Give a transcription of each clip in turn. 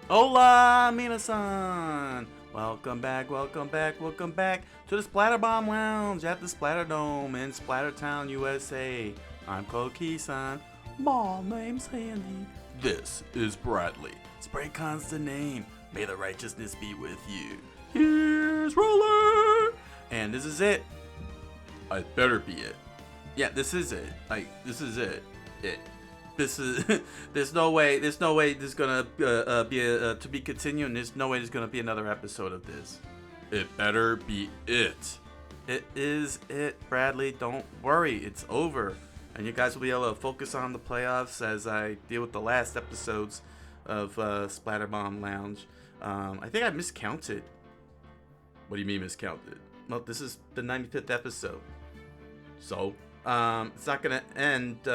Hola, minasan! Welcome back to the Splatterbomb Lounge at the Splatterdome in Splattertown, USA. I'm Coqui-san. My name's Handy. This is Bradley. Spraycon's the name. May the righteousness be with you. Here's Roller! And this is it. It better be it. Yeah, this is it. This is it. This is there's no way there's gonna be to be continued, and there's no way there's gonna be another episode of this. It better be it. It is it, Bradley. Don't worry, it's over, and you guys will be able to focus on the playoffs as I deal with the last episodes of Splatterbomb Lounge. I think I miscounted. What do you mean miscounted? Well, this is the 95th episode, so it's not gonna end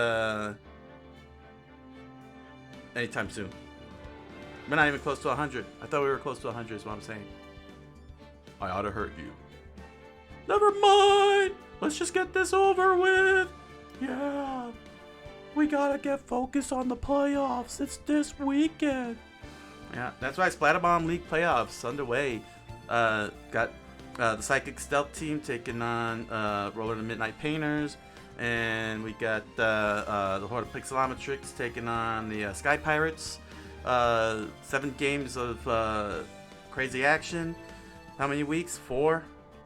anytime soon. We're not even close to 100. I thought we were close to 100 is what I'm saying. I ought to hurt you. Never mind. Let's just get this over with. Yeah. We gotta get focused on the playoffs. It's this weekend. Yeah, that's right. Splatterbomb League playoffs underway. Got the Psychic Stealth team taking on Roller the Midnight Painters. And we got the Horde of Pixelometrics taking on the Sky Pirates. 7 games of crazy action. How many weeks? 4?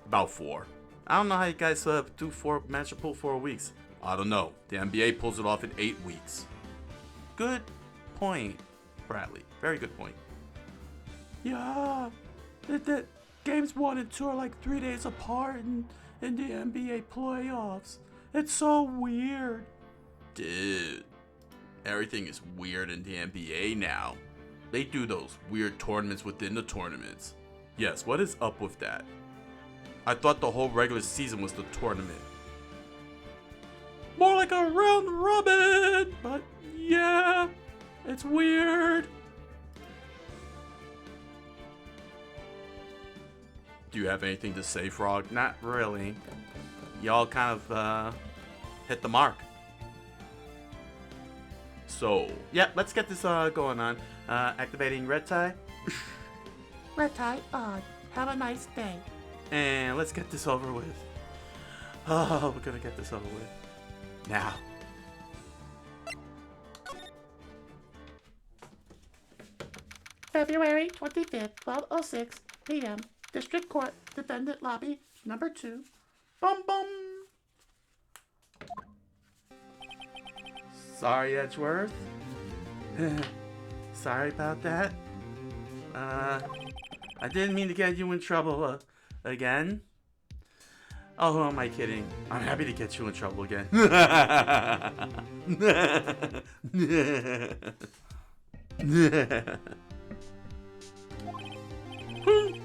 About 4. I don't know how you guys do 4 matchup pool 4 weeks. I don't know. The NBA pulls it off in 8 weeks. Good point, Bradley. Very good point. Yeah, the games 1 and 2 are like 3 days apart in the NBA playoffs. It's so weird. Dude, everything is weird in the NBA now. They do those weird tournaments within the tournaments. Yes, what is up with that? I thought the whole regular season was the tournament. More like a round robin, but yeah, it's weird. Do you have anything to say, Frog? Not really. Y'all kind of hit the mark. So, yeah, let's get this going on. Activating red tie. Red tie on. Have a nice day. And let's get this over with. Oh, we're gonna get this over with. Now. February 25th, 12:06 p.m. District Court, Defendant Lobby, number 2. Bum bum. Sorry, Edgeworth. Sorry about that. I didn't mean to get you in trouble again. Oh, who am I kidding? I'm happy to get you in trouble again.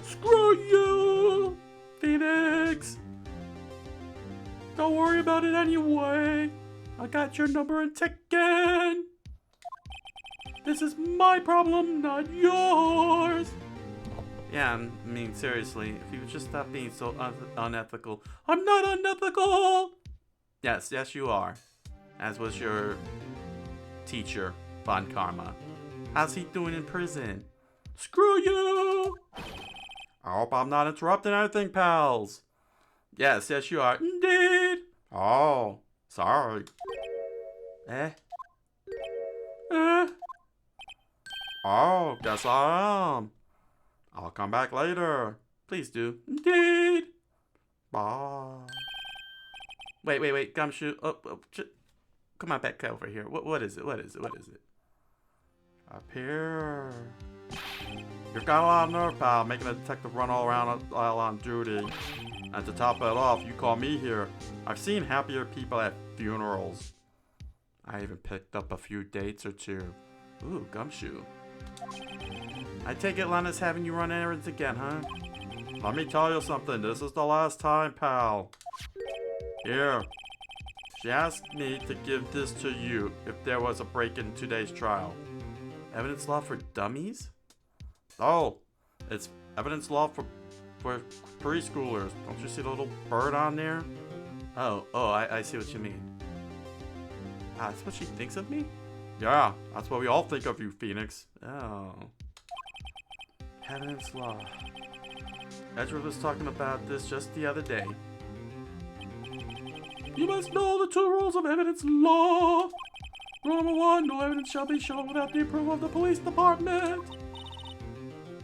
Screw you, Phoenix. Don't worry about it anyway. I got your number and ticket. This is my problem, not yours. Yeah, I mean, seriously, if you would just stop being so unethical. I'm not unethical! Yes, you are. As was your teacher, Von Karma. How's he doing in prison? Screw you! I hope I'm not interrupting anything, pals. Yes, you are. Indeed! Oh, sorry. Eh? Oh, guess I am. I'll come back later. Please do. Indeed. Bye. Wait, Gumshoe. Come on back over here. What is it? Up here. You've got a lot of nerve, pal, making a detective run all around while on duty. And to top it off, you call me here. I've seen happier people at funerals. I even picked up a few dates or two. Ooh, Gumshoe. I take it Lana's having you run errands again, huh? Let me tell you something. This is the last time, pal. Here. She asked me to give this to you if there was a break in today's trial. Evidence law for dummies? Oh, it's evidence law for preschoolers. Don't you see the little bird on there? Oh, I see what you mean. Ah, that's what she thinks of me? Yeah, that's what we all think of you, Phoenix. Oh. Evidence law. Edgeworth was talking about this just the other day. You must know the 2 rules of evidence law. Rule number 1, no evidence shall be shown without the approval of the police department.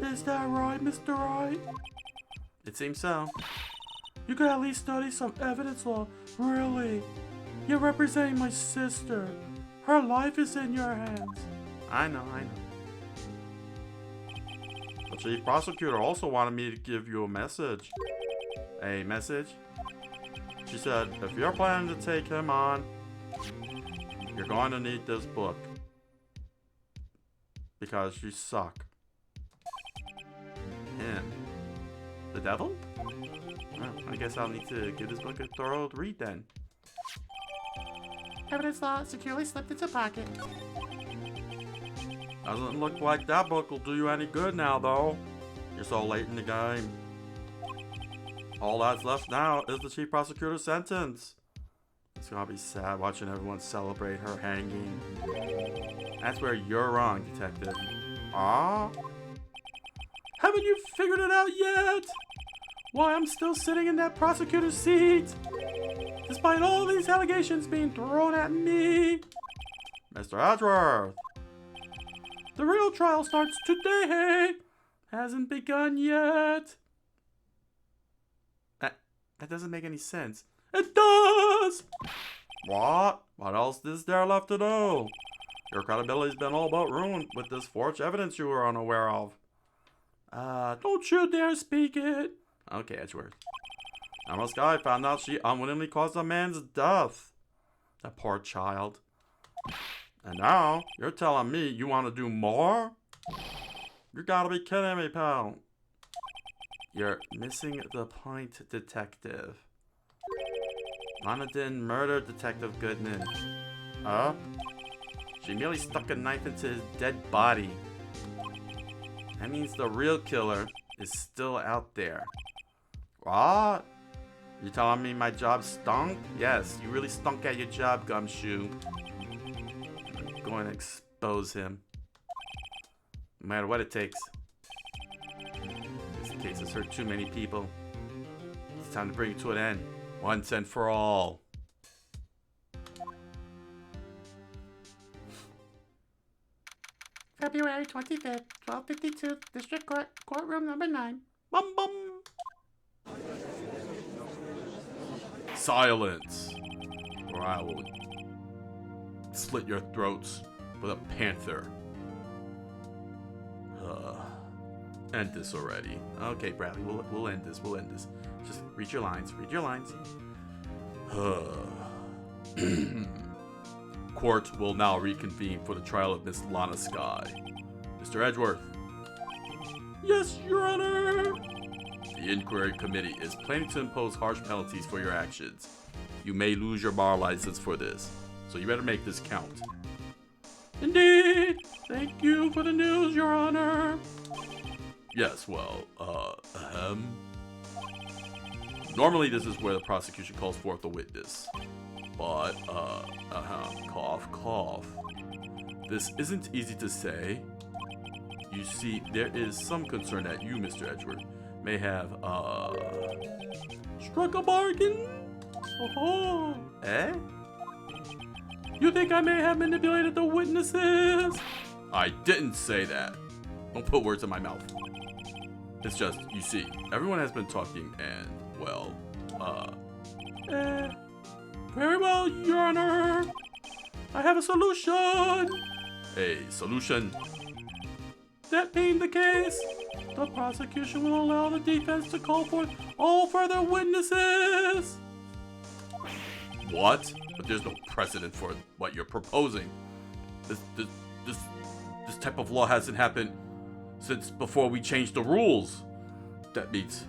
Is that right, Mr. Wright? It seems so. You could at least study some evidence law. Really? You're representing my sister. Her life is in your hands. I know. The chief prosecutor also wanted me to give you a message. A message? She said, if you're planning to take him on, you're going to need this book. Because you suck. Him. The devil? Well, I guess I'll need to give this book a thorough read then. Evidence law securely slipped into pocket. Doesn't look like that book will do you any good now, though. You're so late in the game. All that's left now is the chief prosecutor's sentence. It's gonna be sad watching everyone celebrate her hanging. That's where you're wrong, detective. Ah? Haven't you figured it out yet? Why I'm still sitting in that prosecutor's seat? Despite all these allegations being thrown at me. Mr. Edgeworth. The real trial starts today. Hasn't begun yet. That doesn't make any sense. It does! What? What else is there left to do? Your credibility's been all but ruined with this forged evidence you were unaware of. Don't you dare speak it. Okay, Edgeworth. Emma Sky found out she unwittingly caused a man's death. That poor child. And now, you're telling me you want to do more? You gotta be kidding me, pal. You're missing the point, detective. Lana didn't murder Detective Goodman. Huh? She merely stuck a knife into his dead body. That means the real killer is still out there. What? You telling me my job stunk? Yes, you really stunk at your job, Gumshoe. I'm going to expose him. No matter what it takes. This case has hurt too many people. It's time to bring it to an end. Once and for all. February 25th, 1252, District Court, Courtroom number 9. Bum bum. Silence, or I will slit your throats with a panther. End this already. Okay, Bradley, we'll end this. We'll end this. Just read your lines. Read your lines. Court will now reconvene for the trial of Miss Lana Sky. Mr. Edgeworth. Yes, Your Honor. The inquiry committee is planning to impose harsh penalties for your actions. You may lose your bar license for this, so you better make this count. Indeed. Thank you for the news, Your Honor. Yes, well, Normally this is where the prosecution calls forth a witness. But, cough, cough. This isn't easy to say. You see, there is some concern that you, Mr. Edgeworth, may have, struck a bargain? Oh, eh? You think I may have manipulated the witnesses? I didn't say that. Don't put words in my mouth. It's just, you see, everyone has been talking and, well, very well, Your Honor. I have a solution. A solution? That being the case, the prosecution will allow the defense to call forth all further witnesses. What? But there's no precedent for what you're proposing. This type of law hasn't happened since before we changed the rules. That means,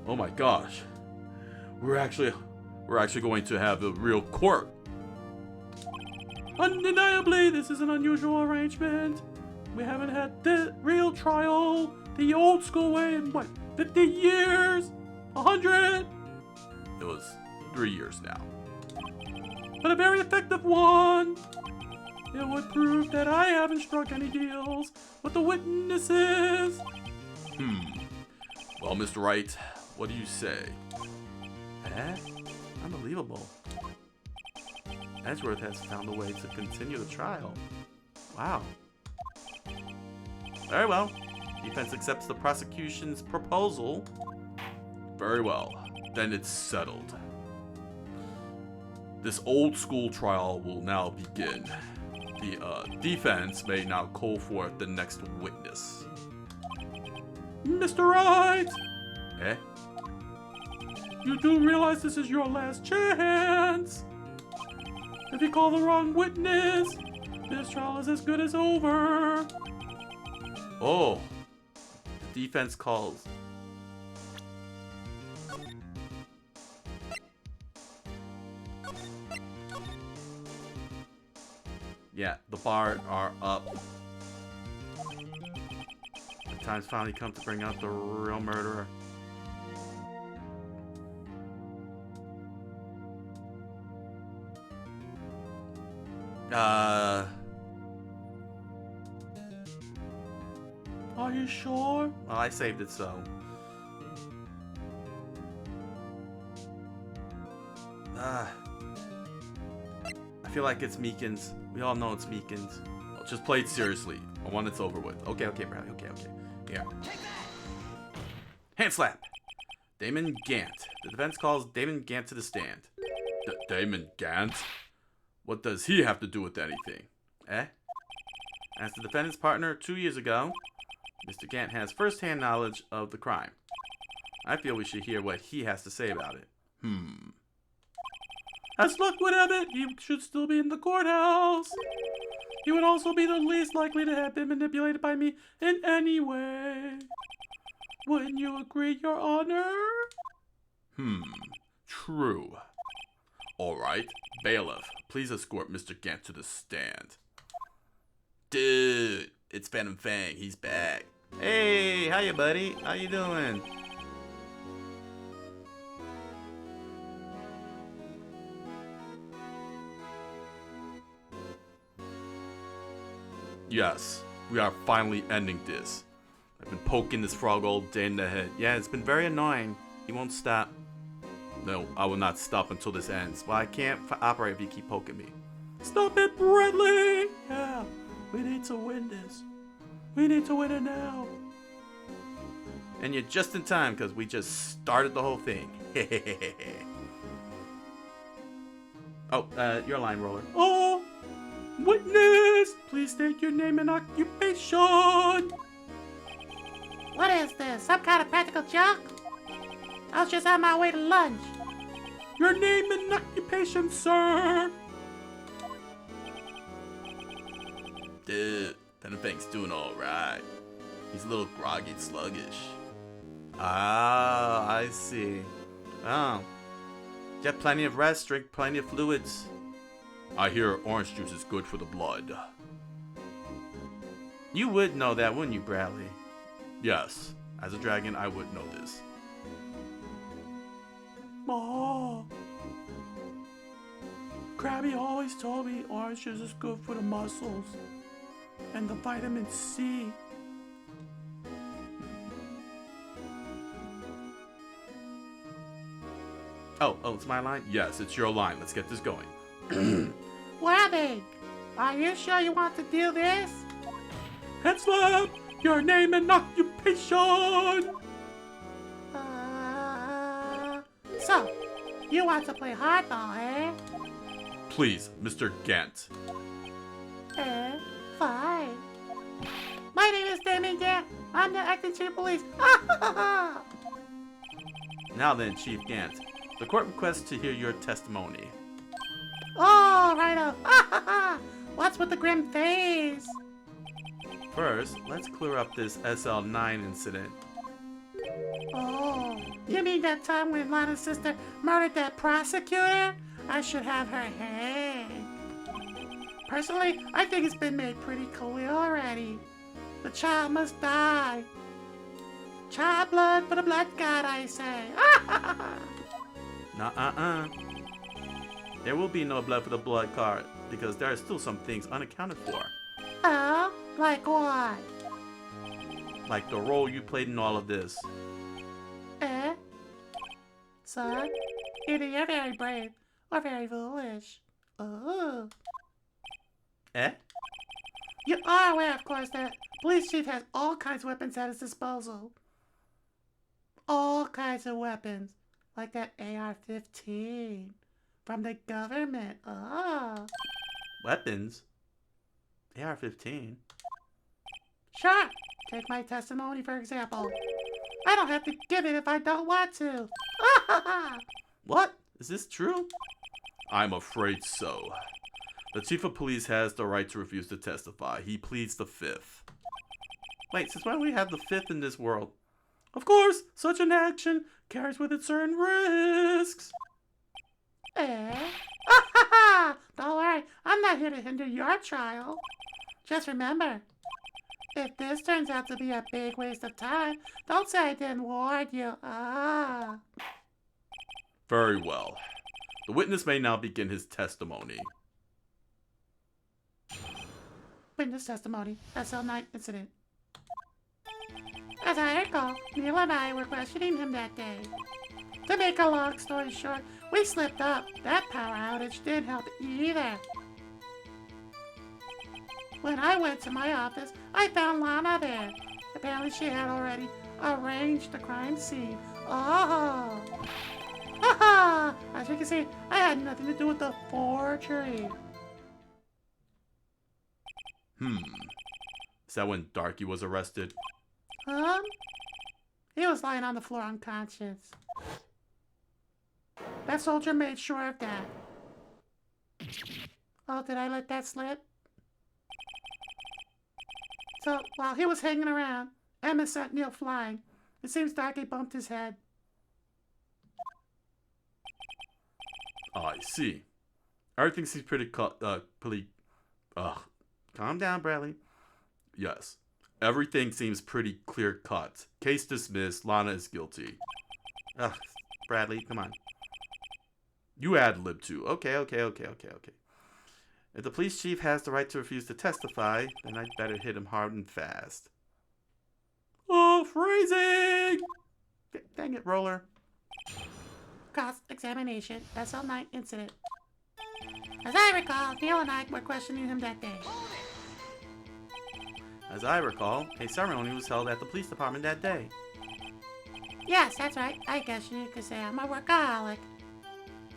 oh my gosh, we're actually going to have a real court. Undeniably, this is an unusual arrangement. We haven't had the real trial the old school way in what, 50 years? 100? It was 3 years now. But a very effective one. It would prove that I haven't struck any deals with the witnesses. Well, Mr. Wright, what do you say? Unbelievable. Edgeworth has found a way to continue the trial. Wow. Very well. Defense accepts the prosecution's proposal. Very well. Then it's settled. This old school trial will now begin. The defense may now call forth the next witness. Mr. Wright! You do realize this is your last chance? If you call the wrong witness, this trial is as good as over. Oh. The defense calls. Yeah, the bar are up. The time's finally come to bring out the real murderer. Are you sure? Well, I saved it so. I feel like it's Meekins. We all know it's Meekins. Well, just play it seriously. I want it's over with. Okay, Bradley. Okay. Yeah. Hand slap. Damon Gant. The defense calls Damon Gant to the stand. Damon Gant? What does he have to do with anything? As the defendant's partner 2 years ago, Mr. Gant has first-hand knowledge of the crime. I feel we should hear what he has to say about it. As luck would have it, he should still be in the courthouse. He would also be the least likely to have been manipulated by me in any way. Wouldn't you agree, Your Honor? True. Alright, bailiff, please escort Mr. Gant to the stand. Dude, it's Phantom Fang, he's back. Hey, hiya buddy, how you doing? Yes, we are finally ending this. I've been poking this frog all day in the head. Yeah, it's been very annoying. He won't stop. No, I will not stop until this ends. Well, I can't operate if you keep poking me. Stop it, Bradley! Yeah, we need to win this. We need to win it now. And you're just in time, because we just started the whole thing. Oh, your line, Roller. Oh! Witness! Please state your name and occupation! What is this? Some kind of practical joke? I was just on my way to lunch. Your name and occupation, sir! Dude, Phantom Fang's doing alright. He's a little groggy and sluggish. Ah, I see. Oh. Get plenty of rest, drink plenty of fluids. I hear orange juice is good for the blood. You would know that, wouldn't you, Bradley? Yes. As a dragon, I would know this. Oh. Krabby always told me orange juice is good for the muscles. And the vitamin C. Oh, it's my line? Yes, it's your line. Let's get this going. Wabbing, are you sure you want to do this? Hand slap! Your name and occupation! So, you want to play hardball, eh? Please, Mr. Gant. Fine. My name is Damon Gant. I'm the acting chief of police. Now then, Chief Gant, the court requests to hear your testimony. Oh, righto. What's with the grim face? First, let's clear up this SL9 incident. Oh, you mean that time when Lana's sister murdered that prosecutor? I should have her hanged. Personally, I think it's been made pretty clear already. The child must die. Child blood for the blood god, I say. Nuh-uh-uh. There will be no blood for the blood card, because there are still some things unaccounted for. Oh, like what? Like the role you played in all of this. Eh? Son? Either you're very brave or very foolish. Oh. Eh? You are aware, of course, that police chief has all kinds of weapons at his disposal. All kinds of weapons. Like that AR-15 from the government. Oh. Weapons? AR-15? Sure. Take my testimony, for example. I don't have to give it if I don't want to. What? Is this true? I'm afraid so. The chief of police has the right to refuse to testify. He pleads the fifth. Wait, since when do we have the fifth in this world? Of course, such an action carries with it certain risks. Eh? Don't worry, I'm not here to hinder your trial. Just remember, if this turns out to be a big waste of time, don't say I didn't warn you. Ah. Very well. The witness may now begin his testimony. Witness testimony, SL9 incident. As I recall, Neil and I were questioning him that day. To make a long story short, we slipped up. That power outage didn't help either. When I went to my office, I found Lana there. Apparently she had already arranged the crime scene. Oh! Haha! As you can see, I had nothing to do with the forgery. Is that when Darky was arrested? He was lying on the floor unconscious. That soldier made sure of that. Oh, did I let that slip? So, while he was hanging around, Emma sent Neil flying. It seems Darky bumped his head. I see. Everything seems pretty calm down, Bradley. Yes. Everything seems pretty clear-cut. Case dismissed. Lana is guilty. Ugh, Bradley, come on. You ad-lib too. Okay. If the police chief has the right to refuse to testify, then I'd better hit him hard and fast. Oh, phrasing! Dang it, Roller. Cross-examination, SL9 incident. As I recall, Neil and I were questioning him that day. As I recall, a ceremony was held at the police department that day. Yes, that's right. I guess you could say I'm a workaholic.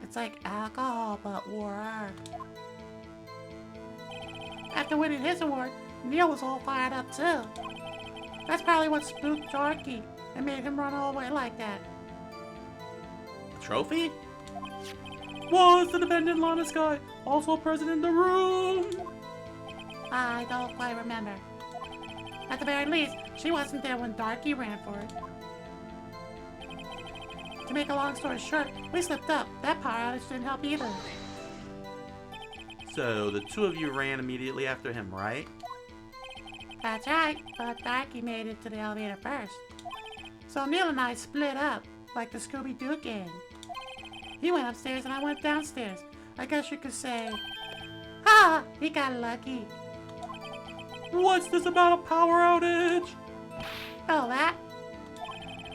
It's like alcohol, but work. After winning his award, Neil was all fired up too. That's probably what spooked Darky and made him run all the way like that. A trophy? Was the defendant Lana Sky also present in the room? I don't quite remember. At the very least, she wasn't there when Darky ran for it. To make a long story short, we slipped up. That power outage didn't help either. So the two of you ran immediately after him, right? That's right, but Darky made it to the elevator first. So Neil and I split up, like the Scooby-Doo gang. He went upstairs and I went downstairs. I guess you could say, ha! He got lucky. What's this about a power outage? Oh, that?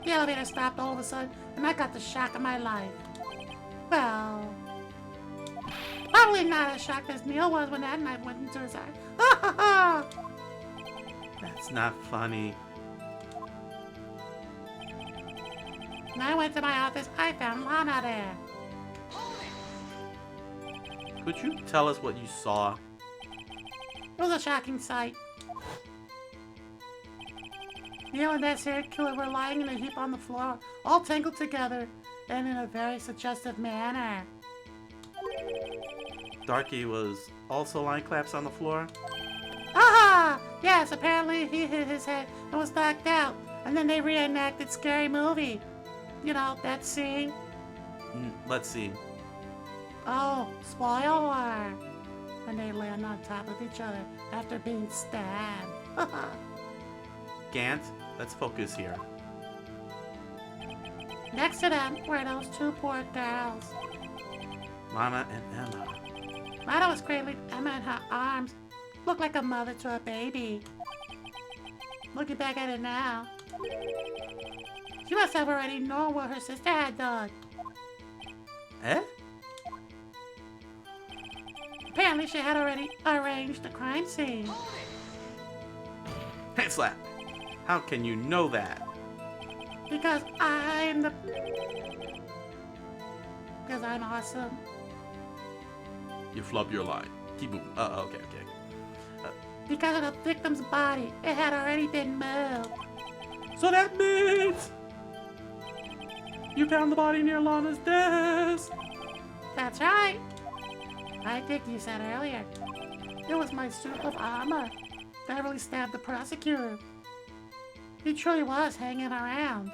The elevator stopped all of a sudden, and I got the shock of my life. Well, probably not as shocked as Neil was when that knife went into his eye. That's not funny. When I went to my office, I found Lana there. Could you tell us what you saw? It was a shocking sight. Neil and that serial killer were lying in a heap on the floor, all tangled together, and in a very suggestive manner. Darky was also lying collapsed on the floor? Aha! Yes, apparently he hit his head and was knocked out, and then they reenacted Scary Movie. You know, that scene? Let's see. Oh, spoiler! When they land on top of each other after being stabbed. Gant, let's focus here. Next to them were those two poor girls. Lana and Emma. Lana was cradling Emma in her arms. Looked like a mother to a baby. Looking back at it now, she must have already known what her sister had done. Eh? Apparently, she had already arranged the crime scene. Hand slap. How can you know that? Because Because I'm awesome. You flub your line. Keep moving. Okay. Because of the victim's body, it had already been moved. So that means you found the body near Lana's desk. That's right. I think you said earlier. It was my suit of armor that really stabbed the prosecutor. He truly was hanging around.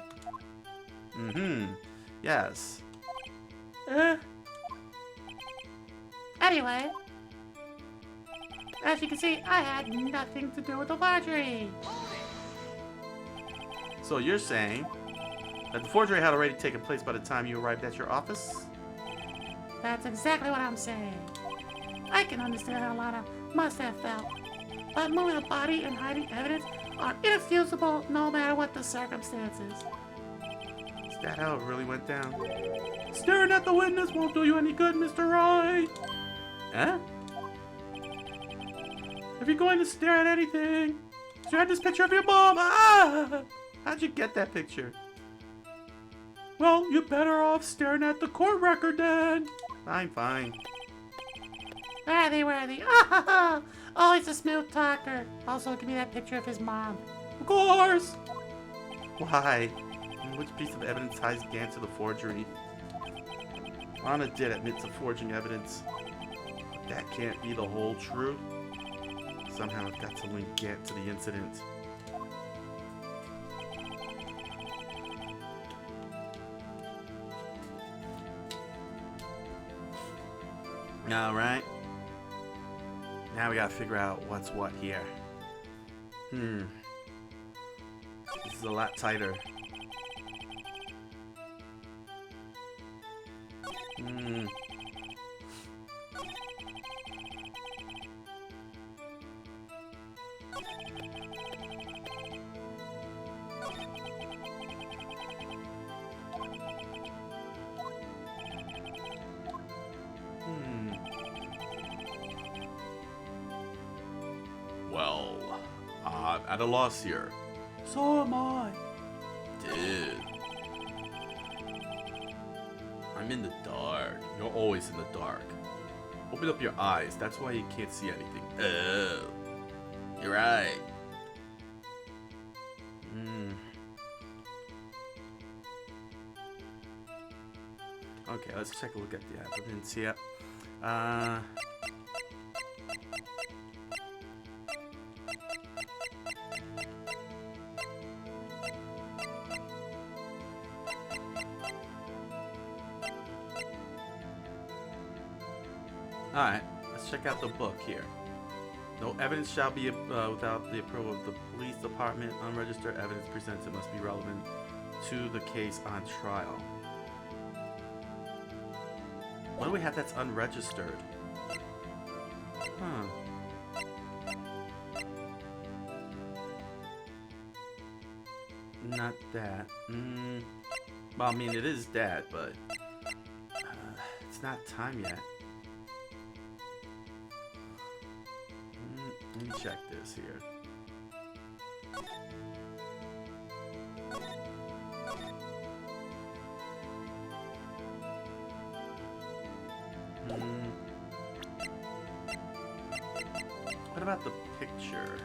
Yes. Anyway, as you can see, I had nothing to do with the forgery. So you're saying that the forgery had already taken place by the time you arrived at your office? That's exactly what I'm saying. I can understand how Lana must have felt, but moving a body and hiding evidence are inexcusable no matter what the circumstances. Is that how it really went down? Staring at the witness won't do you any good, Mr. Wright. Huh? If you're going to stare at anything, stare at this picture of your mom. How'd you get that picture? Well, you're better off staring at the court record then. Fine. Worthy. Oh, he's a smooth talker. Also, give me that picture of his mom. Of course. Why? Which piece of evidence ties Gant to the forgery? Lana did admit to forging evidence. That can't be the whole truth. Somehow I've got to link Gant to the incident. Alright. Now we gotta figure out what's what here. This is a lot tighter. Well, I'm at a loss here. So am I. Dude. I'm in the dark. You're always in the dark. Open up your eyes. That's why you can't see anything. Oh. You're right. Okay, let's take a look at the evidence. Yep. Alright, let's check out the book here. No evidence shall be without the approval of the police department. Unregistered evidence presented must be relevant to the case on trial. What do we have that's unregistered? Not that. Well, I mean, it is that, but it's not time yet. Let me check this here. What about the picture?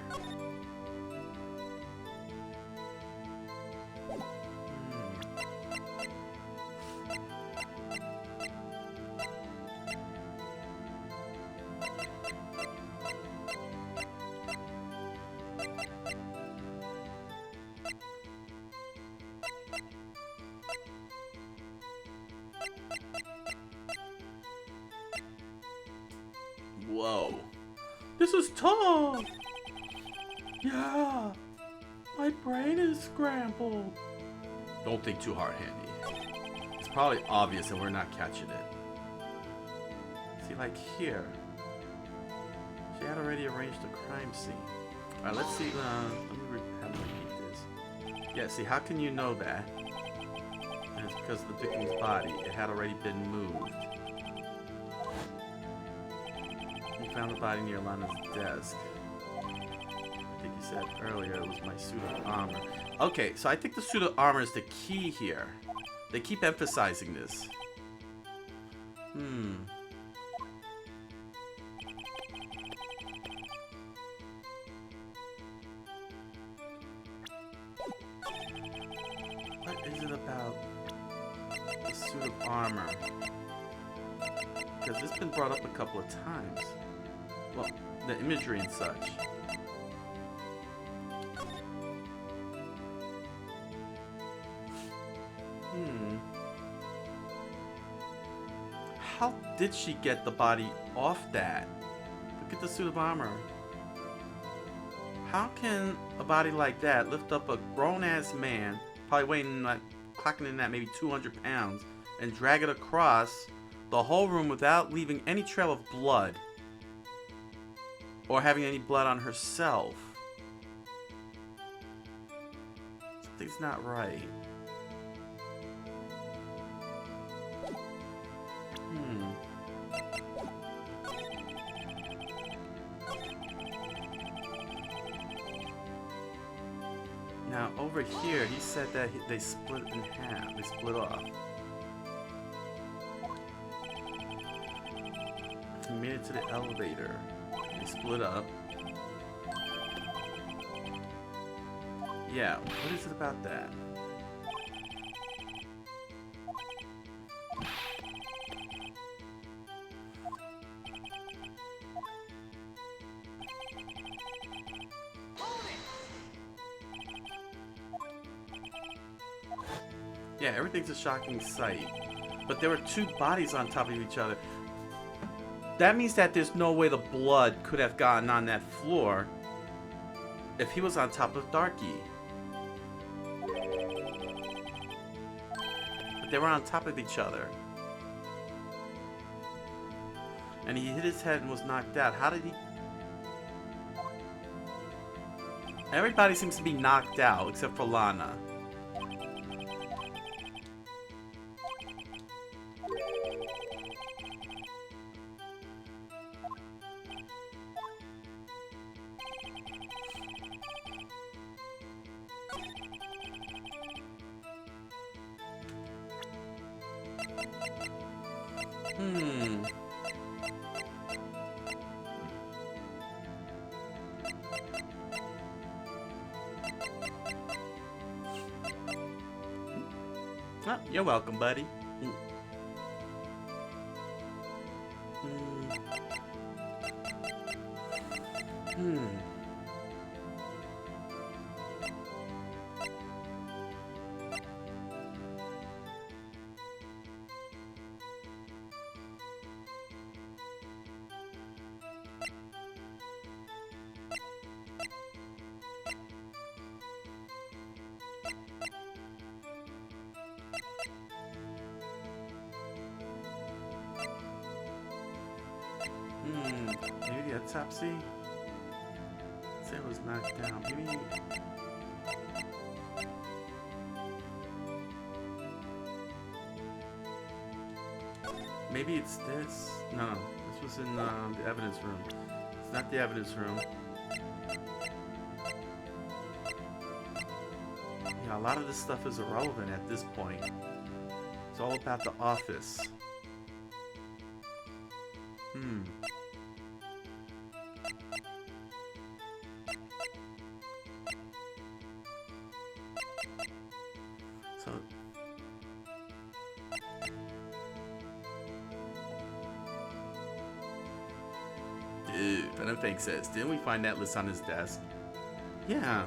Whoa. This is tough! Yeah. My brain is scrambled. Don't think too hard, Handy. It's probably obvious that we're not catching it. See, like here. She had already arranged the crime scene. Alright, let's see. Let me have time we beat this. Yeah, see, how can you know that? And it's because of the victim's body. It had already been moved. We found the body near Lana's desk. I think you said earlier it was my suit of armor. Okay, so I think the suit of armor is the key here. They keep emphasizing this. What is it about the suit of armor? Because it's been brought up a couple of times. Well, the imagery and such. How did she get the body off that? Look at the suit of armor. How can a body like that lift up a grown-ass man, probably weighing like, clocking in at maybe 200 pounds, and drag it across the whole room without leaving any trail of blood? Or having any blood on herself? Something's not right. Now, over here, he said that they split in half. They split off. He made it to the elevator. They split up. Yeah, what is it about that? Yeah, everything's a shocking sight. But there were two bodies on top of each other. That means that there's no way the blood could have gotten on that floor if he was on top of Darky. But they were on top of each other. And he hit his head and was knocked out. How did he... Everybody seems to be knocked out except for Lana. Oh, you're welcome, buddy. Maybe the autopsy? Say it was knocked down. Maybe it's this. No, this was in the evidence room. It's not the evidence room. Yeah, a lot of this stuff is irrelevant at this point. It's all about the office. So... Dude, Venom Fake says, didn't we find that list on his desk? Yeah.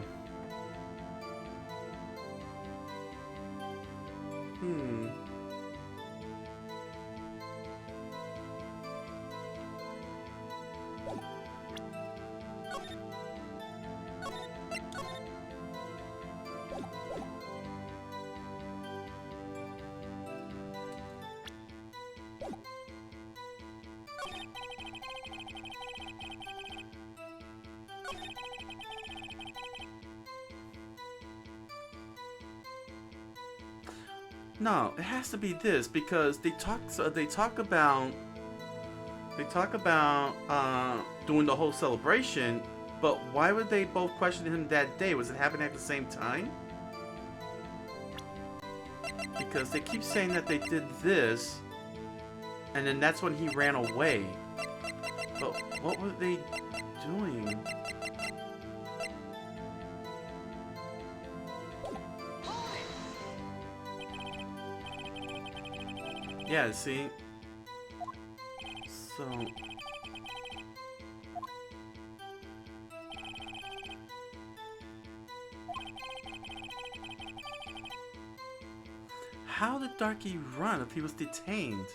No, it has to be this because they talk about doing the whole celebration, but why would they both question him that day? Was it happening at the same time? Because they keep saying that they did this, and then that's when he ran away. But what were they doing? Yeah, see? So... how did Darky run if he was detained?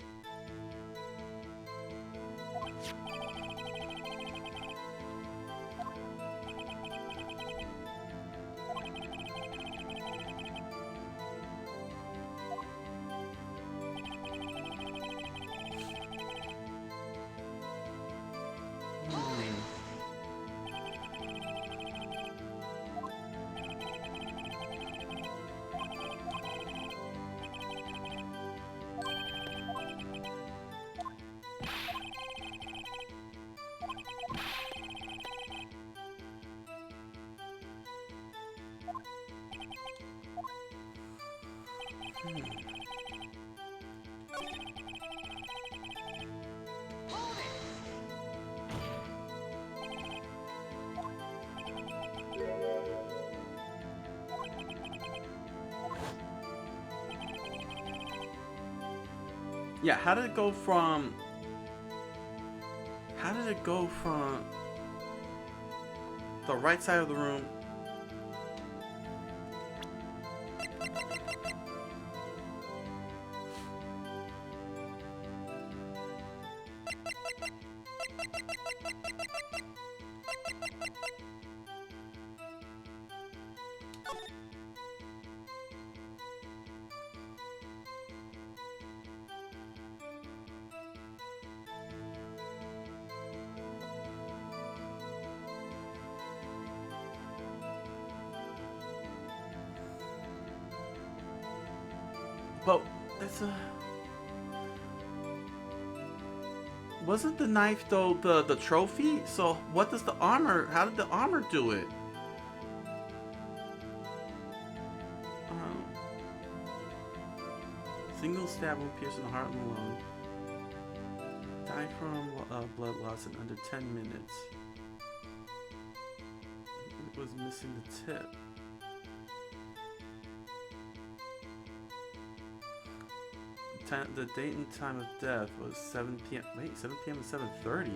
Yeah, how did it go from the right side of the room but that's a... wasn't the knife though the trophy? So what does the armor, how did the armor do it? Single stab wound piercing the heart and the lung. Die from blood loss in under 10 minutes. It was missing the tip. The date and time of death was 7 p.m. Wait, 7 p.m. to 7:30.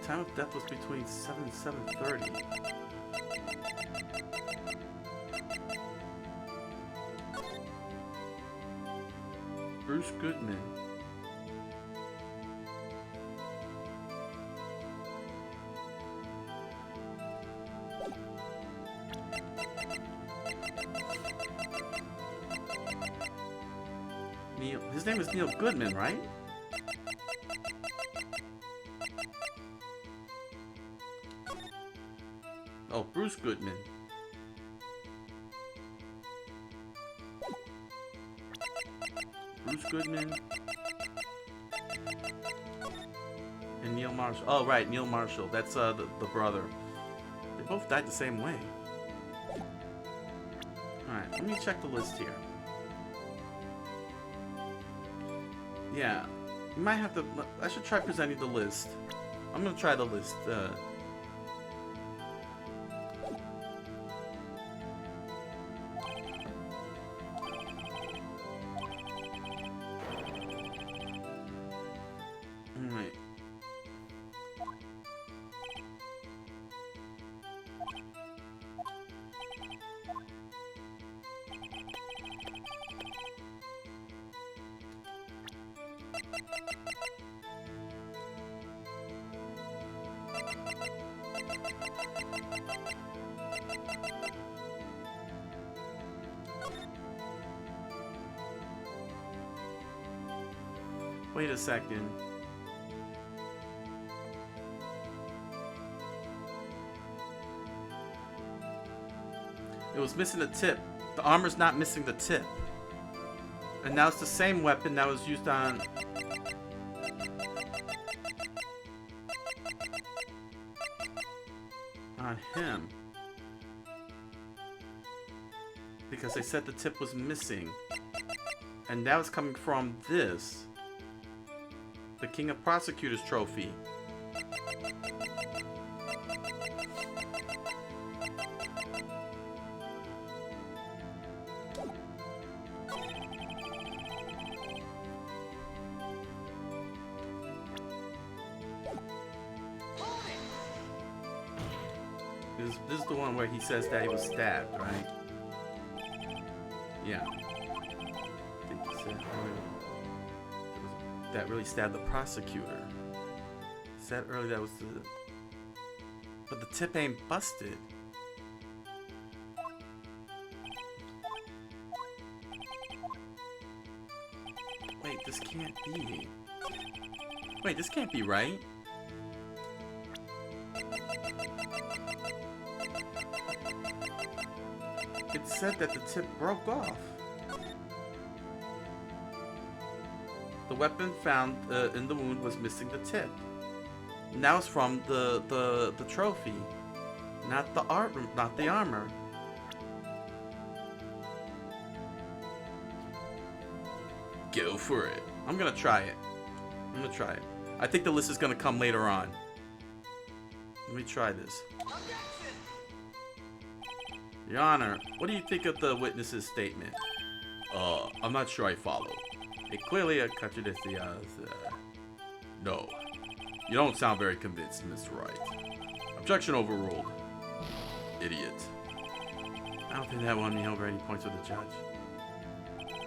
The time of death was between 7 and 7:30. Bruce Goodman. His name is Neil Goodman, right? Oh, Bruce Goodman. Bruce Goodman. And Neil Marshall. Oh, right, Neil Marshall. That's the brother. They both died the same way. Alright, let me check the list here. Yeah, you might have to... I should try presenting the list. I'm gonna try the list. Alright. Wait a second. It was missing a tip. The armor's not missing the tip. And now it's the same weapon that was used on... on him. Because they said the tip was missing. And that was coming from this. The King of Prosecutors trophy. This is the one where he says that he was stabbed, right? Yeah. I think he said that really stabbed the prosecutor. He said earlier that was the... But the tip ain't busted. Wait, this can't be. Wait, this can't be right. It said that the tip broke off. The weapon found in the wound was missing the tip. Now it's from the trophy, not the armor. Go for it. I'm gonna try it. I think the list is gonna come later on. Let me try this. Your Honor, what do you think of the witness's statement? I'm not sure I follow. It clearly contradicts the, No. You don't sound very convinced, Mr. Wright. Objection overruled. Idiot. I don't think that won me over any points with the judge.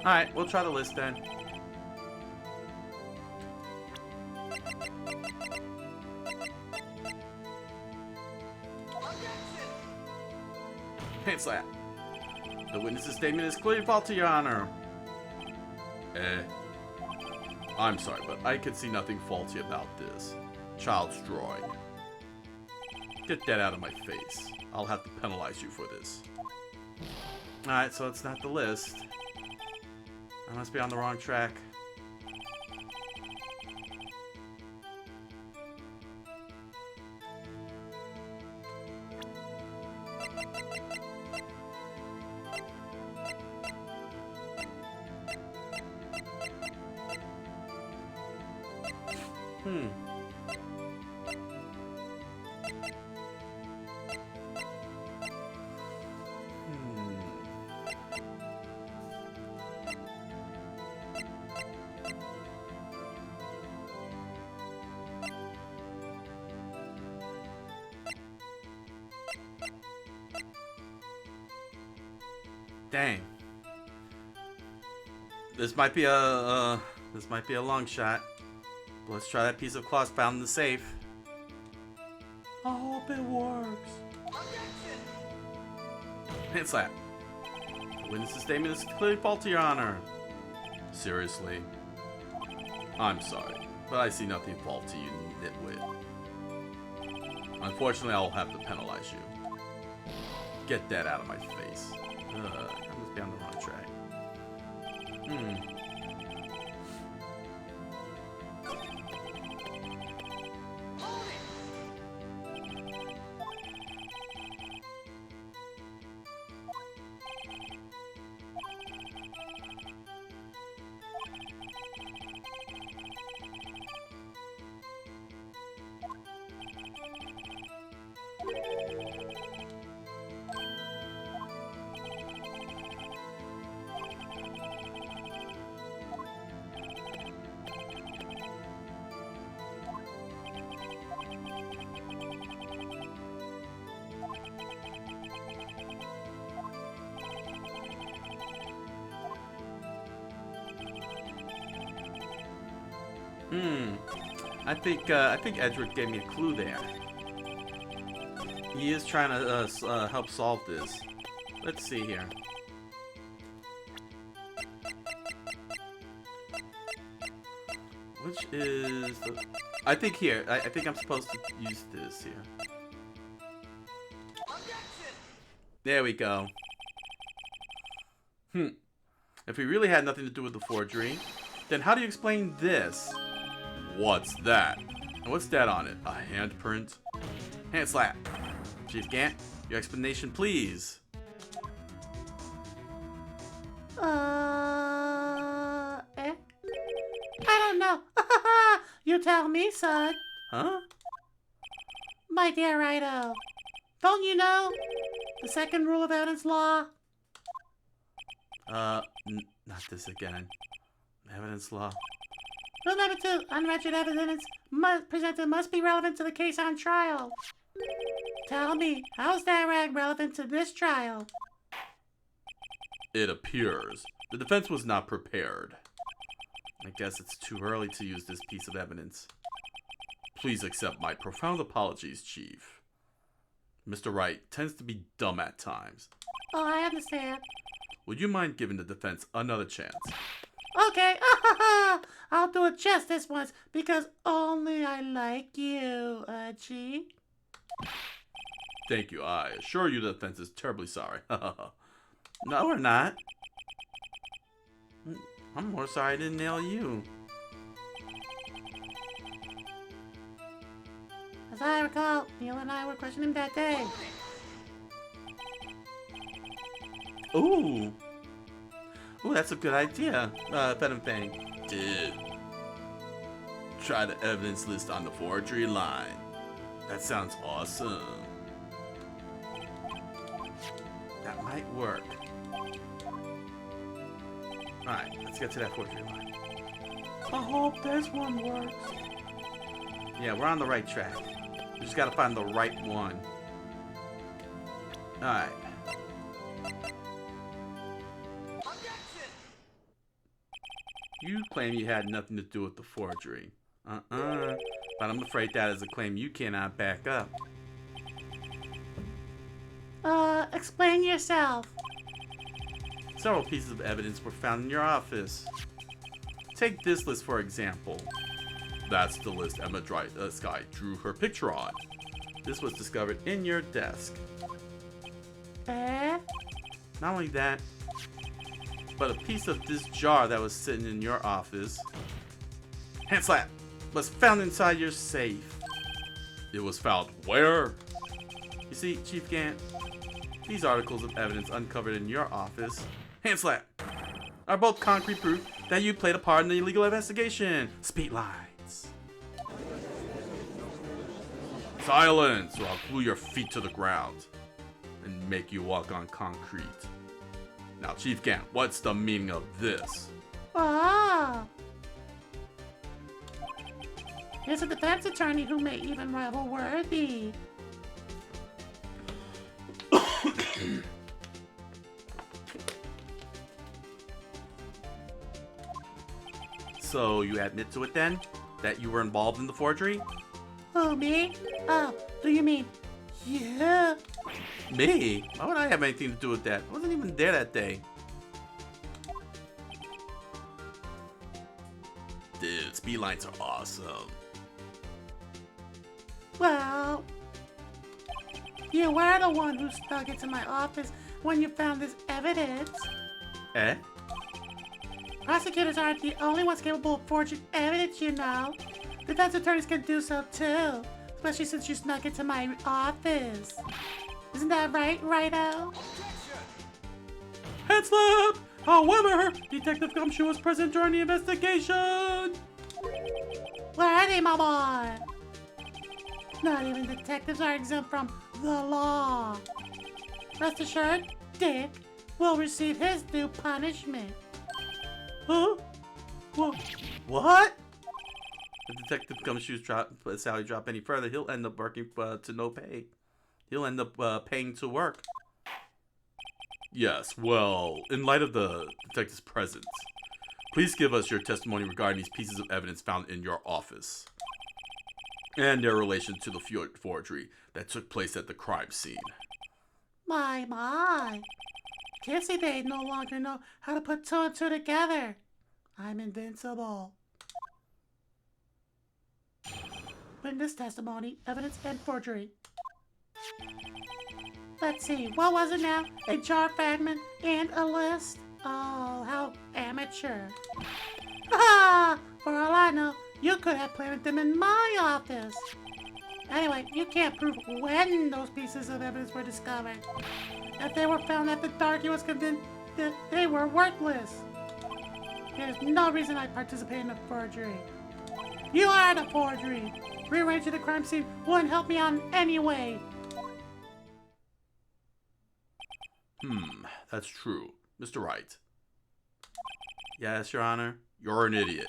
Alright, we'll try the list then. Hand slap. The witness's statement is clearly faulty, Your Honor. I'm sorry, but I can see nothing faulty about this. Child's drawing. Get that out of my face. I'll have to penalize you for this. Alright, so it's not the list. I must be on the wrong track. Dang. This might be a long shot. But let's try that piece of cloth found in the safe. I hope it works. Hand slap. The witness's statement is clearly faulty, Your Honor. Seriously? I'm sorry, but I see nothing faulty, you nitwit. Unfortunately, I'll have to penalize you. Get that out of my face. I must be on the wrong track. I think Edric gave me a clue there. He is trying to help solve this. Let's see here. Which is the... I think here. I think I'm supposed to use this here. There we go. If he really had nothing to do with the forgery, then how do you explain this? What's that? And what's that on it? A handprint? Hand slap. Chief Gant, your explanation, please. I don't know. You tell me, son. Huh? My dear Righto, don't you know the second rule of evidence law? Not this again. Evidence law. Rule number 2, unregistered evidence presented must be relevant to the case on trial. Tell me, how's that rag relevant to this trial? It appears the defense was not prepared. I guess it's too early to use this piece of evidence. Please accept my profound apologies, Chief. Mr. Wright tends to be dumb at times. Oh, I understand. Would you mind giving the defense another chance? Okay, I'll do it just this once, because only I like you, G. Thank you. I assure you the defense is terribly sorry. No, we're not. I'm more sorry I didn't nail you. As I recall, Neil and I were questioning him that day. Ooh, that's a good idea, Pen and Fang. Dude, try the evidence list on the forgery line. That sounds awesome. That might work. Alright, let's get to that forgery line. I hope this one works. Yeah, we're on the right track. We just gotta find the right one. Alright. You claim you had nothing to do with the forgery. But I'm afraid that is a claim you cannot back up. Explain yourself. Several pieces of evidence were found in your office. Take this list for example. That's the list Emma Sky drew her picture on. This was discovered in your desk. Not only that, but a piece of this jar that was sitting in your office, hand slap, was found inside your safe. It was found where? You see, Chief Gant, these articles of evidence uncovered in your office, hand slap, are both concrete proof that you played a part in the illegal investigation. Speed lines. Silence, or I'll glue your feet to the ground and make you walk on concrete. Now, Chief Gant, what's the meaning of this? Ah. Here's a defense attorney who may even rival Worthy. So, you admit to it then? That you were involved in the forgery? Who, me? Oh, do you mean you? Me? Why would I have anything to do with that? I wasn't even there that day. Dude, speed lines are awesome. Well, you were the one who snuck into my office when you found this evidence. Eh? Prosecutors aren't the only ones capable of forging evidence, you know. Defense attorneys can do so too, especially since you snuck into my office. Isn't that right, Righto? Head slap! However, Detective Gumshoe was present during the investigation! Where are they, my boy? Not even detectives are exempt from the law. Rest assured, Dick will receive his due punishment. Huh? What? If Detective Gumshoe's salary drop any further, he'll end up working to no pay. He'll end up paying to work. Yes, well, in light of the detective's presence, please give us your testimony regarding these pieces of evidence found in your office and their relation to the forgery that took place at the crime scene. My. Can't say they no longer know how to put 2 and 2 together. I'm invincible. Witness testimony, evidence, and forgery. Let's see, what was it now? A jar fragment and a list? Oh, how amateur. Ah, for all I know, you could have planted them in my office. Anyway, you can't prove when those pieces of evidence were discovered. If they were found after dark, you was convinced that they were worthless. There's no reason I participate in a forgery. You are the forgery. Rearranging the crime scene wouldn't help me on any way. That's true. Mr. Wright. Yes, Your Honor. You're an idiot.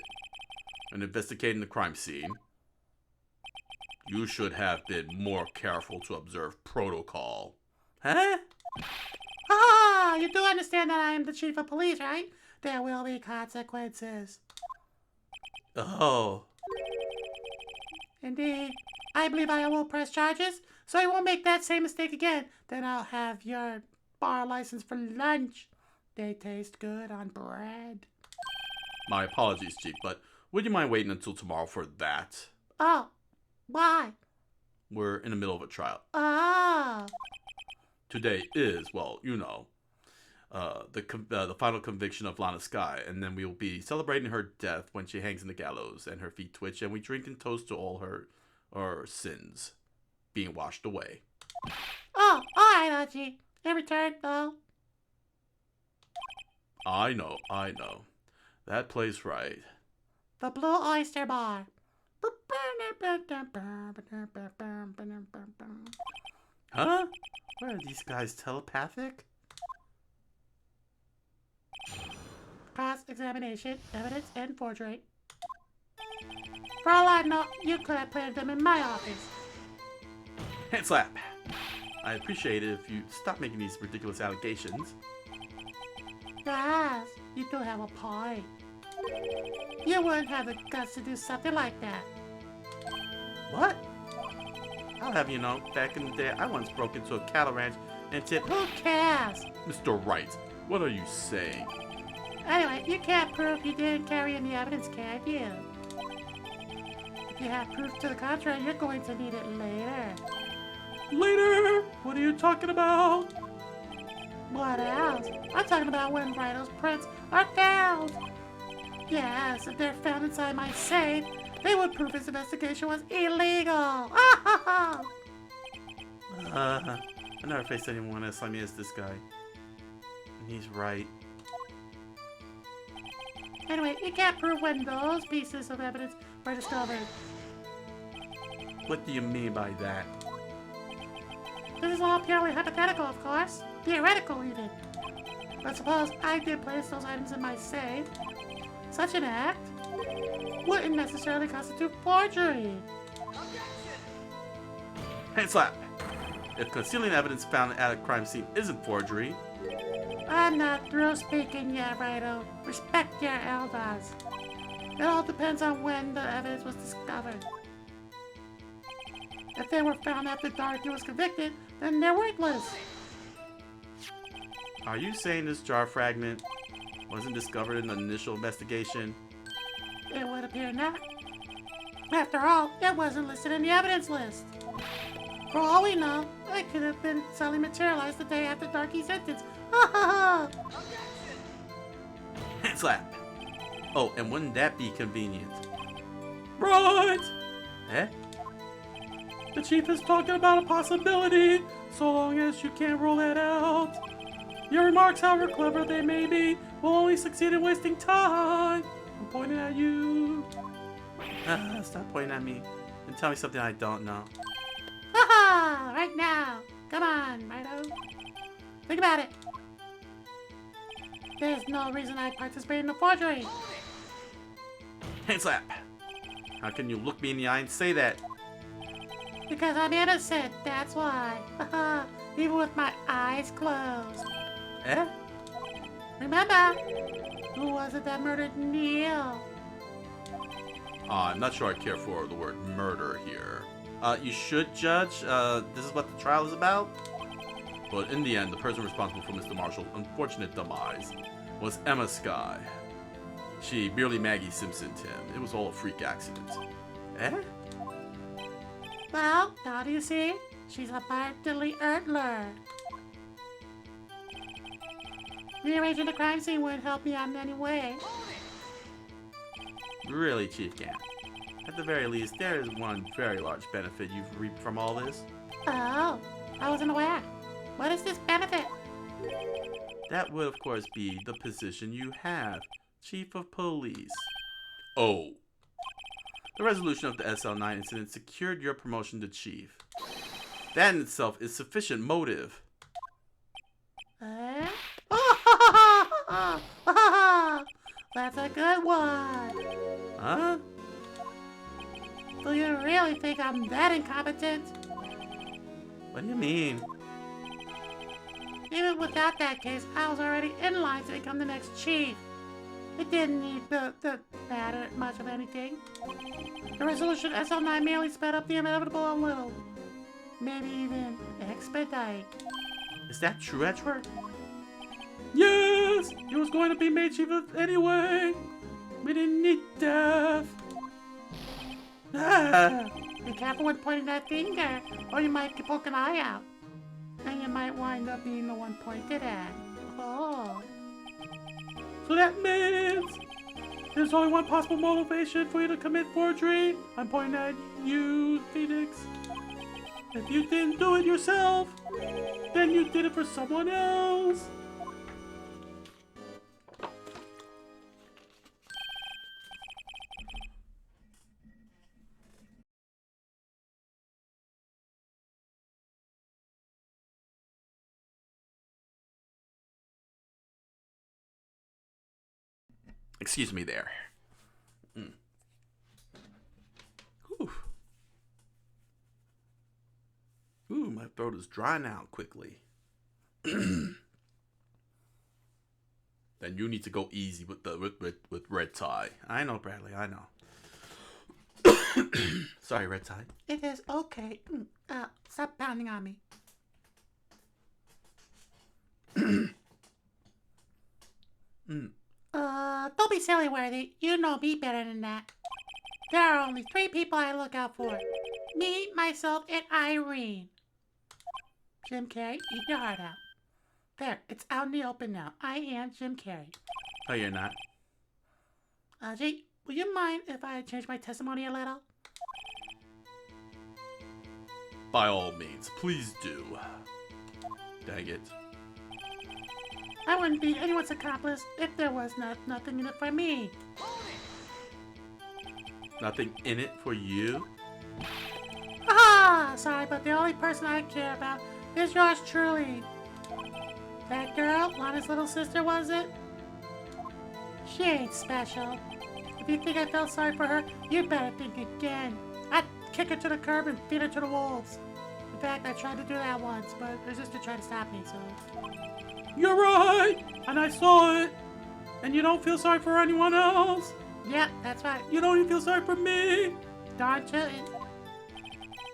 In investigating the crime scene, you should have been more careful to observe protocol. Huh? Ah, you do understand that I am the chief of police, right? There will be consequences. Oh. Indeed. I believe I will press charges, so I won't make that same mistake again. Then I'll have your bar license for lunch. They taste good on bread. My apologies, Chief, but would you mind waiting until tomorrow for that? Oh, why? We're in the middle of a trial. Oh. Today is, well, you know, the final conviction of Lana Sky, and then we will be celebrating her death when she hangs in the gallows and her feet twitch, and we drink and toast to all her sins being washed away. Oh, all right, Archie. In return, though. I know. That plays right. The Blue Oyster Bar. Huh? What are these guys, telepathic? Cross-examination, evidence, and forgery. For all I know, you could have planted them in my office. Hand slap. I appreciate it if you stop making these ridiculous allegations. Yes, you do have a point. You wouldn't have the guts to do something like that. What? I'll have you know, back in the day, I once broke into a cattle ranch and tipped. Who cares? Mr. Wright, what are you saying? Anyway, you can't prove you didn't carry any evidence, can you? If you have proof to the contrary, you're going to need it later. Later? What are you talking about? What else? I'm talking about when Rhino's prints are found. Yes, if they're found inside my safe, they would prove his investigation was illegal. I never faced anyone as slimy as this guy. And he's right. Anyway, you can't prove when those pieces of evidence were discovered. What do you mean by that? This is all purely hypothetical, of course. Theoretical, even. But suppose I did place those items in my safe. Such an act wouldn't necessarily constitute forgery. Hand slap. If concealing evidence found at a crime scene isn't forgery... I'm not through speaking yet, Rhino. Respect your elders. It all depends on when the evidence was discovered. If they were found after Dorothy was convicted, then they're worthless. Are you saying this jar fragment wasn't discovered in the initial investigation? It would appear not. After all, it wasn't listed in the evidence list. For all we know, it could have been suddenly materialized the day after Darky's sentence. Ha ha ha! Hand slap. Oh, and wouldn't that be convenient? Right! Eh? The chief is talking about a possibility, so long as you can't rule that out. Your remarks, however clever they may be, will only succeed in wasting time. I'm pointing at you. Stop pointing at me and tell me something I don't know. Ha ha! Right now! Come on, Rhino. Think about it. There's no reason I participate in the forgery. Hand slap. How can you look me in the eye and say that? Because I'm innocent, that's why. Haha, even with my eyes closed. Eh? Remember? Who was it that murdered Neil? I'm not sure I care for the word murder here. You should judge. This is what the trial is about. But in the end, the person responsible for Mr. Marshall's unfortunate demise was Emma Sky. She merely Maggie Simpsoned him. It was all a freak accident. Eh? Well, now do you see? She's a partially Ertler. Rearranging the crime scene wouldn't help me out in any way. Really, Chief Gant? At the very least, there is one very large benefit you've reaped from all this. Oh, I wasn't aware. What is this benefit? That would, of course, be the position you have, Chief of Police. Oh. The resolution of the SL9 incident secured your promotion to Chief. That in itself is sufficient motive. That's a good one. Huh? Do you really think I'm that incompetent? What do you mean? Even without that case, I was already in line to become the next chief. It didn't need to matter much of anything. The resolution SL9 merely sped up the inevitable a little. Maybe even expedite. Is that true, Edgeworth? Yes! He was going to be made chief anyway! We didn't need death! Ah. Be careful when pointing that finger, or you might poke an eye out. And you might wind up being the one pointed at. Oh. So that means there's only one possible motivation for you to commit forgery. I'm pointing at you, Phoenix. If you didn't do it yourself, then you did it for someone else. Excuse me there. Whew. Ooh, my throat is drying out quickly. Then you need to go easy with the with Red Tie. I know, Bradley. I know. Sorry, Red Tie. It is okay. Stop pounding on me. Don't be silly, Worthy. You know me better than that. There are only 3 people I look out for. Me, myself, and Irene. Jim Carrey, eat your heart out. There, it's out in the open now. I am Jim Carrey. Oh, you're not? Gee, will you mind if I change my testimony a little? By all means, please do. Dang it. I wouldn't be anyone's accomplice if there was nothing in it for me. Nothing in it for you? Ah, sorry, but the only person I care about is yours truly. That girl, Lana's little sister, was it? She ain't special. If you think I felt sorry for her, you better think again. I'd kick her to the curb and feed her to the wolves. In fact, I tried to do that once, but her sister tried to stop me, so... You're right! And I saw it! And you don't feel sorry for anyone else? Yeah, that's right. You don't even feel sorry for me? Darn tootin'.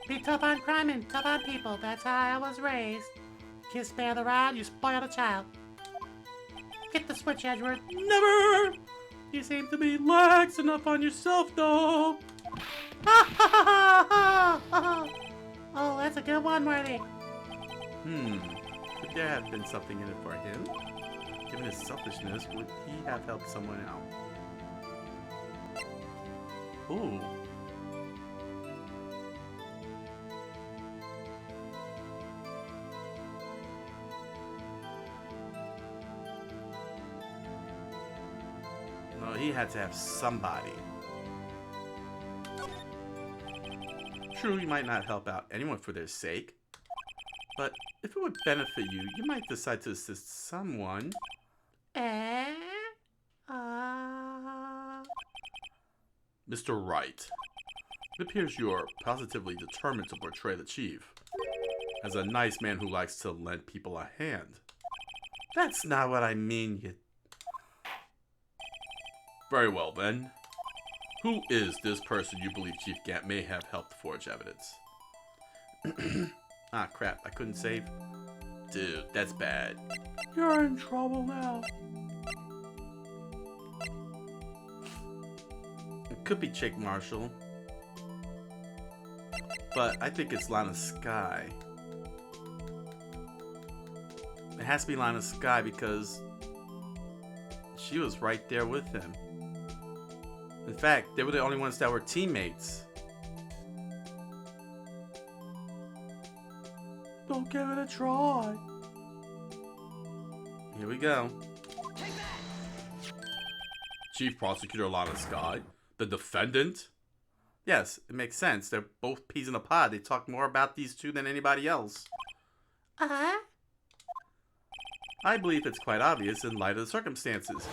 Be tough on crime and tough on people. That's how I was raised. Kids spare the rod, you spoil the child. Get the switch, Edgeworth. Never! You seem to be lax enough on yourself, though. Oh, that's a good one, Worthy. Could there have been something in it for him? Given his selfishness, would he have helped someone out? Ooh. No, he had to have somebody. True, you might not help out anyone for their sake, but if it would benefit you, you might decide to assist someone. Mr. Wright, it appears you are positively determined to portray the chief as a nice man who likes to lend people a hand. That's not what I mean, you... Very well, then. Who is this person you believe Chief Gant may have helped forge evidence? Ah, crap, I couldn't save. Dude, that's bad. You're in trouble now. It could be Chick Marshall. But I think it's Lana Sky. It has to be Lana Sky because She was right there with him. In fact, they were the only ones that were teammates. Don't give it a try. Here we go. Chief Prosecutor Lana Sky, the defendant? Yes, it makes sense. They're both peas in a pod. They talk more about these two than anybody else. Uh-huh. I believe it's quite obvious in light of the circumstances.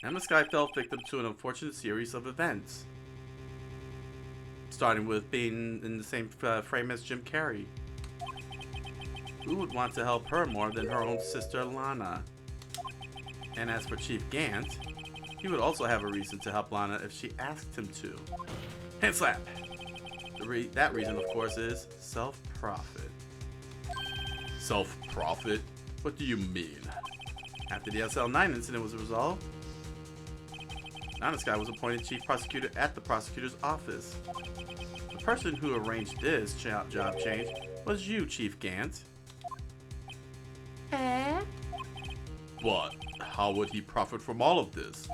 Emma Sky fell victim to an unfortunate series of events. Starting with being in the same frame as Jim Carrey. Who would want to help her more than her own sister Lana? And as for Chief Gant, he would also have a reason to help Lana if she asked him to. Hand slap! That reason, of course, is self-profit. Self-profit? What do you mean? After the SL9 incident was resolved, Lana Sky was appointed Chief Prosecutor at the prosecutor's office. The person who arranged this job change was you, Chief Gant. But how would he profit from all of this?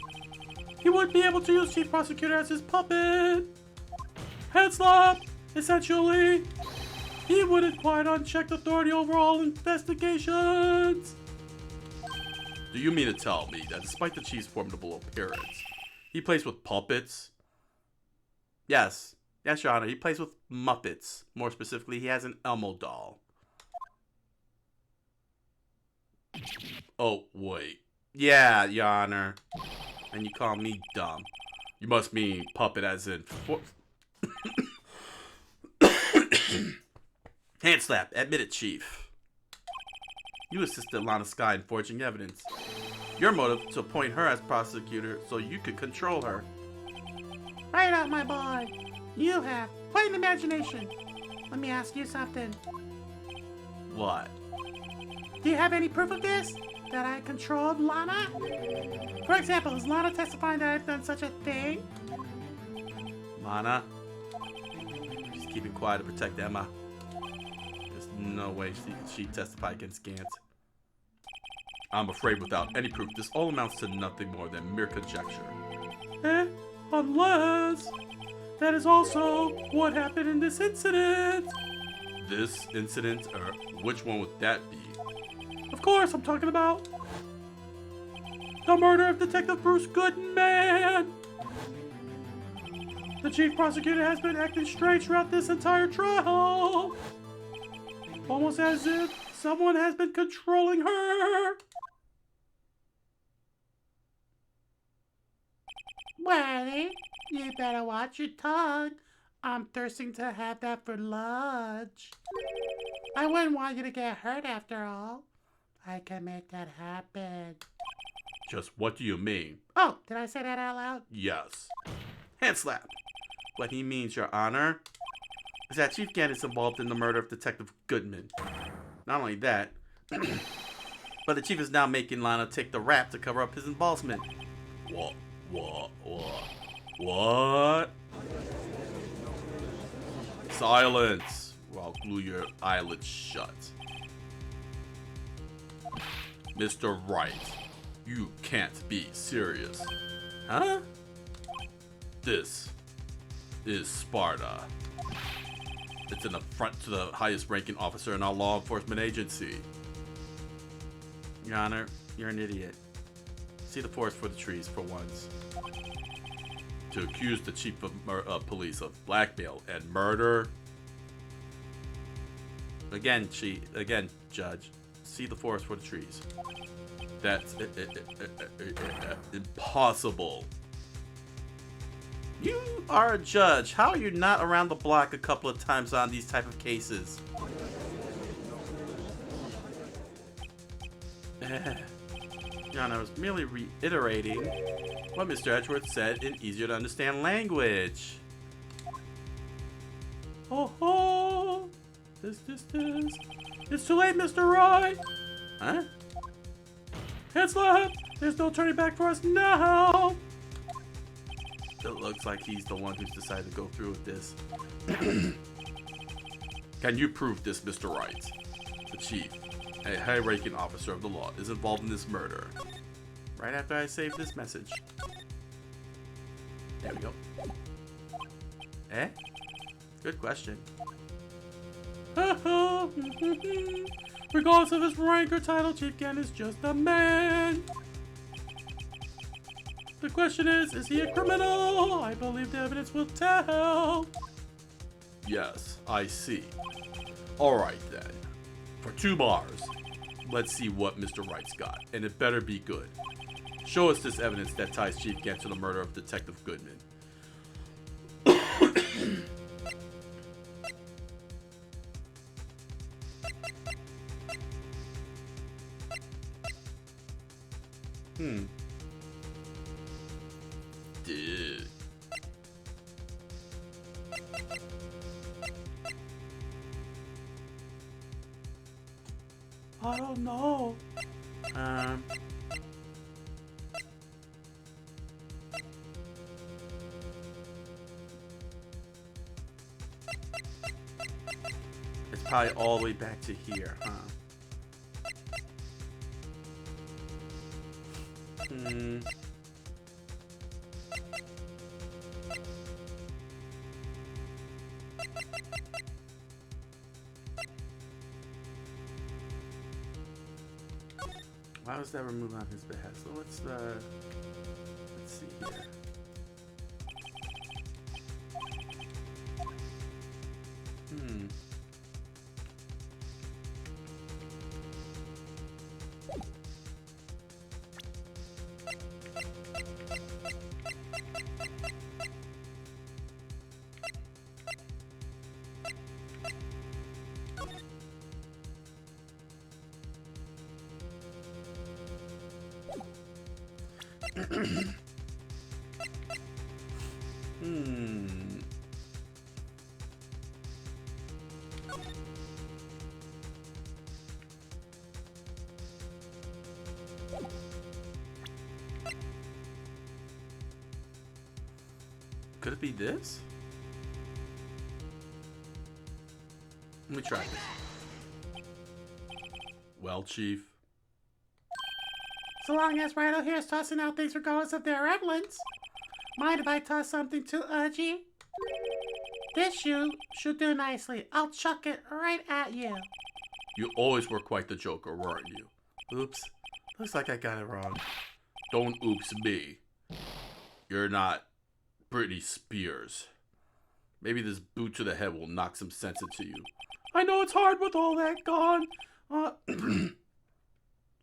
He would be able to use Chief Prosecutor as his puppet. Head slap, essentially. He would acquire unchecked authority over all investigations. Do you mean to tell me that despite the Chief's formidable appearance, he plays with puppets? Yes. Yes, Your Honor. He plays with Muppets. More specifically, he has an Elmo doll. Oh, wait. Yeah, Your Honor. And you call me dumb. You must mean puppet as in... Hand slap. Admit it, Chief. You assisted Lana Sky in forging evidence. Your motive to appoint her as prosecutor so you could control her. Right on, my boy. You have quite an imagination. Let me ask you something. What? Do you have any proof of this? That I controlled Lana? For example, is Lana testifying that I've done such a thing? Lana? She's keeping quiet to protect Emma. There's no way she'd testify against Gant. I'm afraid without any proof, this all amounts to nothing more than mere conjecture. Unless that is also what happened in this incident. This incident? Which one would that be? Of course, I'm talking about the murder of Detective Bruce Goodman. The Chief Prosecutor has been acting strange throughout this entire trial. Almost as if someone has been controlling her. Well, you better watch your tongue. I'm thirsting to have that for lunch. I wouldn't want you to get hurt after all. I can make that happen. Just what do you mean? Oh, did I say that out loud? Yes. Hand slap. What he means, Your Honor, is that Chief Gant is involved in the murder of Detective Goodman. Not only that, but the Chief is now making Lana take the rap to cover up his involvement. What? Silence, or I'll glue your eyelids shut. Mr. Wright, you can't be serious. Huh? This is Sparta. It's an affront to the highest ranking officer in our law enforcement agency. Your Honor, you're an idiot. See the forest for the trees for once. To accuse the chief of police of blackmail and murder. Again, Judge. See the forest for the trees. That's impossible. You are a judge. How are you not around the block a couple of times on these type of cases? Your Honor, I was merely reiterating what Mr. Edgeworth said in easier to understand language. Oh, this. It's too late, Mr. Wright. Huh? Head slap. There's no turning back for us now. It looks like he's the one who's decided to go through with this. Can you prove this, Mr. Wright? The chief, a high-ranking officer of the law, is involved in this murder. Right after I save this message. There we go. Eh? Good question. Regardless of his rank or title, Chief Gant is just a man. The question is he a criminal? I believe the evidence will tell. Yes, I see. Alright then. For 2 bars, let's see what Mr. Wright's got, and it better be good. Show us this evidence that ties Chief Gant to the murder of Detective Goodman. Dude. I don't know. It's probably all the way back to here, huh? Why was that removed on his behalf? So let's see here. Could it be this? Let me try this. Well, Chief. So long as Rhino here is tossing out things regardless of their evidence. Mind if I toss something too urgy? This shoe should do nicely. I'll chuck it right at you. You always were quite the joker, weren't you? Oops. Looks like I got it wrong. Don't oops me. You're not Britney Spears. Maybe this boot to the head will knock some sense into you. I know it's hard with all that gone.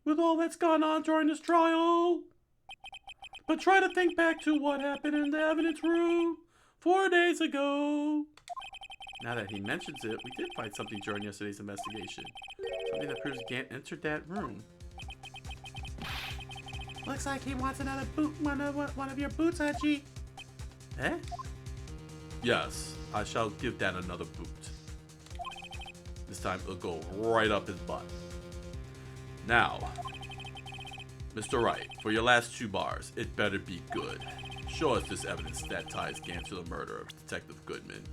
With all that's gone on during this trial. But try to think back to what happened in the evidence room 4 days ago. Now that he mentions it, we did find something during yesterday's investigation. Something that proves Gant entered that room. Looks like he wants another boot, one of your boots, Hachi. Eh? Yes, I shall give Dan another boot. This time it'll go right up his butt. Now, Mr. Wright, for your last 2 bars, it better be good. Show us this evidence that ties Gant to the murder of Detective Goodman.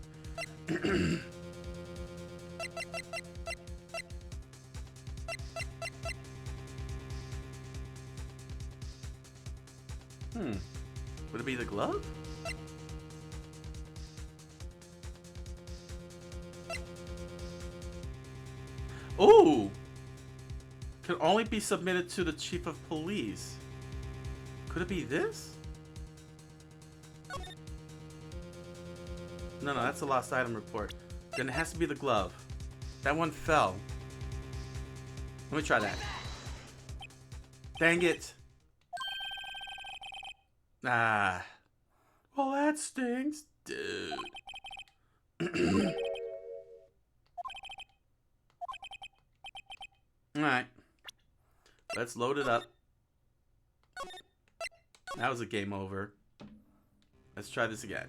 Would it be the glove? Ooh! Can only be submitted to the chief of police. Could it be this? No, that's a lost item report. Then it has to be the glove. That one fell. Let me try that. Dang it. Ah. Well, that stinks, dude. Alright. Let's load it up. That was a game over. Let's try this again.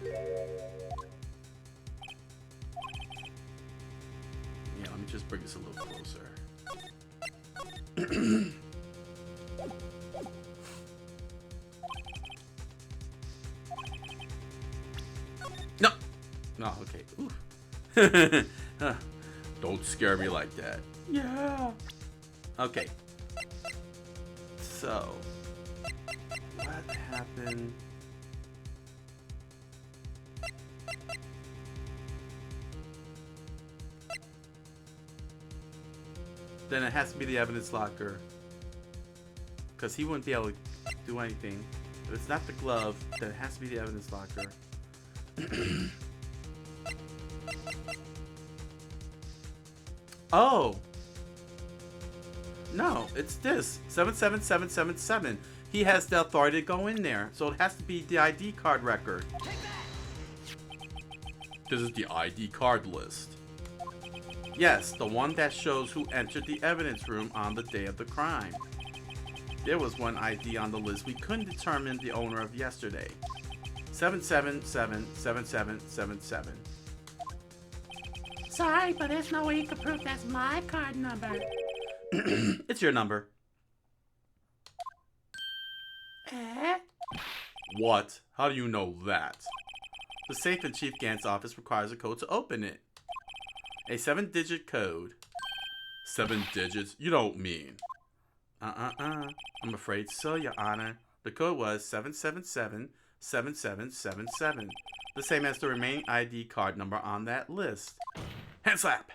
Yeah, let me just bring this a little closer. No! No, okay. Ooh. Don't scare me like that. Yeah. Okay. So, what happened? Then it has to be the evidence locker. Because he wouldn't be able to do anything. If it's not the glove, then it has to be the evidence locker. Oh! No, it's this. 77777. He has the authority to go in there. So it has to be the ID card record. This is the ID card list. Yes, the one that shows who entered the evidence room on the day of the crime. There was one ID on the list we couldn't determine the owner of yesterday. 7777777. Sorry, but there's no way you can prove that's my card number. It's your number. Eh? What? How do you know that? The safe in Chief Gant's office requires a code to open it. A 7-digit code. 7 digits? You don't mean. I'm afraid so, Your Honor. The code was 7777777. The same as the remaining ID card number on that list. Hand slap!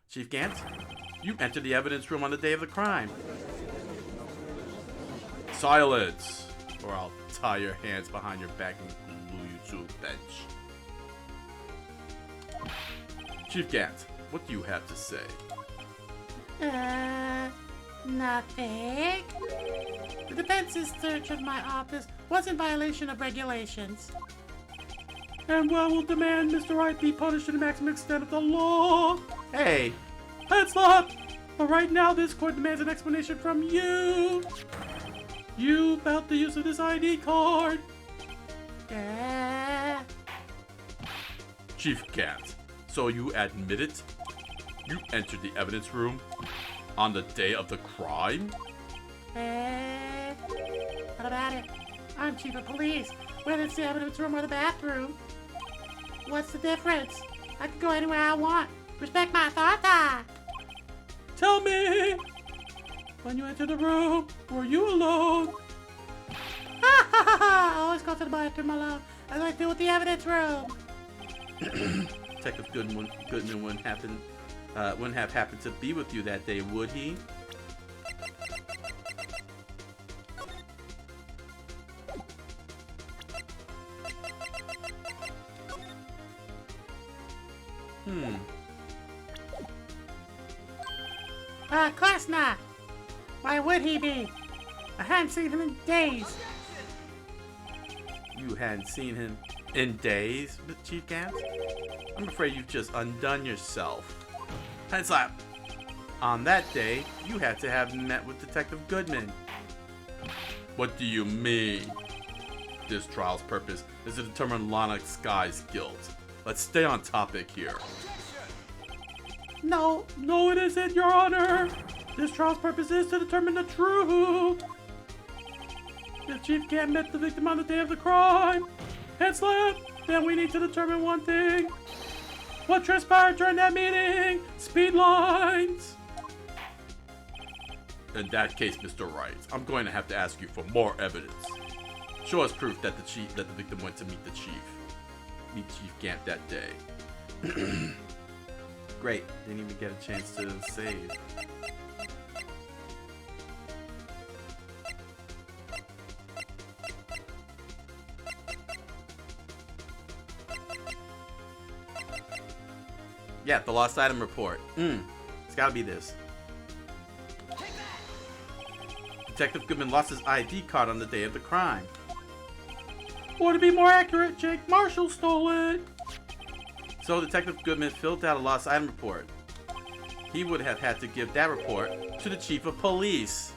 Chief Gant, you entered the evidence room on the day of the crime. Silence! Or I'll tie your hands behind your back and glue you to a bench. Chief Gant, what do you have to say? Nothing. The defense's search of my office was in violation of regulations. And well, will demand Mr. Wright be punished to the maximum extent of the law. Hey! Head slap! But right now, this court demands an explanation from you. You about the use of this ID card. Chief Gant, so you admit it? You entered the evidence room on the day of the crime? What about it? I'm chief of police, whether it's the evidence room or the bathroom. What's the difference? I can go anywhere I want. Respect my authority. Tell me, when you entered the room, were you alone? Ha ha ha ha! I always go to the bathroom alone, as I do with the evidence room. Detective Goodman wouldn't have happened to be with you that day, would he? Of course not. Why would he be? I hadn't seen him in days. You hadn't seen him in days, Chief Gant? I'm afraid you've just undone yourself. Hand slap! On that day, you had to have met with Detective Goodman. What do you mean? This trial's purpose is to determine Lana Sky's guilt. Let's stay on topic here. No, it isn't, Your Honor. This trial's purpose is to determine the truth. If Chief Gant met the victim on the day of the crime, head slap, then we need to determine one thing. What transpired during that meeting? Speed lines. In that case, Mr. Wright, I'm going to have to ask you for more evidence. Show us proof that the victim went to meet Chief Gant that day. Great, didn't even get a chance to save. Yeah, the lost item report. It's gotta be this. Detective Goodman lost his ID card on the day of the crime. Or to be more accurate, Jake Marshall stole it. So Detective Goodman filled out a lost item report. He would have had to give that report to the Chief of Police.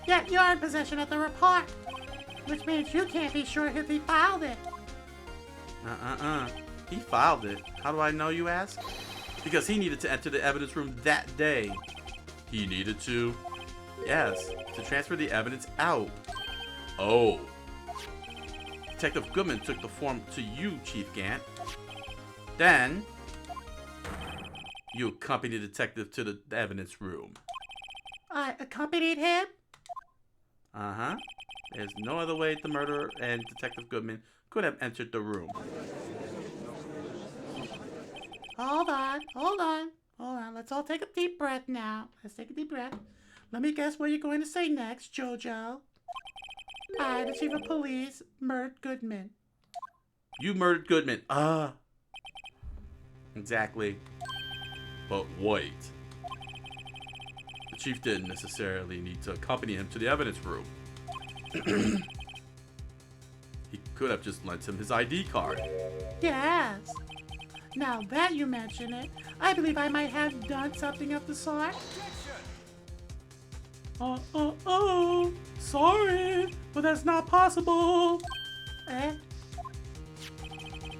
Yet you're in possession of the report, which means you can't be sure if he filed it. He filed it. How do I know, you ask? Because he needed to enter the evidence room that day. He needed to? Yes, to transfer the evidence out. Oh. Detective Goodman took the form to you, Chief Gant. Then, You accompanied the detective to the evidence room. I accompanied him? Uh-huh. There's no other way the murderer and Detective Goodman could have entered the room. Hold on. Let's all take a deep breath now. Let's take a deep breath. Let me guess what you're going to say next, Jojo. I, the chief of police, murdered Goodman. You murdered Goodman. Exactly. But wait. The chief didn't necessarily need to accompany him to the evidence room. He could have just lent him his ID card. Yes. Now that you mention it, I believe I might have done something of the sort. Sorry, but that's not possible. Eh?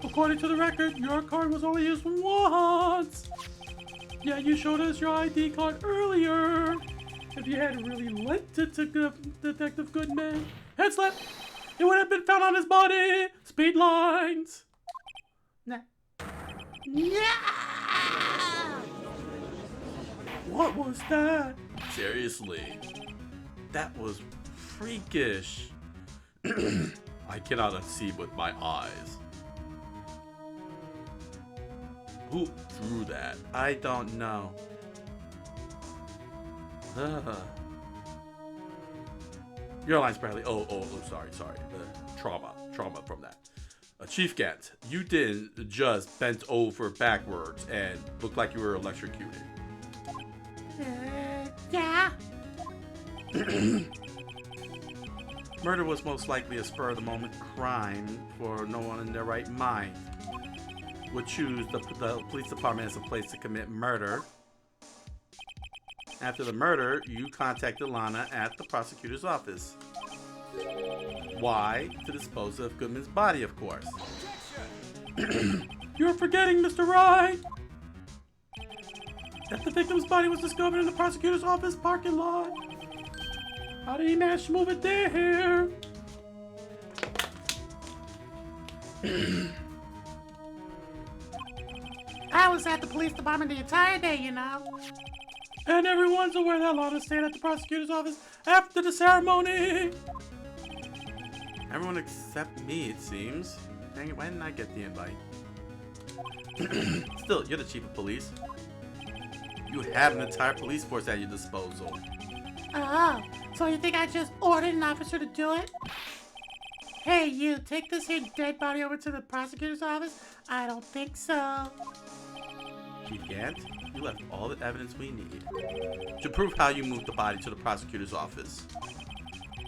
According to the record, your card was only used once. Yeah, you showed us your ID card earlier. If you had really lent it to Detective Goodman, head slap, it would have been found on his body. Speed lines. Nah. Yeah! What was that? Seriously, that was freakish. I cannot unsee with my eyes. Who drew that? I don't know. Your line's apparently. Sorry. The trauma from that. Chief Gant, you didn't just bent over backwards and look like you were electrocuted. Yeah. Murder was most likely a spur-of-the-moment crime, for no one in their right mind would choose the police department as a place to commit murder. After the murder, you contacted Lana at the prosecutor's office. Why? To dispose of Goodman's body, of course. You're forgetting, Mr. Wright, that the victim's body was discovered in the prosecutor's office parking lot. How did he manage to move it there? I was at the police department the entire day, you know. And everyone's aware that Lana stayed at the prosecutor's office after the ceremony. Everyone except me, it seems. Dang it, why didn't I get the invite? Still, you're the chief of police. You have an entire police force at your disposal. Oh, so you think I just ordered an officer to do it? Hey, you, take this here dead body over to the prosecutor's office? I don't think so. Chief Gant, you left all the evidence we need to prove how you moved the body to the prosecutor's office.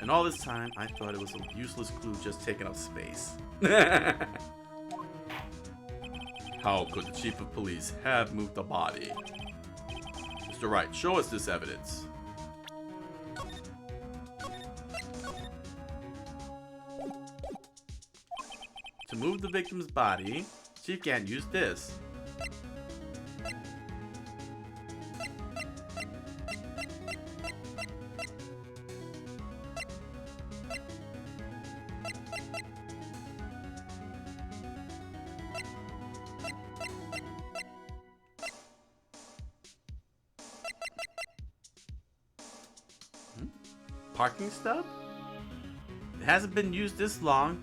And all this time, I thought it was a useless clue just taking up space. How could the chief of police have moved the body? Mr. Wright, show us this evidence. To move the victim's body, Chief Gant used this. Parking stub? It hasn't been used this long.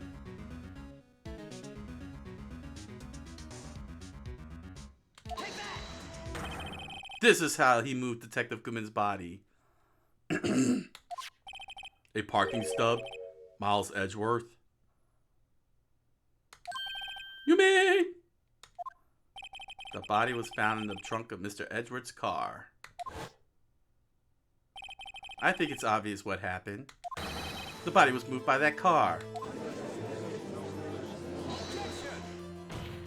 This is how he moved Detective Goodman's body. A parking stub? Miles Edgeworth? You mean? The body was found in the trunk of Mr. Edgeworth's car. I think it's obvious what happened. The body was moved by that car.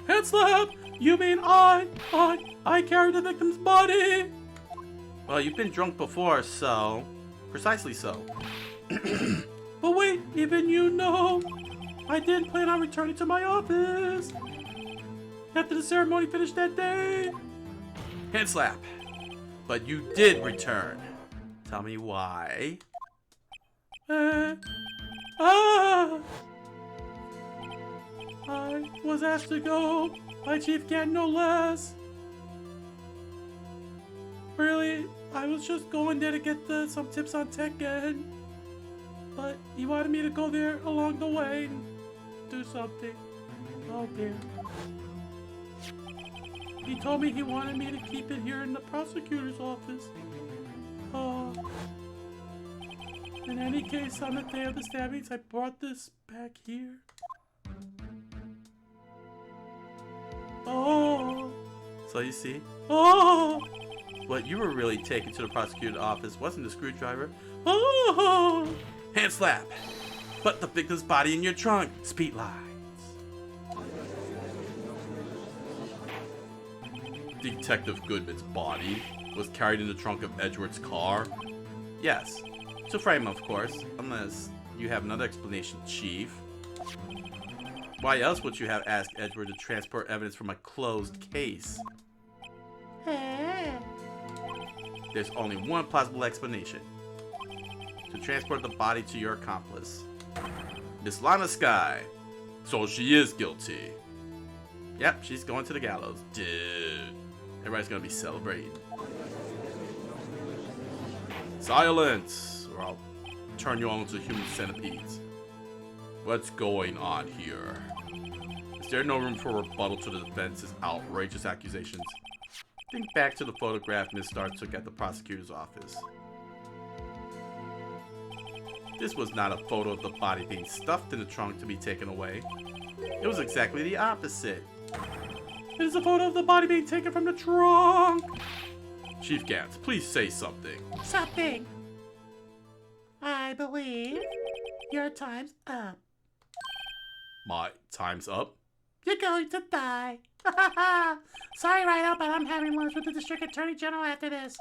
Head slap! You mean I carried the victim's body? Well, you've been drunk before, so... Precisely so. But wait, even you know, I didn't plan on returning to my office after the ceremony finished that day. Hand slap. But you did return. Tell me why. I was asked to go by Chief Gant, no less. really, I was just going there to get some tips on Tekken. But he wanted me to go there along the way and do something. Oh dear. He told me he wanted me to keep it here in the prosecutor's office. In any case, on the day of the stabbings, I brought this back here. Oh. So you see? Oh. What you were really taken to the prosecutor's office wasn't a screwdriver. Oh. Hand slap. Put the victim's body in your trunk. Speed lines. Detective Goodman's body was carried in the trunk of Edgeworth's car. Yes. To frame, of course, unless you have another explanation, Chief. Why else would you have asked Edgeworth to transport evidence from a closed case? There's only one plausible explanation. To transport the body to your accomplice, Miss Lana Sky. So she is guilty. Yep, she's going to the gallows. Dude. Everybody's gonna be celebrating. Silence! Or I'll turn you all into human centipedes. What's going on here? Is there no room for rebuttal to the defense's outrageous accusations? Think back to the photograph Miss Starr took at the prosecutor's office. This was not a photo of the body being stuffed in the trunk to be taken away. It was exactly the opposite. It is a photo of the body being taken from the trunk. Chief Gant, please say something. Something. I believe your time's up. My time's up? You're going to die. Sorry, Rhino, but I'm having lunch with the District Attorney General after this.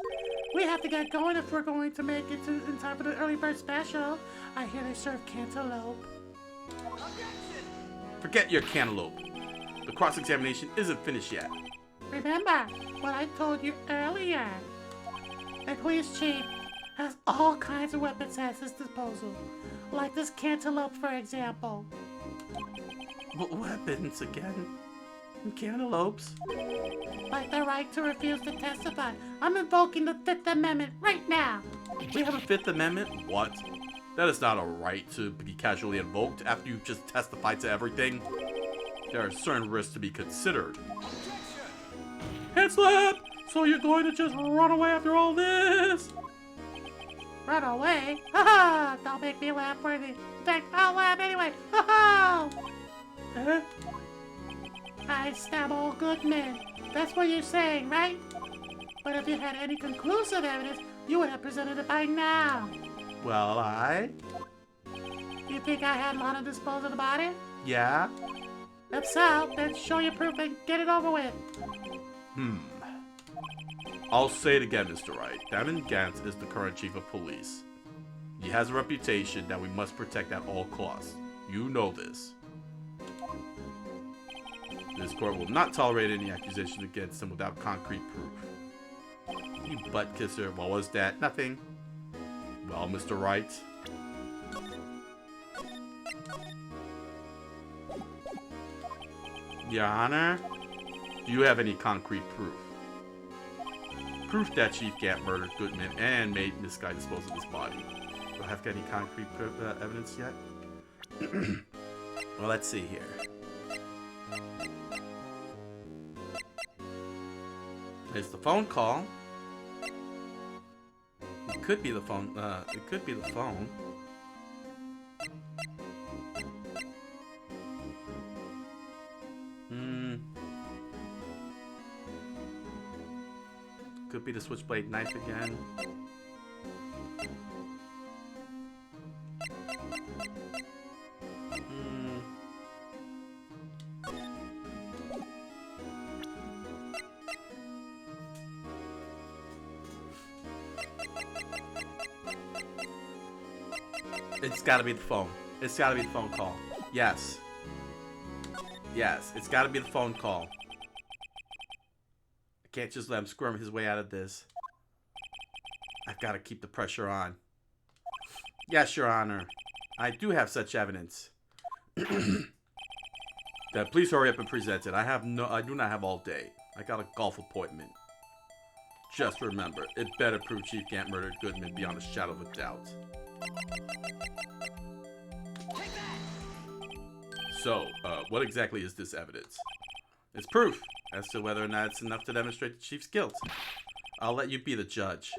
We have to get going if we're going to make it in time for the early bird special. I hear they serve cantaloupe. Forget your cantaloupe. The cross-examination isn't finished yet. Remember what I told you earlier. The police chief has all kinds of weapons at his disposal. Like this cantaloupe, for example. What weapons again? Cantaloupes? Like the right to refuse to testify. I'm invoking the Fifth Amendment right now. We have a Fifth Amendment? What? That is not a right to be casually invoked after you've just testified to everything. There are certain risks to be considered. Hand slap! So you're going to just run away after all this? Run away? Ha! Don't make me laugh, Worthy. In fact, I'll laugh anyway. Ha! Eh? I stab all good men. That's what you're saying, right? But if you had any conclusive evidence, you would have presented it by now. Well, You think I had Lana dispose of the body? Yeah? If so, then show your proof and get it over with. I'll say it again, Mr. Wright. Damon Gant is the current chief of police. He has a reputation that we must protect at all costs. You know this. This court will not tolerate any accusations against him without concrete proof. You butt kisser. What was that? Nothing. Well, Mr. Wright. Your Honor, do you have any concrete proof? Proof that Chief Gant murdered Goodman and made Miss Guy dispose of his body. Do I have any concrete evidence yet? Well, let's see here. There's the phone call. It could be the phone. It could be the phone. Could be the switchblade knife again. It's gotta be the phone. It's gotta be the phone call. Yes. Yes, it's gotta be the phone call. I can't just let him squirm his way out of this. I've gotta keep the pressure on. Yes, Your Honor. I do have such evidence. Then please hurry up and present it. I do not have all day. I got a golf appointment. Just remember, it better prove Chief Gant murdered Goodman beyond a shadow of a doubt. So, what exactly is this evidence? It's proof as to whether or not it's enough to demonstrate the Chief's guilt. I'll let you be the judge.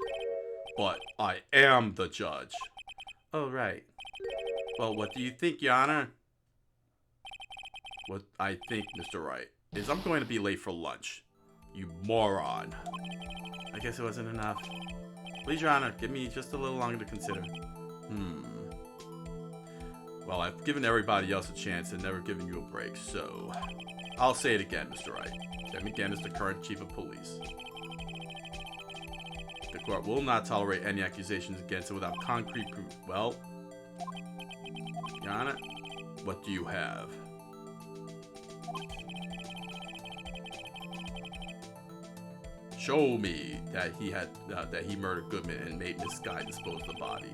But I am the judge. Oh, right. Well, what do you think, Your Honor? What I think, Mr. Wright, is I'm going to be late for lunch. You moron. I guess it wasn't enough. Please, Your Honor, give me just a little longer to consider. Well, I've given everybody else a chance and never given you a break, so... I'll say it again, Mr. Wright. Demi Gant is the current Chief of Police. The court will not tolerate any accusations against him without concrete proof. Well, Your Honor, what do you have? Show me that he murdered Goodman and made Miss Sky dispose of the body.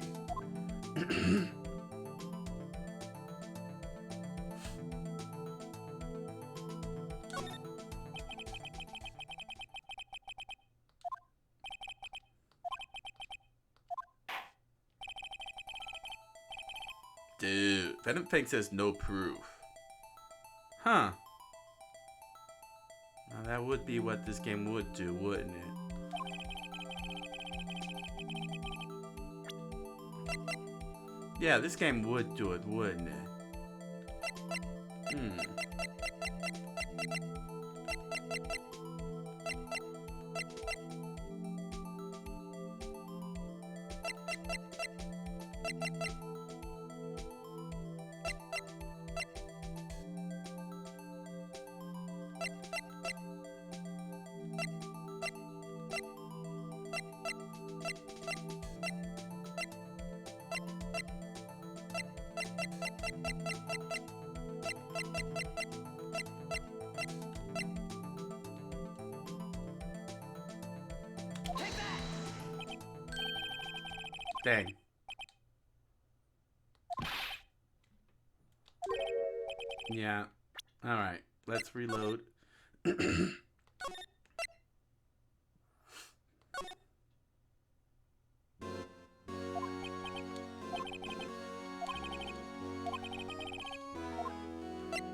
Dude, Venom Fang says no proof. Huh. Now that would be what this game would do, wouldn't it? Yeah, this game would do it, wouldn't it? Dang. Yeah. Alright. Let's reload.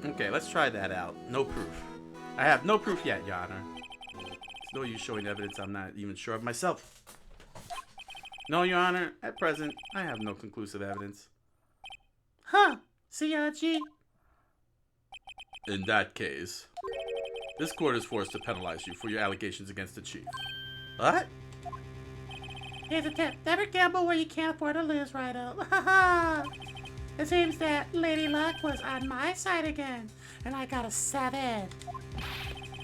Okay, let's try that out. No proof. I have no proof yet, Your Honor. It's no use showing evidence I'm not even sure of myself. No, Your Honor. At present, I have no conclusive evidence. Huh. CRG. In that case, this court is forced to penalize you for your allegations against the Chief. What? Here's a tip. Never gamble where you can't afford to lose, Righto. Haha. It seems that Lady Luck was on my side again, and I got a 7.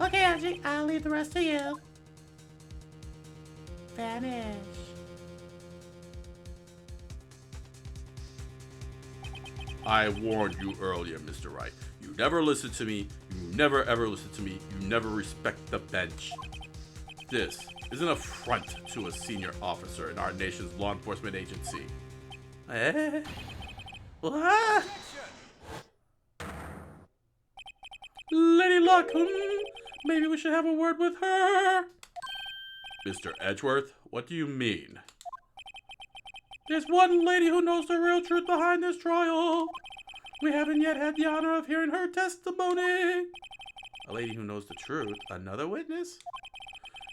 Okay, Angie, I'll leave the rest to you. Vanish. I warned you earlier, Mr. Wright. You never listen to me. You never ever listen to me. You never respect the bench. This is an affront to a senior officer in our nation's law enforcement agency. Eh? What? Lady Luck, maybe we should have a word with her. Mr. Edgeworth, what do you mean? There's one lady who knows the real truth behind this trial. We haven't yet had the honor of hearing her testimony. A lady who knows the truth? Another witness?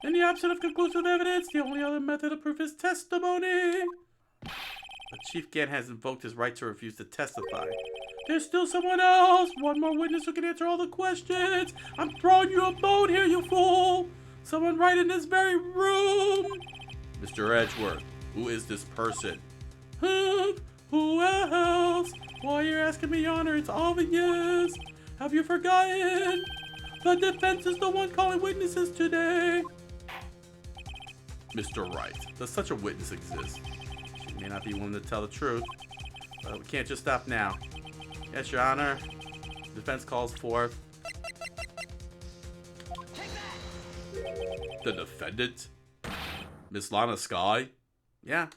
In the absence of conclusive evidence, the only other method of proof is testimony. But Chief Gant has invoked his right to refuse to testify. There's still someone else. One more witness who can answer all the questions. I'm throwing you a bone here, you fool. Someone right in this very room. Mr. Edgeworth, who is this person? Who else? Why you're asking me, Your Honor? It's obvious. Have you forgotten? The defense is the one calling witnesses today. Mr. Wright, does such a witness exist? She may not be willing to tell the truth, but we can't just stop now. Yes, Your Honor. Defense calls forth the defendant, Miss Lana Sky. Yeah,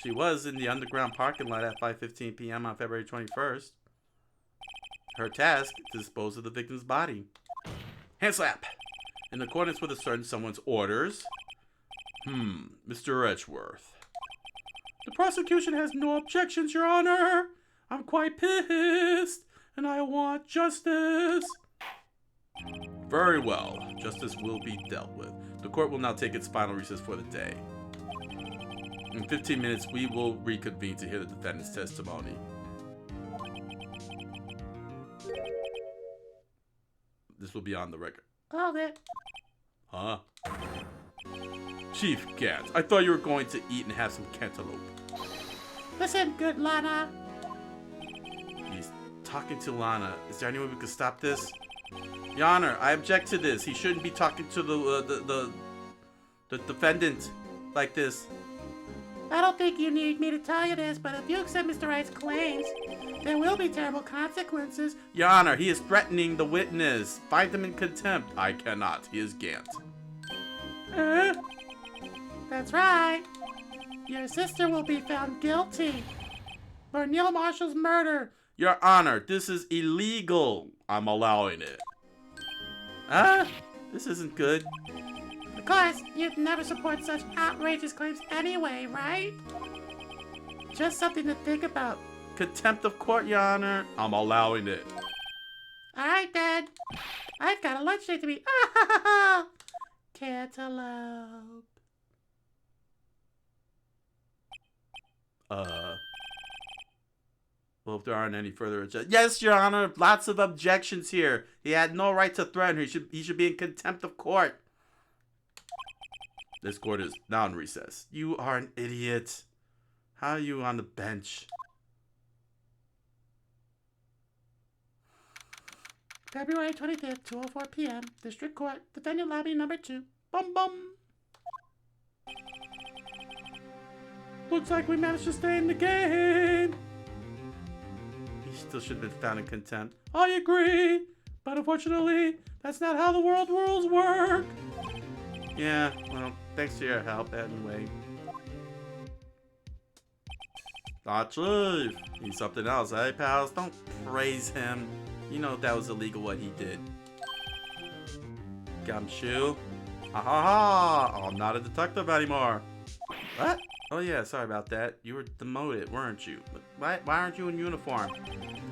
she was in the underground parking lot at 5:15 p.m. on February 21st. Her task, to dispose of the victim's body. Hand slap! In accordance with a certain someone's orders, Mr. Edgeworth. The prosecution has no objections, Your Honor. I'm quite pissed, and I want justice. Very well. Justice will be dealt with. The court will now take its final recess for the day. In 15 minutes, we will reconvene to hear the defendant's testimony. This will be on the record. Hold it. Huh? Chief Gant, I thought you were going to eat and have some cantaloupe. Listen, good Lana. He's talking to Lana. Is there any way we could stop this? Your Honor, I object to this. He shouldn't be talking to the defendant like this. I don't think you need me to tell you this, but if you accept Mr. Wright's claims, there will be terrible consequences. Your Honor, he is threatening the witness. Find him in contempt. I cannot. He is Gant. That's right. Your sister will be found guilty for Neil Marshall's murder. Your Honor, this is illegal. I'm allowing it. This isn't good. Of course, you'd never support such outrageous claims anyway, right? Just something to think about. Contempt of court, Your Honor. I'm allowing it. Alright then. I've got a lunch date to be. Cantaloupe. Well, if there aren't any further objections. Yes, Your Honor. Lots of objections here. He had no right to threaten her. He should be in contempt of court. This court is now in recess. You are an idiot. How are you on the bench? February 25th, 2:04 p.m. District Court, Defendant Lobby Number 2. Bum bum. Looks like we managed to stay in the game. He still should have been found in contempt. I agree, but unfortunately, that's not how the world rules work. Yeah, well, thanks for your help anyway. Chief, he's something else, eh, pals? Don't praise him. You know that was illegal what he did. Gumshoe. Ha ha ha! I'm not a detective anymore. What? Oh yeah, sorry about that. You were demoted, weren't you? Why aren't you in uniform?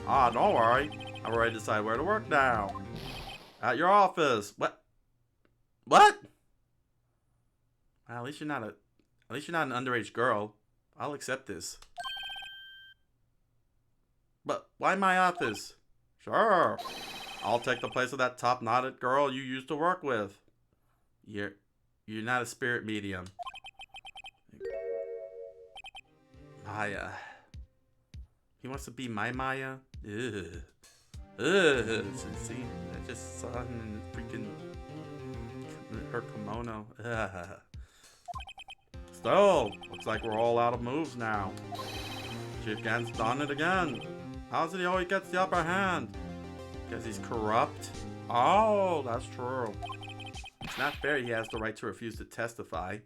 Don't worry. I've already decided where to work now. At your office. What? What? Well, at least you're not an underage girl. I'll accept this. But why my office? Sure. I'll take the place of that top-knotted girl you used to work with. You're not a spirit medium. Maya. He wants to be my Maya? Ugh. Ugh. See, I just saw him in freaking her kimono. Ugh. Still, looks like we're all out of moves now. Chief Gant's done it again. How's it he always gets the upper hand? Because he's corrupt? Oh, that's true. It's not fair he has the right to refuse to testify.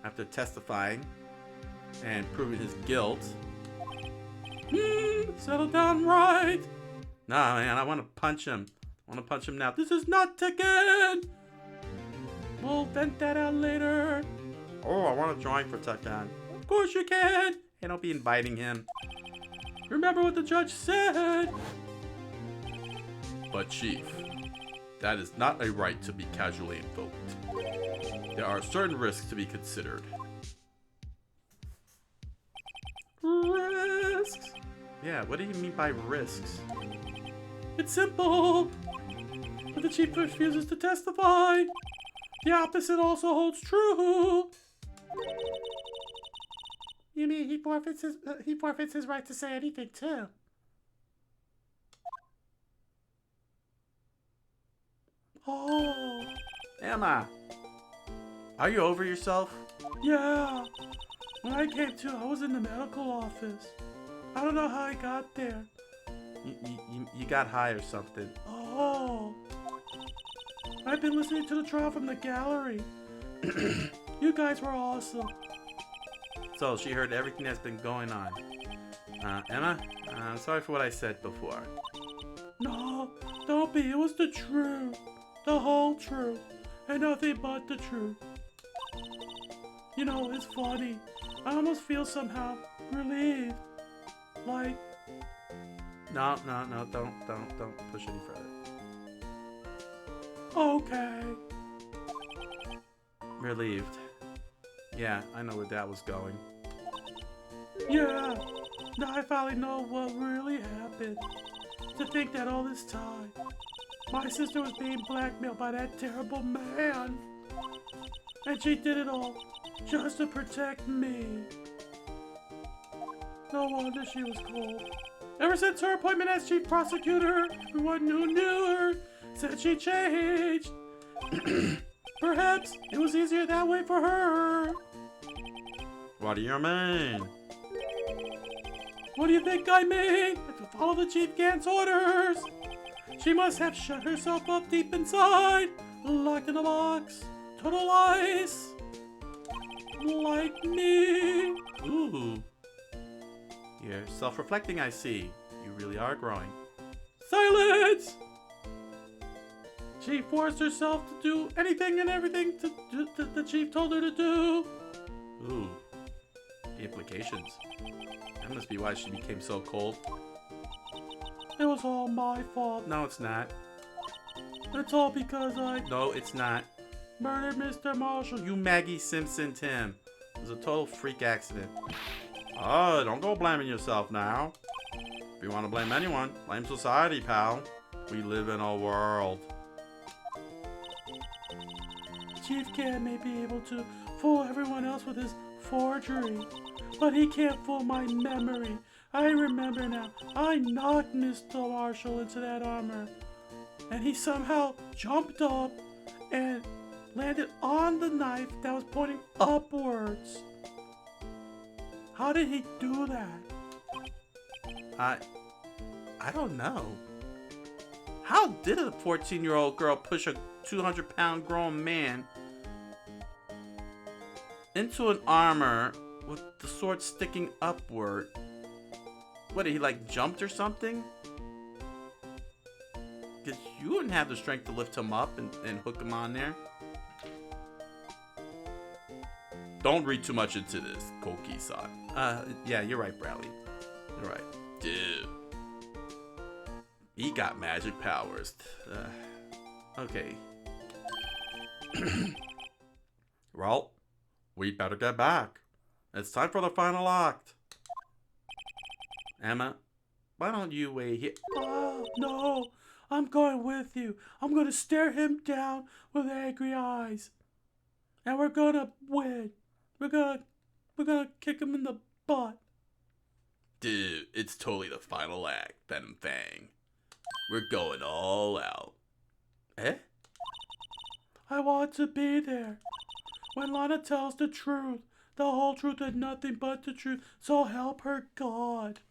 After testifying and proving his guilt. Settle down, right? Nah, man, I want to punch him. I want to punch him now. This is not Tekken! We'll vent that out later. Oh, I want to join for Tekken. Of course you can. Hey, don't be inviting him. Remember what the judge said. But Chief, that is not a right to be casually invoked. There are certain risks to be considered. Risks? Yeah, what do you mean by risks? It's simple. If the chief refuses to testify, the opposite also holds true. You mean he forfeits his right to say anything too? Oh. Emma, are you over yourself? Yeah. When I came to, I was in the medical office. I don't know how I got there. You got high or something. Oh. I've been listening to the trial from the gallery. You guys were awesome. So she heard everything that's been going on. Emma, I'm sorry for what I said before. No, don't be. It was the truth. The whole truth. And nothing but the truth. You know, it's funny. I almost feel somehow relieved. Like... No, don't push any further. Okay. Relieved. Yeah, I know where that was going. Yeah. Now I finally know what really happened. To think that all this time, my sister was being blackmailed by that terrible man. And she did it all just to protect me. No wonder she was cold. Ever since her appointment as chief prosecutor, everyone who knew her said she changed. Perhaps it was easier that way for her. What do you mean? What do you think I mean? To follow the Chief Gant's orders. She must have shut herself up deep inside, locked in a box, total ice, like me. Ooh. You're self-reflecting, I see. You really are growing. Silence! She forced herself to do anything and everything the chief told her to do. Ooh. The implications. That must be why she became so cold. It was all my fault. No, it's not. It's all because I No, it's not. murdered Mr. Marshall. You Maggie Simpson, Tim. It was a total freak accident. Oh, don't go blaming yourself now. If you want to blame anyone, blame society, pal. We live in a world. Chief Gant may be able to fool everyone else with his forgery, but he can't fool my memory. I remember now. I knocked Mr. Marshall into that armor, and he somehow jumped up and landed on the knife that was pointing upwards. How did he do that? I don't know. How did a 14-year-old girl push a 200-pound grown man into an armor with the sword sticking upward? What, did he like jumped or something? Because you wouldn't have the strength to lift him up and hook him on there. Don't read too much into this, Coqui-san. Yeah, you're right, Bradley. You're right. Dude. He got magic powers. Okay. Well, we better get back. It's time for the final act. Emma, why don't you wait here? Oh, no. I'm going with you. I'm going to stare him down with angry eyes. And we're going to win. We're gonna kick him in the butt. Dude, it's totally the final act, Venom Fang. We're going all out. Eh? I want to be there. When Lana tells the truth, the whole truth and nothing but the truth, so help her God.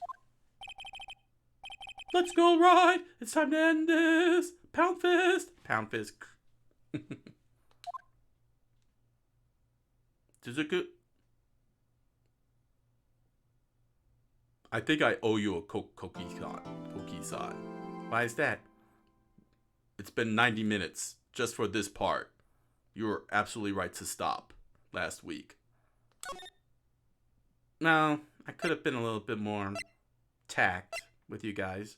Let's go, Wright! It's time to end this! Pound fist! Pound fist. Suzuku? I think I owe you a Coqui-san. Coqui-san. Why is that? It's been 90 minutes just for this part. You were absolutely right to stop last week. No, I could have been a little bit more tact with you guys.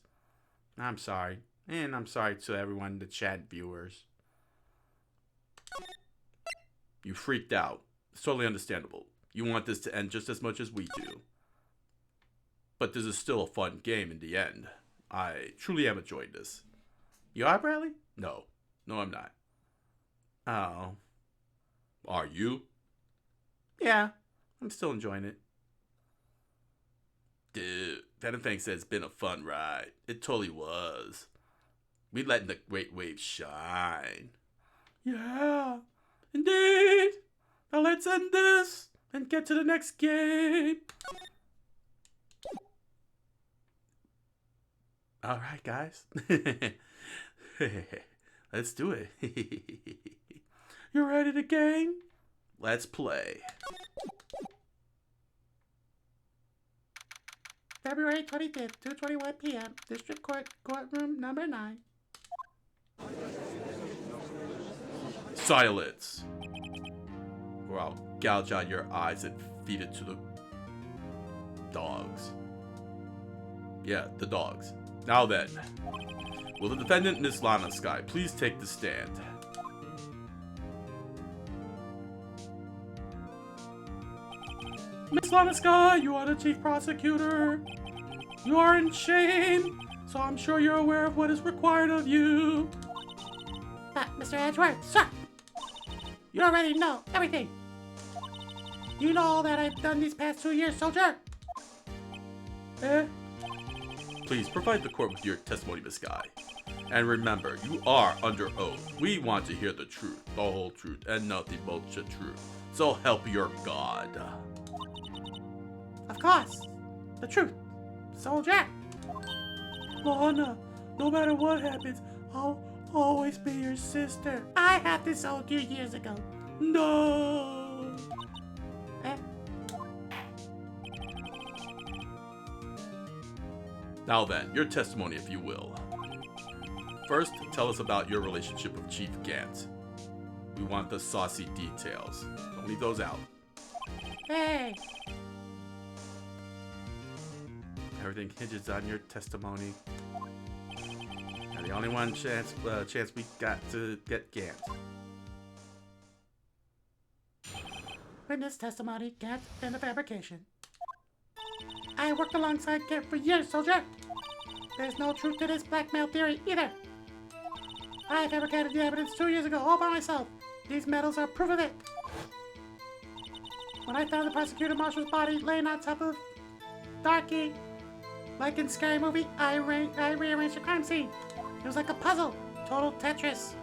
I'm sorry. And I'm sorry to everyone, the chat viewers. You freaked out. It's totally understandable. You want this to end just as much as we do. But this is still a fun game in the end. I truly am enjoying this. You are, Bradley? No. No, I'm not. Oh. Are you? Yeah. I'm still enjoying it. Dude, Venom Fang said it's been a fun ride. It totally was. We letting the great waves shine. Yeah, indeed. Now let's end this and get to the next game. All right, guys. Let's do it. You ready to game? Let's play. February 25th, 2:21 p.m. District Court, courtroom number 9. Silence. We're out. gouge out your eyes and feed it to the dogs. Yeah, the dogs. Now then, will the defendant, Miss Lana Sky, please take the stand? Miss Lana Sky, you are the chief prosecutor. You are in shame, so I'm sure you're aware of what is required of you. Mr. Edgeworth, sir! You already know everything. You know all that I've done these past 2 years, soldier. Eh? Please provide the court with your testimony, Miss Sky. And remember, you are under oath. We want to hear the truth, the whole truth, and nothing but the truth. So help your God. Of course. The truth. Soldier. Lana, no matter what happens, I'll always be your sister. I had this told you years ago. No! Eh? Now then, your testimony, if you will. First, tell us about your relationship with Chief Gant. We want the saucy details. Don't leave those out. Hey. Everything hinges on your testimony. Now, the only one chance we got to get Gant. Witness testimony, Gant, and the fabrication. I worked alongside Gant for years, soldier. There's no truth to this blackmail theory either. I fabricated the evidence 2 years ago all by myself. These medals are proof of it. When I found the prosecutor marshal's body laying on top of Darky, like in Scary Movie, I rearranged the crime scene. It was like a puzzle. Total Tetris.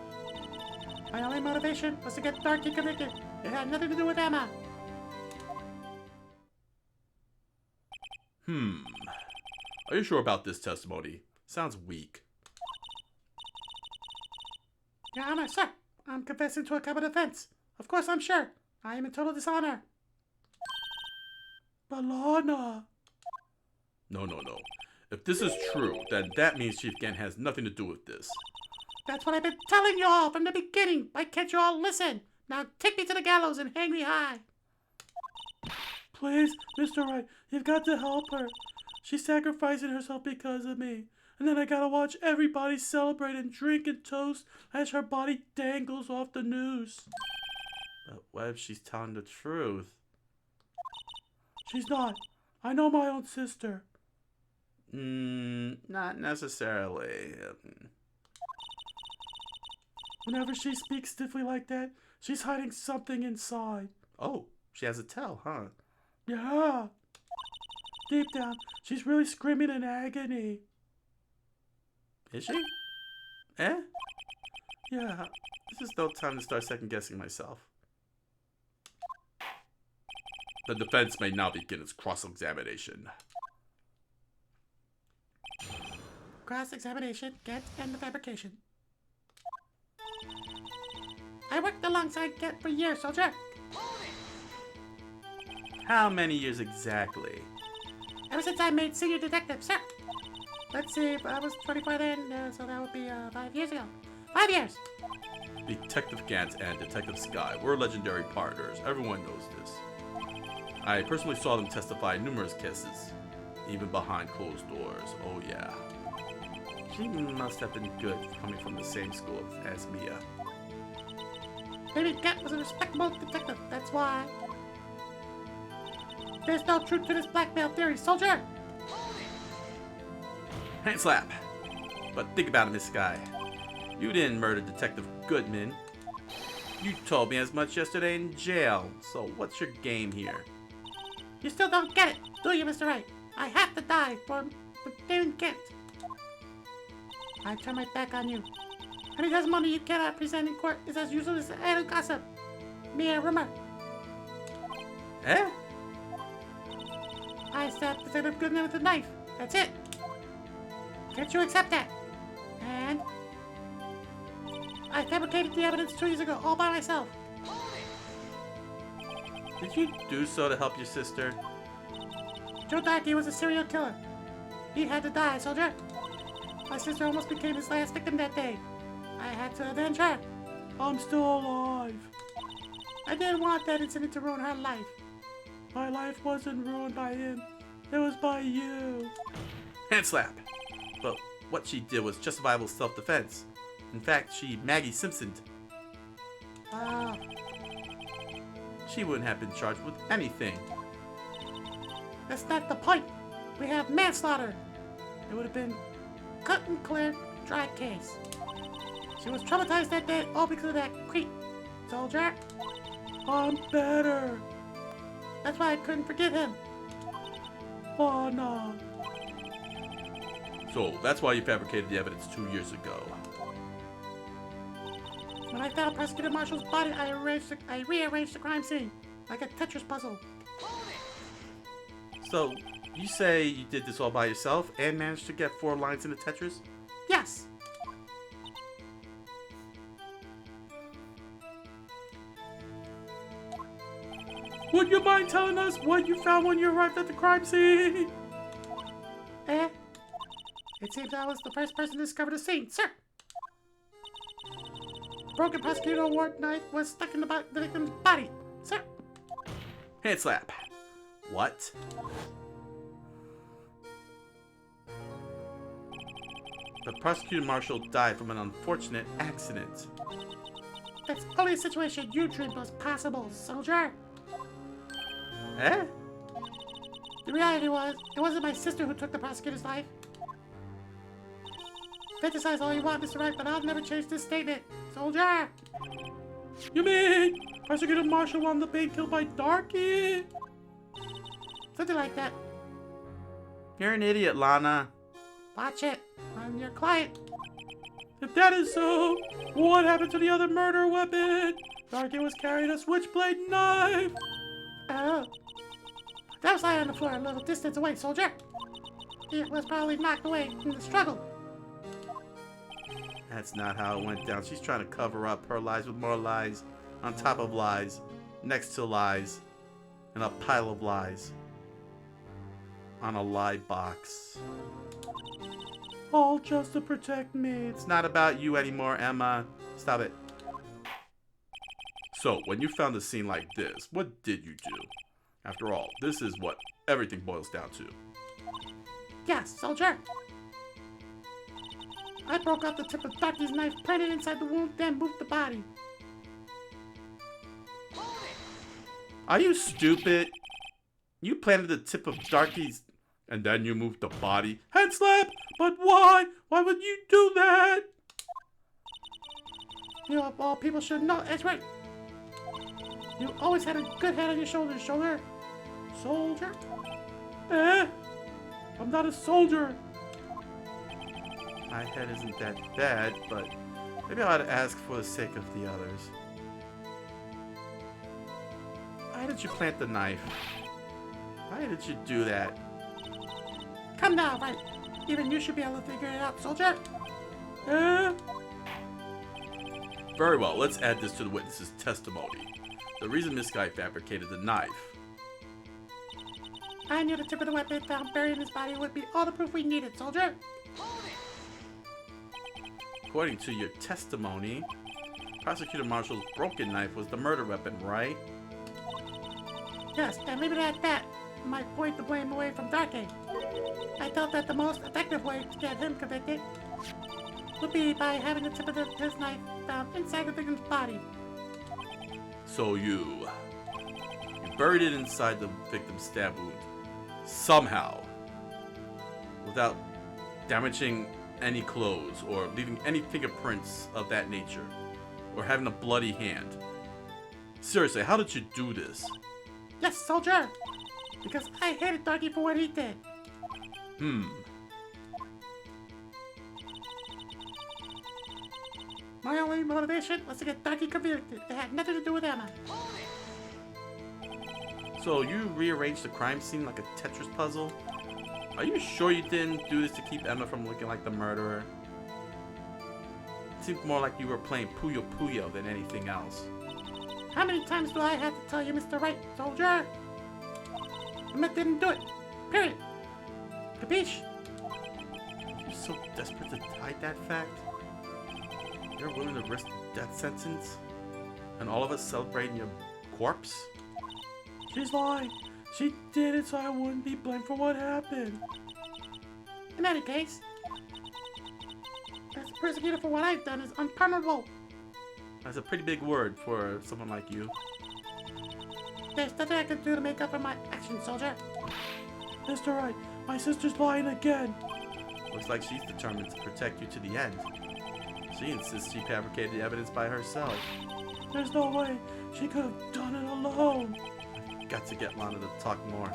My only motivation was to get Darky convicted. It had nothing to do with Emma. Are you sure about this testimony? Sounds weak. Your Honor, sir, I'm confessing to a common offense. Of course I'm sure. I am in total dishonor. But Lana... No. If this is true, then that means Chief Gant has nothing to do with this. That's what I've been telling you all from the beginning. Why can't you all listen? Now take me to the gallows and hang me high. Please, Mr. Wright, you've got to help her. She's sacrificing herself because of me. And then I gotta watch everybody celebrate and drink and toast as her body dangles off the noose. But what if she's telling the truth? She's not. I know my own sister. Not necessarily. Whenever she speaks stiffly like that, she's hiding something inside. Oh, she has a tell, huh? Yeah. Deep down, she's really screaming in agony. Is she? Eh? Yeah. This is no time to start second-guessing myself. The defense may now begin its cross-examination. Cross-examination, Gant, and the fabrication. I worked alongside Gant for years, soldier. How many years exactly? Ever since I made senior detective, sir. Let's see, I was 24 then, so that would be 5 years ago. 5 years! Detective Gant and Detective Sky were legendary partners. Everyone knows this. I personally saw them testify in numerous cases, even behind closed doors. Oh yeah. She must have been good coming from the same school as Mia. Maybe Gant was a respectable detective, that's why. There's no truth to this blackmail theory, soldier! Hand slap! But think about it, Miss Sky. You didn't murder Detective Goodman. You told me as much yesterday in jail, so what's your game here? You still don't get it, do you, Mr. Wright? I have to die for David Gant. I turn my back on you. Any testimony you cannot present in court is as useless as idle gossip. Mere rumor. Eh? I stabbed Detective Goodman with a knife. That's it. Can't you accept that? And I fabricated the evidence 2 years ago all by myself. Did you do so to help your sister? Joe Darky was a serial killer. He had to die, soldier. My sister almost became his last victim that day. I had to avenge her. I'm still alive. I didn't want that incident to ruin her life. My life wasn't ruined by him. It was by you. Hand slap. But what she did was justifiable self-defense. In fact, she Maggie Simpsoned. Wow. She wouldn't have been charged with anything. That's not the point. We have manslaughter. It would have been cut and clear, dry case. She was traumatized that day all because of that creep. Soldier. I'm better. That's why I couldn't forgive him. Lana. So that's why you fabricated the evidence 2 years ago. When I found Prosecutor Marshall's body, I rearranged the crime scene like a Tetris puzzle. So you say you did this all by yourself and managed to get 4 lines into Tetris? Yes. Would you mind telling us what you found when you arrived at the crime scene? It seems I was the first person to discover the scene, sir. Broken prosecutor award knife was stuck in the victim's body, sir. Hand slap. What? The prosecutor marshal died from an unfortunate accident. That's only a situation you dreamed was possible, soldier. Eh? The reality was, it wasn't my sister who took the prosecutor's life. Fantasize all you want, Mr. Wright, but I'll never change this statement, soldier. You mean Prosecutor Marshall wanted the being killed by Darky? Something like that. You're an idiot, Lana. Watch it. I'm your client. If that is so, what happened to the other murder weapon? Darky was carrying a switchblade knife. Oh. That was lying on the floor a little distance away, soldier. It was probably knocked away in the struggle. That's not how it went down. She's trying to cover up her lies with more lies, on top of lies, next to lies, and a pile of lies. On a lie box. All just to protect me. It's not about you anymore, Emma. Stop it. So, when you found a scene like this, what did you do? After all, this is what everything boils down to. Yes, soldier. I broke off the tip of Darky's knife, planted it inside the wound, then moved the body. Are you stupid? You planted the tip of Darky's and then you moved the body? Head slap! But why? Why would you do that? You of all people should know. That's right. You always had a good head on your shoulders, soldier. Soldier? I'm not a soldier. My head isn't that bad, but maybe I ought to ask for the sake of the others. Why did you plant the knife? Why did you do that? Come now, right? Even you should be able to figure it out, soldier. Very well, let's add this to the witness's testimony. The reason this guy fabricated the knife. I knew the tip of the weapon found buried in his body would be all the proof we needed, soldier. According to your testimony, Prosecutor Marshall's broken knife was the murder weapon, right? Yes, and leave it at that. Might point the blame away from Darky. I felt that the most effective way to get him convicted would be by having the tip of his knife found inside the victim's body. So you buried it inside the victim's stab wound, somehow, without damaging any clothes or leaving any fingerprints of that nature, or having a bloody hand. Seriously, how did you do this? Yes, soldier! Because I hated Darky for what he did. My only motivation was to get Darky convicted. It had nothing to do with Emma. So you rearranged the crime scene like a Tetris puzzle? Are you sure you didn't do this to keep Emma from looking like the murderer? It seemed more like you were playing Puyo Puyo than anything else. How many times do I have to tell you, Mr. Wright, soldier? Emma didn't do it. Period. Capiche? You're so desperate to hide that fact? You're willing to risk a death sentence? And all of us celebrating your corpse? She's lying. She did it so I wouldn't be blamed for what happened. In any case, as persecuted for what I've done is unpardonable. That's a pretty big word for someone like you. There's nothing I can do to make up for my actions, soldier. Mr. Wright, my sister's lying again. Looks like she's determined to protect you to the end. She insists she fabricated the evidence by herself. There's no way she could have done it alone. Got to get Lana to talk more.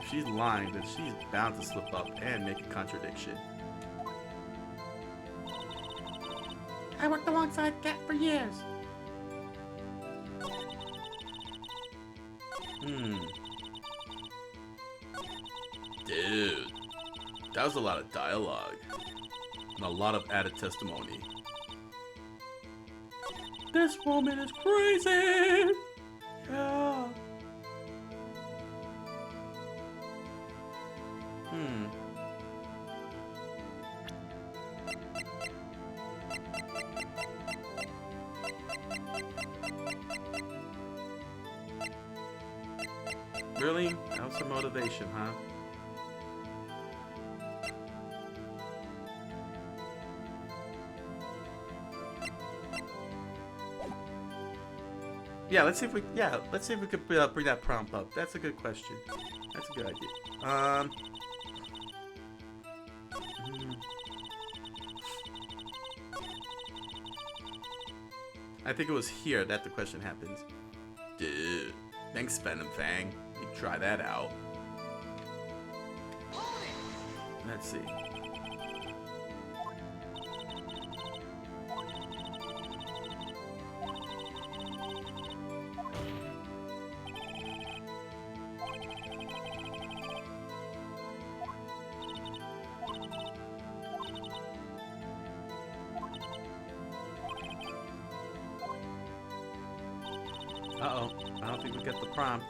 If she's lying, then she's bound to slip up and make a contradiction. I worked alongside Gant for years. Dude, that was a lot of dialogue. And a lot of added testimony. This woman is crazy! Yeah. Really? That was her motivation, huh? Yeah, let's see if we could bring that prompt up. That's a good question. That's a good idea. I think it was here that the question happens. Dude, thanks, Venom Fang. You can try that out. Let's see. Uh-oh, I don't think we get the prompt.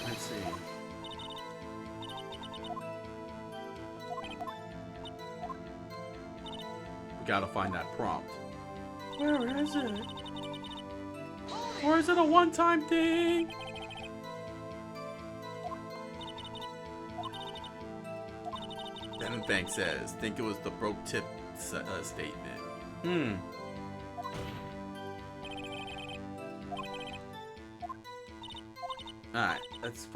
Let's see. We gotta find that prompt. Where is it? Or is it a one-time thing? Venom Fang says, think it was the broke tip statement. Alright, let's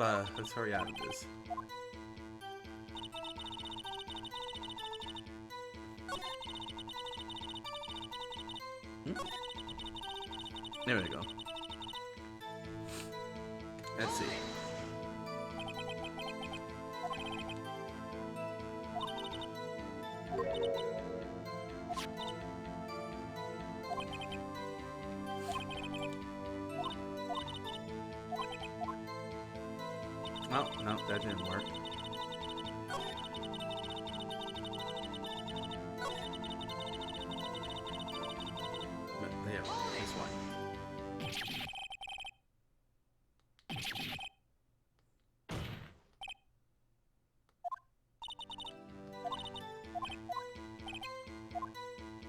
hurry out of this. There we go. Let's see. Oh, no, that didn't work. But there, this one.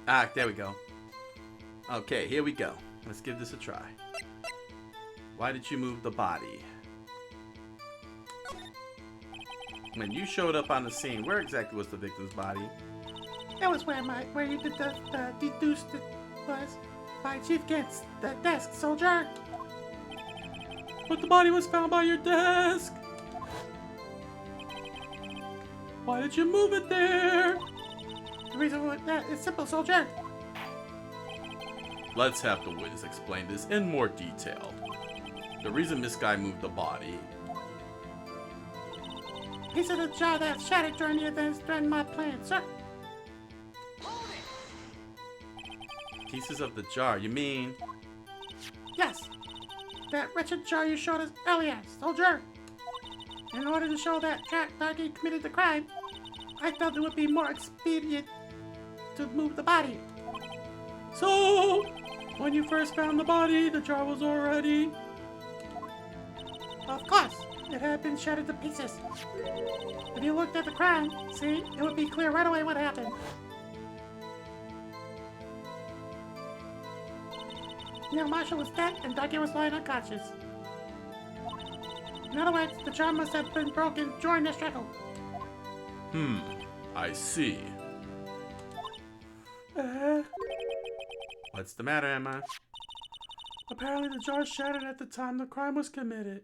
Ah, there we go. Okay, here we go. Let's give this a try. Why did you move the body? When you showed up on the scene, where exactly was the victim's body? That was where you did the deduced it was by Chief Gant's desk, soldier. But the body was found by your desk. Why did you move it there? The reason for that is simple, soldier. Let's have the witness explain this in more detail. The reason this guy moved the body. Piece of the jar that shattered during the events during my plan, sir. Pieces of the jar, you mean? Yes. That wretched jar you showed us earlier, soldier. In order to show that Jack Darky committed the crime, I felt it would be more expedient to move the body. So, When you first found the body, the jar was already... Of course, it had been shattered to pieces. If you looked at the crime, see, it would be clear right away what happened. Neil Marshall was dead and Darky was lying unconscious. In other words, the jar must have been broken during the struggle. I see. What's the matter, Emma? Apparently the jar shattered at the time the crime was committed.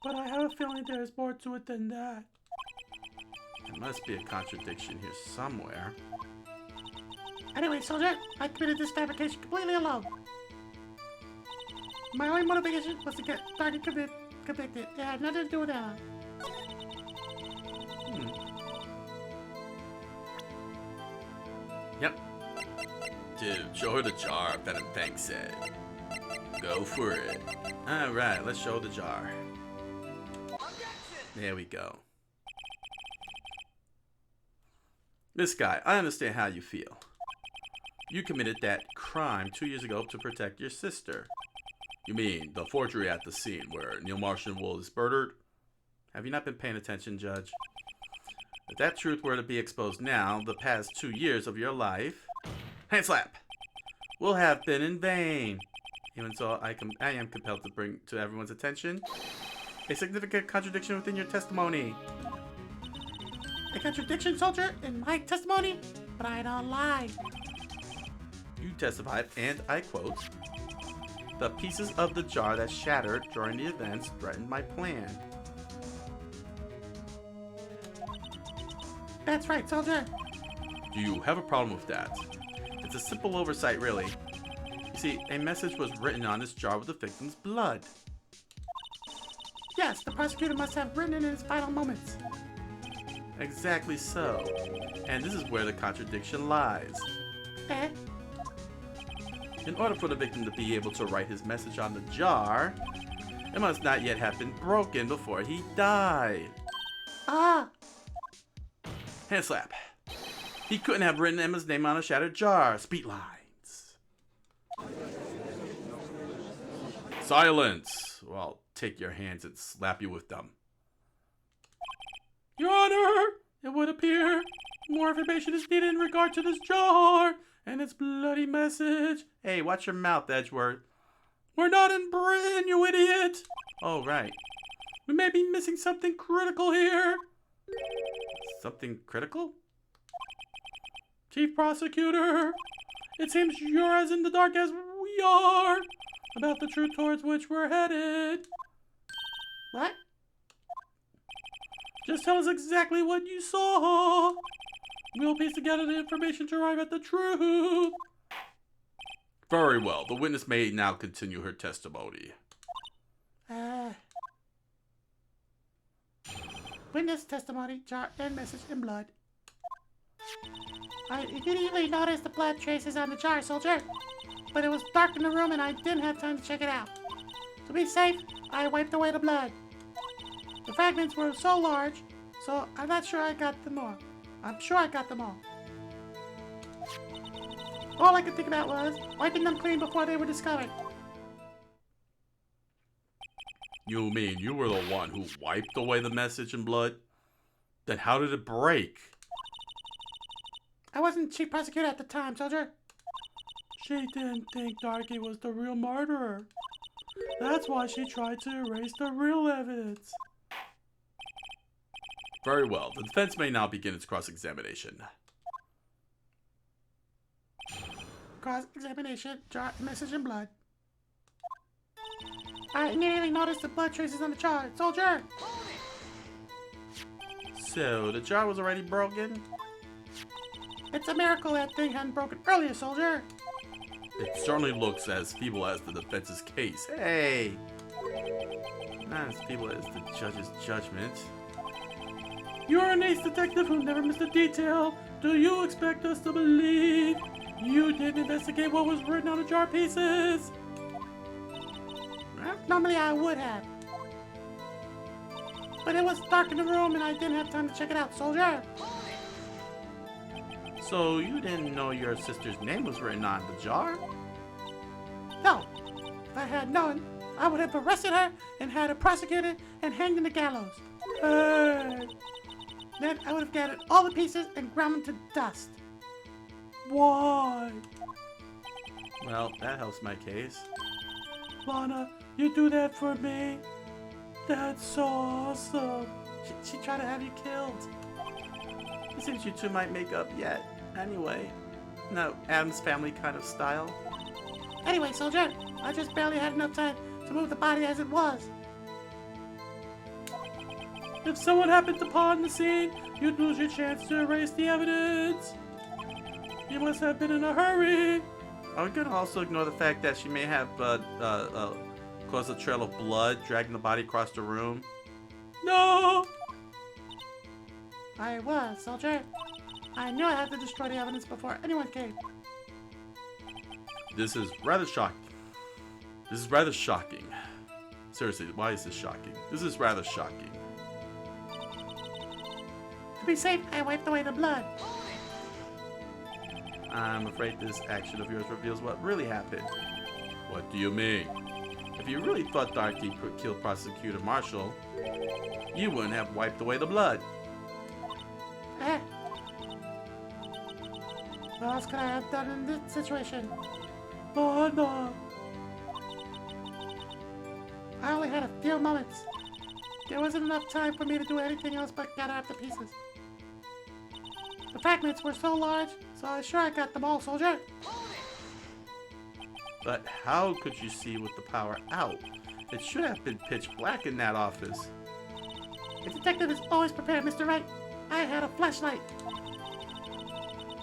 But I have a feeling there is more to it than that. There must be a contradiction here somewhere. Anyway, soldier, I committed this fabrication completely alone. My only motivation was to get Darky convicted. It had nothing to do with Emma. Yep. Dude, show her the jar, Venom Fang said. Go for it. Alright, let's show the jar. There we go. This guy, I understand how you feel. You committed that crime 2 years ago to protect your sister. You mean the forgery at the scene where Neil Marshall was murdered? Have you not been paying attention, Judge? If that truth were to be exposed now, the past 2 years of your life, hand slap, will have been in vain. Even so, I am compelled to bring to everyone's attention a significant contradiction within your testimony. A contradiction, soldier, in my testimony? But I don't lie. You testified, and I quote, "The pieces of the jar that shattered during the events threatened my plan." That's right, soldier. Do you have a problem with that? It's a simple oversight, really. You see, a message was written on this jar with the victim's blood. Yes, the prosecutor must have written it in his final moments. Exactly so. And this is where the contradiction lies. Eh? In order for the victim to be able to write his message on the jar, it must not yet have been broken before he died. Ah! Hand slap. He couldn't have written Emma's name on a shattered jar. Speed lines. Silence. Well, I'll take your hands and slap you with them. Your Honor, it would appear more information is needed in regard to this jar and its bloody message. Hey, watch your mouth, Edgeworth. We're not in Britain, you idiot! Oh, right. We may be missing something critical here. Something critical? Chief Prosecutor, it seems you're as in the dark as we are about the truth towards which we're headed. What? Just tell us exactly what you saw. We'll piece together the information to arrive at the truth. Very well. The witness may now continue her testimony. Witness testimony, jar and message in blood. I immediately noticed the blood traces on the jar, soldier. But it was dark in the room and I didn't have time to check it out. To be safe, I wiped away the blood. The fragments were so large, so I'm not sure I got them all. I'm sure I got them all. All I could think about was wiping them clean before they were discovered. You mean you were the one who wiped away the message in blood? Then how did it break? I wasn't chief prosecutor at the time, soldier. She didn't think Darky was the real murderer. That's why she tried to erase the real evidence. Very well. The defense may now begin its cross-examination. Cross-examination, jar, message in blood. I immediately noticed the blood traces on the jar, soldier. So, the jar was already broken? It's a miracle that thing hadn't broken earlier, soldier. It certainly looks as feeble as the defense's case. Hey! Not as feeble as the judge's judgment. You're an ace detective who never missed a detail. Do you expect us to believe you didn't investigate what was written on the jar pieces? Well, normally I would have. But it was dark in the room and I didn't have time to check it out, soldier. So you didn't know your sister's name was written on the jar? had known, I would have arrested her and had her prosecuted and hanged in the gallows. Hey, Then I would have gathered all the pieces and ground them to dust. why? Well, that helps my case. Lana, you do that for me? That's so awesome. She tried to have you killed. It seems you two might make up yet. Anyway, no, Adam's family kind of style. Anyway, soldier, I just barely had enough time to move the body as it was. If someone happened to pawn the scene, you'd lose your chance to erase the evidence. You must have been in a hurry. Are we gonna also ignore the fact that she may have caused a trail of blood, dragging the body across the room? No! I was, soldier. I knew I had to destroy the evidence before anyone came. This is rather shocking. This is rather shocking. Seriously, why is this shocking? This is rather shocking. To be safe, I wiped away the blood. I'm afraid this action of yours reveals what really happened. What do you mean? If you really thought Darky killed Prosecutor Marshall, you wouldn't have wiped away the blood. Eh. What else could I have done in this situation? Lana! I only had a few moments. There wasn't enough time for me to do anything else but gather up the pieces. The fragments were so large, so I'm sure I got them all, soldier. But how could you see with the power out? It should have been pitch black in that office. A detective is always prepared, Mr. Wright. I had a flashlight.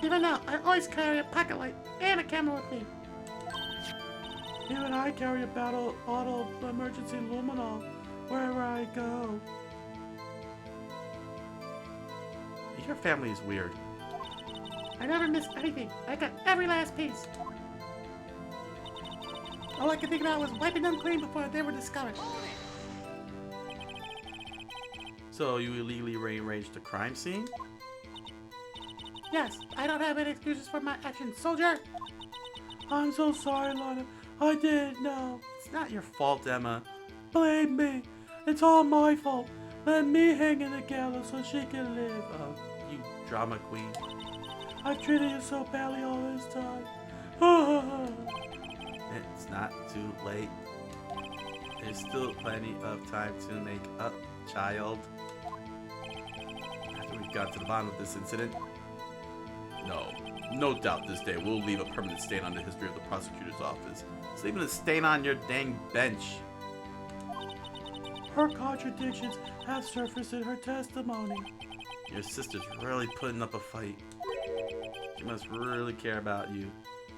Even now, I always carry a pocket light and a camera with me. Even I carry a battle auto emergency luminol wherever I go. Your family is weird. I never miss anything. I got every last piece. All I could think about was wiping them clean before they were discovered. So you illegally rearranged the crime scene? Yes, I don't have any excuses for my actions, soldier. I'm so sorry, Lana. I didn't know. It's not your fault, Emma. Blame me. It's all my fault. Let me hang in the gallows so she can live. Oh, you drama queen. I've treated you so badly all this time. It's not too late. There's still plenty of time to make up, child. After we got to the bottom of this incident, no doubt this day will leave a permanent stain on the history of the prosecutor's office. It's even a stain on your dang bench. Her contradictions have surfaced in her testimony. Your sister's really putting up a fight. She must really care about you.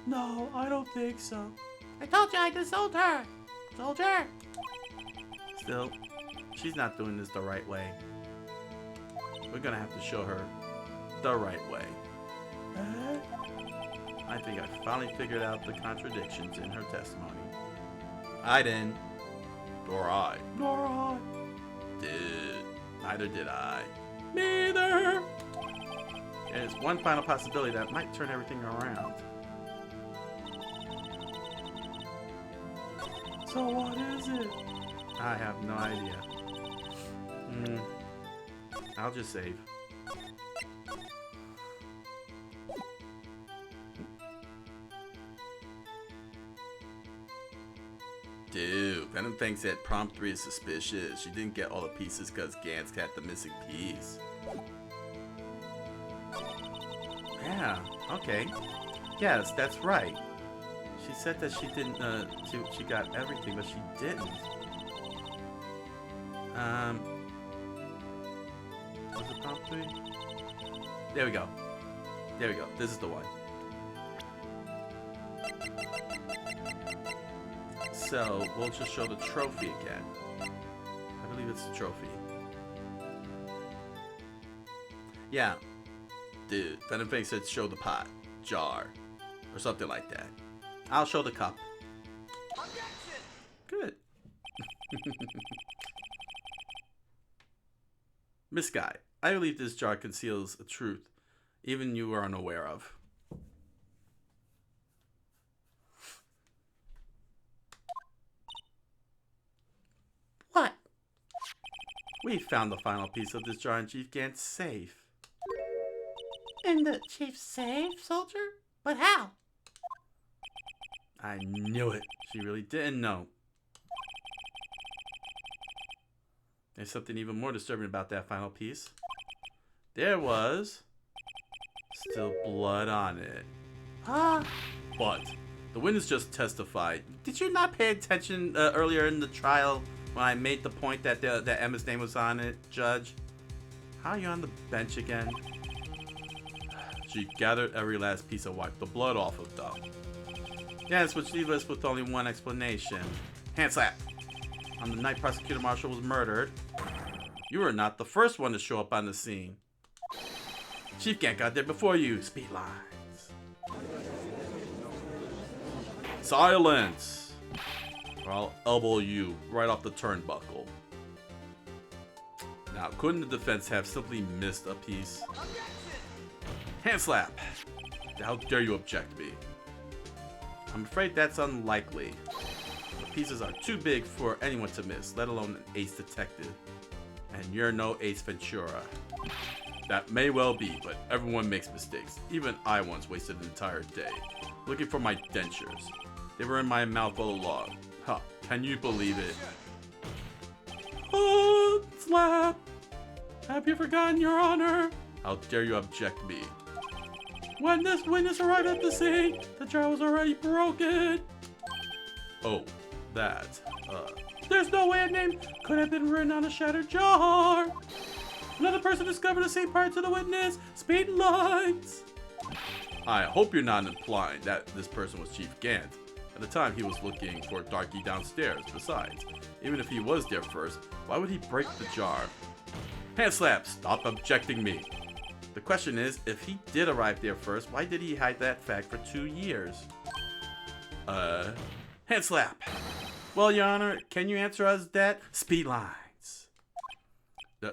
No, I don't think so. I told you I disowned her, soldier. Still, she's not doing this the right way. We're gonna have to show her the right way. Eh? I think I finally figured out the contradictions in her testimony. I didn't. Or I. Nor I. Neither did I. Neither. There's one final possibility that might turn everything around. So what is it? I have no idea. I'll just save. Dude, Venom thinks that prompt 3 is suspicious. She didn't get all the pieces because Gant's had the missing piece. Yeah, okay. Yes, that's right. She said that she didn't, she got everything, but she didn't. Was it prompt 3? There we go. There we go. This is the one. So, we'll just show the trophy again. I believe it's the trophy. Yeah. Dude, Venom Fang said show the pot, jar, or something like that. I'll show the cup. Good. Miss Guy, I believe this jar conceals a truth even you are unaware of. We found the final piece of this jar in Chief Gant's safe. In the chief's safe, soldier? But how? I knew it. She really didn't know. There's something even more disturbing about that final piece. There was still blood on it. Huh? But the witness just testified. Did you not pay attention earlier in the trial when I made the point that that Emma's name was on it, Judge? How are you on the bench again? She gathered every last piece and wiped the blood off of them. Yes, which leaves us with only one explanation. Hand slap. On the night Prosecutor Marshall was murdered, you were not the first one to show up on the scene. Chief Gant got there before you. Speed lines. Silence! Or I'll elbow you right off the turnbuckle. Now, couldn't the defense have simply missed a piece? Hand slap! How dare you object me? I'm afraid that's unlikely. The pieces are too big for anyone to miss, let alone an ace detective. And you're no Ace Ventura. That may well be, but everyone makes mistakes. Even I once wasted an entire day looking for my dentures. They were in my mouth all along. Huh, can you believe it? Oh, slap! Have you forgotten your honor? How dare you object me? When this witness arrived at the scene, the jar was already broken. Oh, that. There's no way a name could have been written on a shattered jar. Another person discovered the same prior to the witness. Speed lines. I hope you're not implying that this person was Chief Gant. At the time, he was looking for Darky downstairs. Besides, even if he was there first, why would he break the jar? Hand slap, stop objecting me. The question is, if he did arrive there first, why did he hide that fact for 2 years? Hand slap. Well, Your Honor, can you answer us that? Speed lines. No.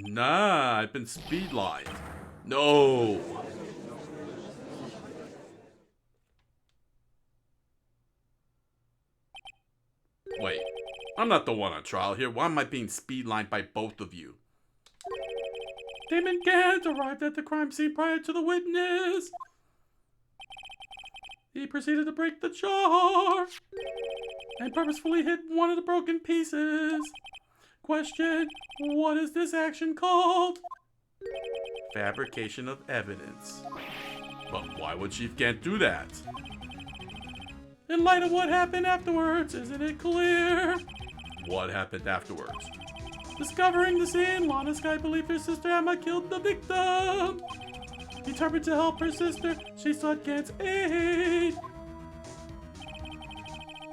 Nah, I've been speed lined. No. Wait, I'm not the one on trial here. Why am I being speed lined by both of you? Damon Gant arrived at the crime scene prior to the witness. He proceeded to break the jar and purposefully hit one of the broken pieces. Question, what is this action called? Fabrication of evidence. But why would Chief Gant do that? In light of what happened afterwards, isn't it clear? What happened afterwards? Discovering the scene, Lana Sky believed her sister Emma killed the victim. Determined to help her sister, she sought Gant's aid.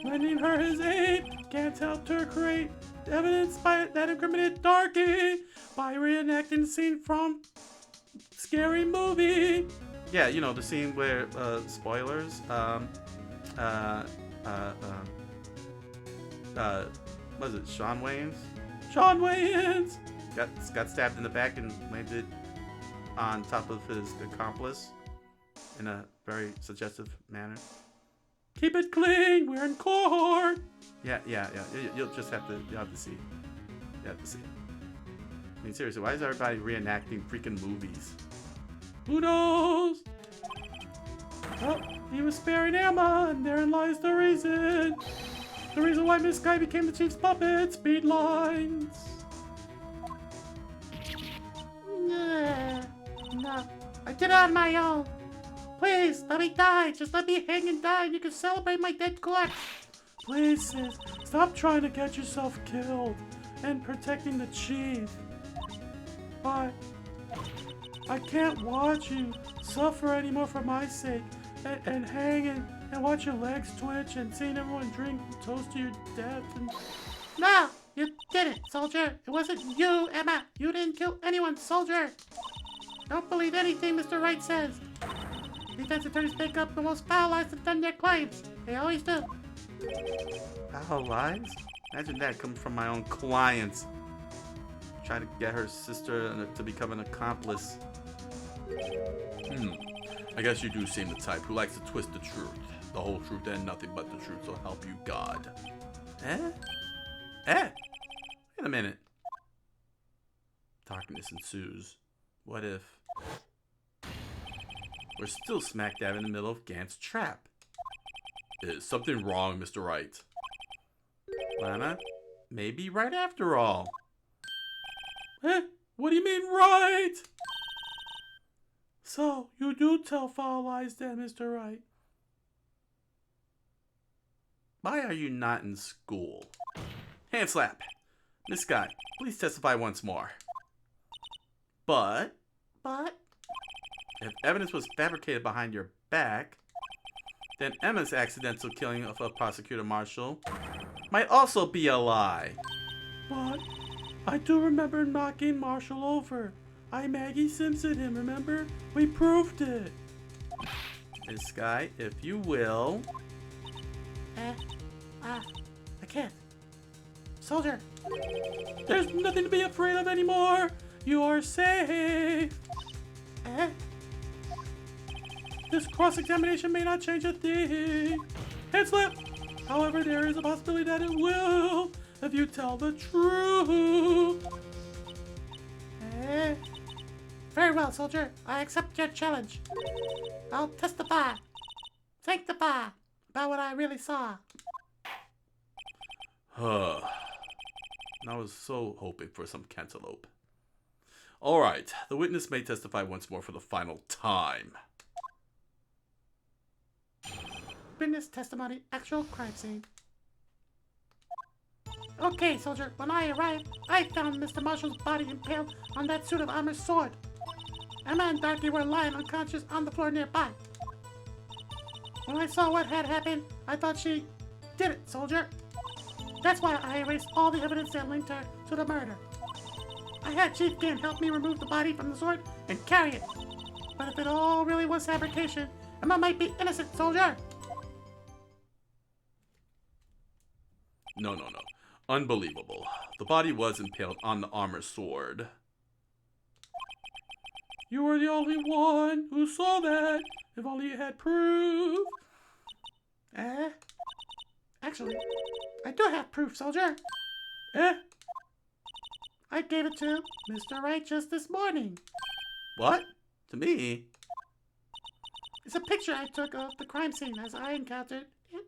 Lending her his aid, Gant helped her create evidence that incriminated Darky by reenacting the scene from Scary Movie. Yeah, you know, the scene where, spoilers, was it Shawn Wayans? Shawn Wayans Got stabbed in the back and landed on top of his accomplice in a very suggestive manner. Keep it clean, we're in court. Yeah. You'll have to see. You have to see. I mean, seriously, why is everybody reenacting freaking movies? Who knows? Well, he was sparing Emma, and therein lies the reason. The reason why Miss Sky became the chief's puppet. Speed lines. No, I did it on my own. Please, let me die. Just let me hang and die, and you can celebrate my dead corpse. Please, sis, stop trying to get yourself killed and protecting the chief. But I can't watch you suffer anymore for my sake and hang and watch your legs twitch and seeing everyone drink and toast to your death. And No, you did it, soldier. It wasn't you, Emma. You didn't kill anyone, soldier. Don't believe anything Mr. Wright says. Defense attorneys pick up the most foul lies to defend their claims. They always do. Foul lies? Imagine that coming from my own clients. Trying to get her sister to become an accomplice. I guess you do seem the type who likes to twist the truth. The whole truth and nothing but the truth, so help you God. Eh? Wait a minute. Darkness ensues. What if... We're still smack dab in the middle of Gant's trap. Is something wrong, Mr. Wright? Lana, maybe right after all. Eh? What do you mean, right? So, you do tell foul lies then, Mr. Wright. Why are you not in school? Hand slap. Miss Guy, please testify once more. But if evidence was fabricated behind your back, then Emma's accidental killing of a prosecutor marshal might also be a lie. But I do remember knocking Marshall over. I Maggie Simpson him, remember? We proved it. Miss Guy, if you will... I can't. Soldier. There's nothing to be afraid of anymore. You are safe. This cross-examination may not change a thing. Hand slap. However, there is a possibility that it will if you tell the truth. Very well, soldier. I accept your challenge. I'll testify. Sanctify about what I really saw. I was so hoping for some cantaloupe. Alright, the witness may testify once more for the final time. Witness testimony, actual crime scene. Okay, soldier, when I arrived, I found Mr. Marshall's body impaled on that suit of armor sword. Emma and Dorothy were lying unconscious on the floor nearby. When I saw what had happened, I thought she did it, soldier. That's why I erased all the evidence that linked her to the murder. I had Chief Gant help me remove the body from the sword and carry it. But if it all really was fabrication, Emma might be innocent, soldier. No. Unbelievable. The body was impaled on the armor sword. You were the only one who saw that. If only you had proof. Actually, I do have proof, soldier. I gave it to Mr. Wright just this morning. What? To me? It's a picture I took of the crime scene as I encountered it.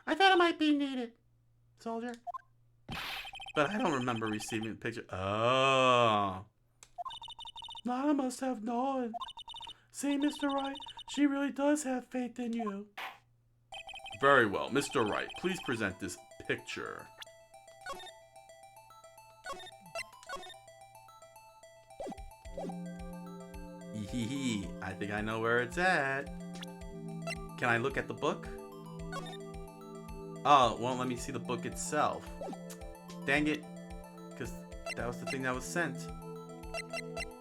I thought it might be needed, soldier. But I don't remember receiving the picture. Oh. Lana must have known. See, Mr. Wright, she really does have faith in you. Very well. Mr. Wright, please present this picture. I think I know where it's at. Can I look at the book? Oh, it won't let me see the book itself. Dang it. Because that was the thing that was sent.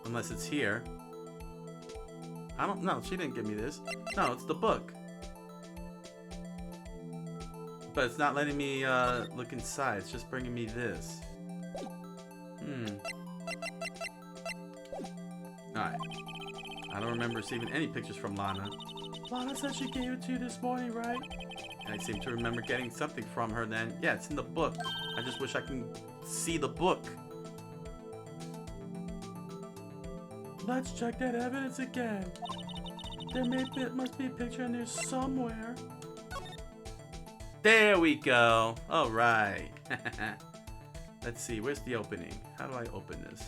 Unless it's here. I don't know. She didn't give me this. No, it's the book. But it's not letting me look inside. It's just bringing me this. Alright. I don't remember receiving any pictures from Lana. Lana said she gave it to you this morning, right? And I seem to remember getting something from her then. Yeah, it's in the book. I just wish I can see the book. Let's check that evidence again. There must be a picture in there somewhere. There we go. All right. Let's see. Where's the opening? How do I open this?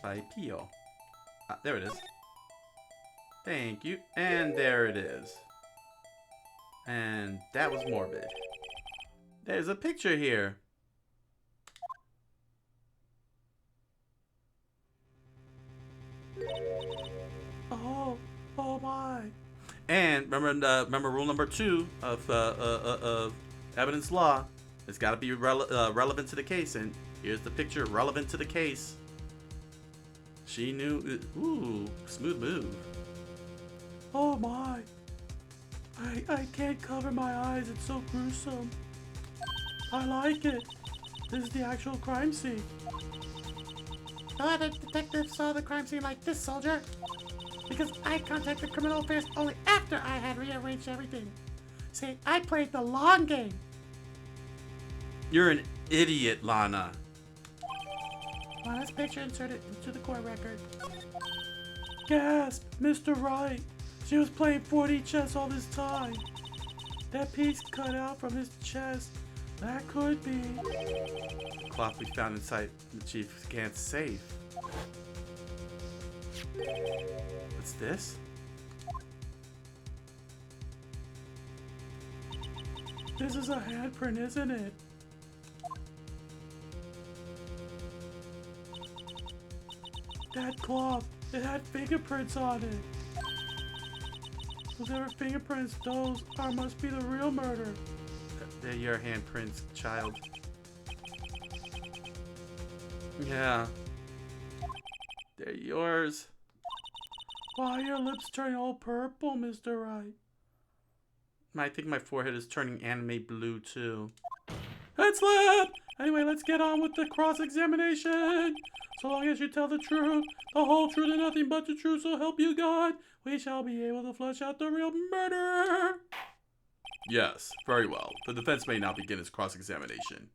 By Pio. Ah, there it is. Thank you. And there it is. And that was morbid. There's a picture here. Oh my. And remember rule number 2 of evidence law. It's got to be relevant to the case. And here's the picture relevant to the case. She knew. Ooh, smooth move. Oh my. I can't cover my eyes. It's so gruesome. I like it. This is the actual crime scene. No other detective saw the crime scene like this, soldier. Because I contacted Criminal Affairs only after I had rearranged everything. See, I played the long game. You're an idiot, Lana. Lana's picture inserted into the court record. Gasp, Mr. Wright. She was playing 4D chess all this time. That piece cut out from his chest. That could be. The cloth we found inside the Chief Gant's safe. What's this? This is a handprint, isn't it? That cloth, it had fingerprints on it. Those are fingerprints. Those must be the real murder. They're your handprints, child. Yeah. They're yours. Why are your lips turning all purple, Mr. Wright? I think my forehead is turning anime blue too. Head slap! Anyway, let's get on with the cross-examination. So long as you tell the truth, the whole truth and nothing but the truth, so help you God, we shall be able to flesh out the real murderer. Yes, very well. The defense may now begin its cross-examination.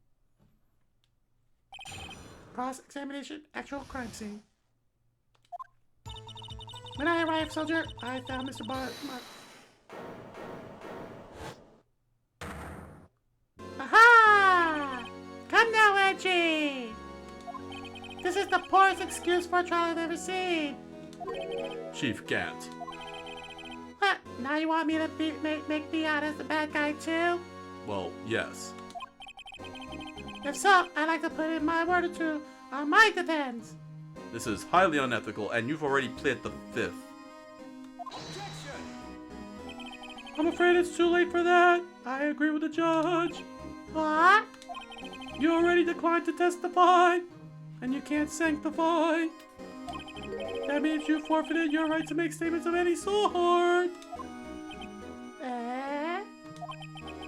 Cross-examination, actual crime scene. When I arrived, soldier, I found Mr. Aha! Come now, Edgy! This is the poorest excuse for a trial I've ever seen. Chief Gant. What? Now you want me to make me out as the bad guy too? Well, yes. If so, I'd like to put in my word or two on my defense. This is highly unethical, and you've already pled the fifth. I'm afraid it's too late for that. I agree with the judge. What? You already declined to testify, and you can't sanctify. That means you forfeited your right to make statements of any sort.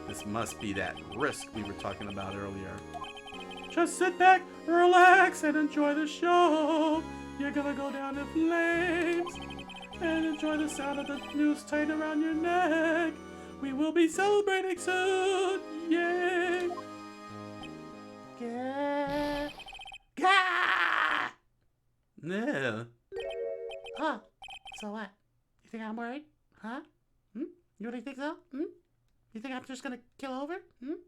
This must be that risk we were talking about earlier. Just sit back, relax, and enjoy the show. You're gonna go down in flames. And enjoy the sound of the noose tighten around your neck. We will be celebrating soon. Yay! Gah! Gah! Yeah. Huh? So what? You think I'm worried? Huh? You really think so? You think I'm just gonna kill over? You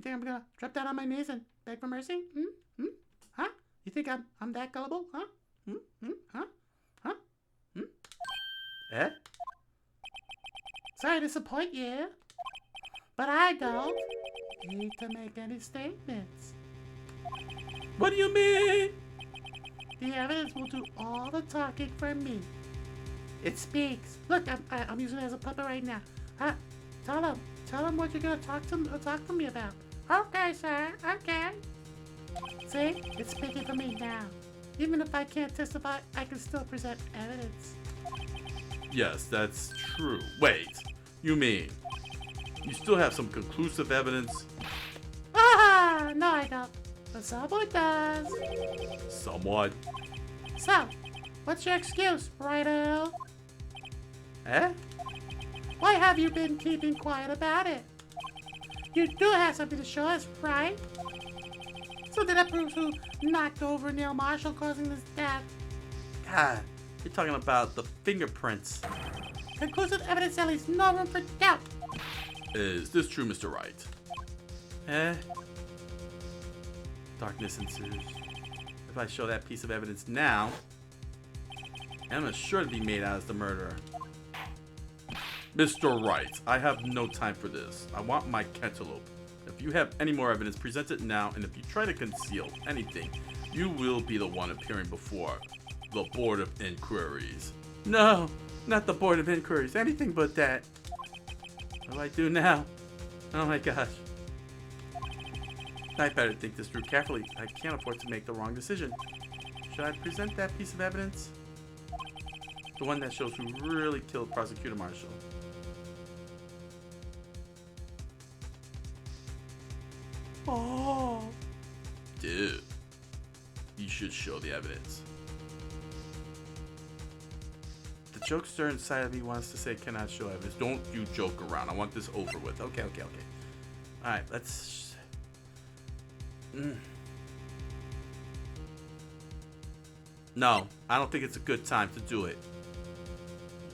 think I'm gonna drop down on my knees and beg for mercy? Huh? You think I'm that gullible? Huh? Huh? Huh? Eh? Sorry to disappoint you, but I don't need to make any statements. What do you mean? The evidence will do all the talking for me. It speaks. Look, I'm using it as a puppet right now. Tell him what you're gonna talk to me about. Okay, sir. Okay. See, it's speaking for me now. Even if I can't testify, I can still present evidence. Yes, that's true. Wait, you mean you still have some conclusive evidence? Ah, no, I don't. But someone does. Somewhat. So, what's your excuse, Righto? Eh? Why have you been keeping quiet about it? You do have something to show us, right? Something that proves who knocked over Neil Marshall, causing his death. God, you're talking about the fingerprints. Conclusive evidence that leaves no room for doubt. Is this true, Mr. Wright? Eh? Darkness ensues. If I show that piece of evidence now, Emma is sure to be made out as the murderer. Mr. Wright, I have no time for this. I want my cantaloupe. If you have any more evidence, present it now, and if you try to conceal anything, you will be the one appearing before the Board of Inquiries. No, not the Board of Inquiries. Anything but that. What do I do now? Oh my gosh. I better think this through carefully. I can't afford to make the wrong decision. Should I present that piece of evidence? The one that shows who really killed Prosecutor Marshall. Oh. Dude, you should show the evidence. The jokester inside of me wants to say cannot show evidence. Don't you joke around. I want this over with. Okay. Alright, let's No, I don't think it's a good time to do it.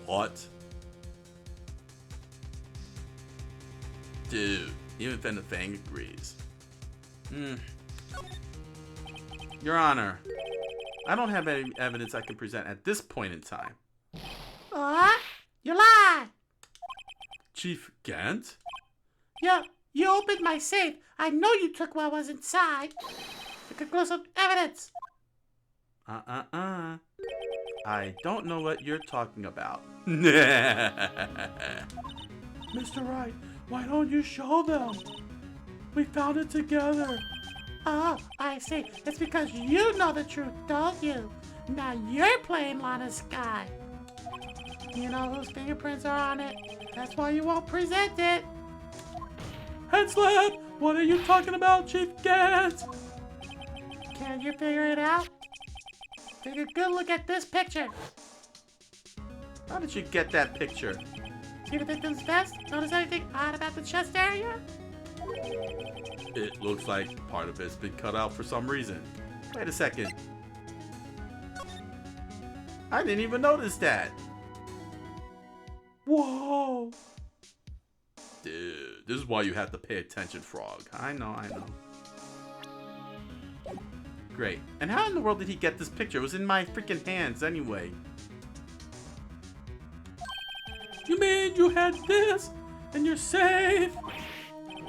What? Dude, even Fen the Fang agrees. Your Honor, I don't have any evidence I can present at this point in time. What? You lie! Chief Gant? You opened my safe. I know you took what was inside. The conclusive evidence. I don't know what you're talking about. Mr. Wright, why don't you show them? We found it together. Oh, I see. It's because you know the truth, don't you? Now you're playing Lana's guy. You know whose fingerprints are on it. That's why you won't present it. Head slap! What are you talking about, Chief Gant? Can you figure it out? Take a good look at this picture. How did you get that picture? See the victim's vest? Notice anything odd about the chest area? It looks like part of it's been cut out for some reason. Wait a second. I didn't even notice that. Whoa! Dude, this is why you have to pay attention, Frog. I know. Great. And how in the world did he get this picture? It was in my freaking hands anyway. You mean you had this in your safe?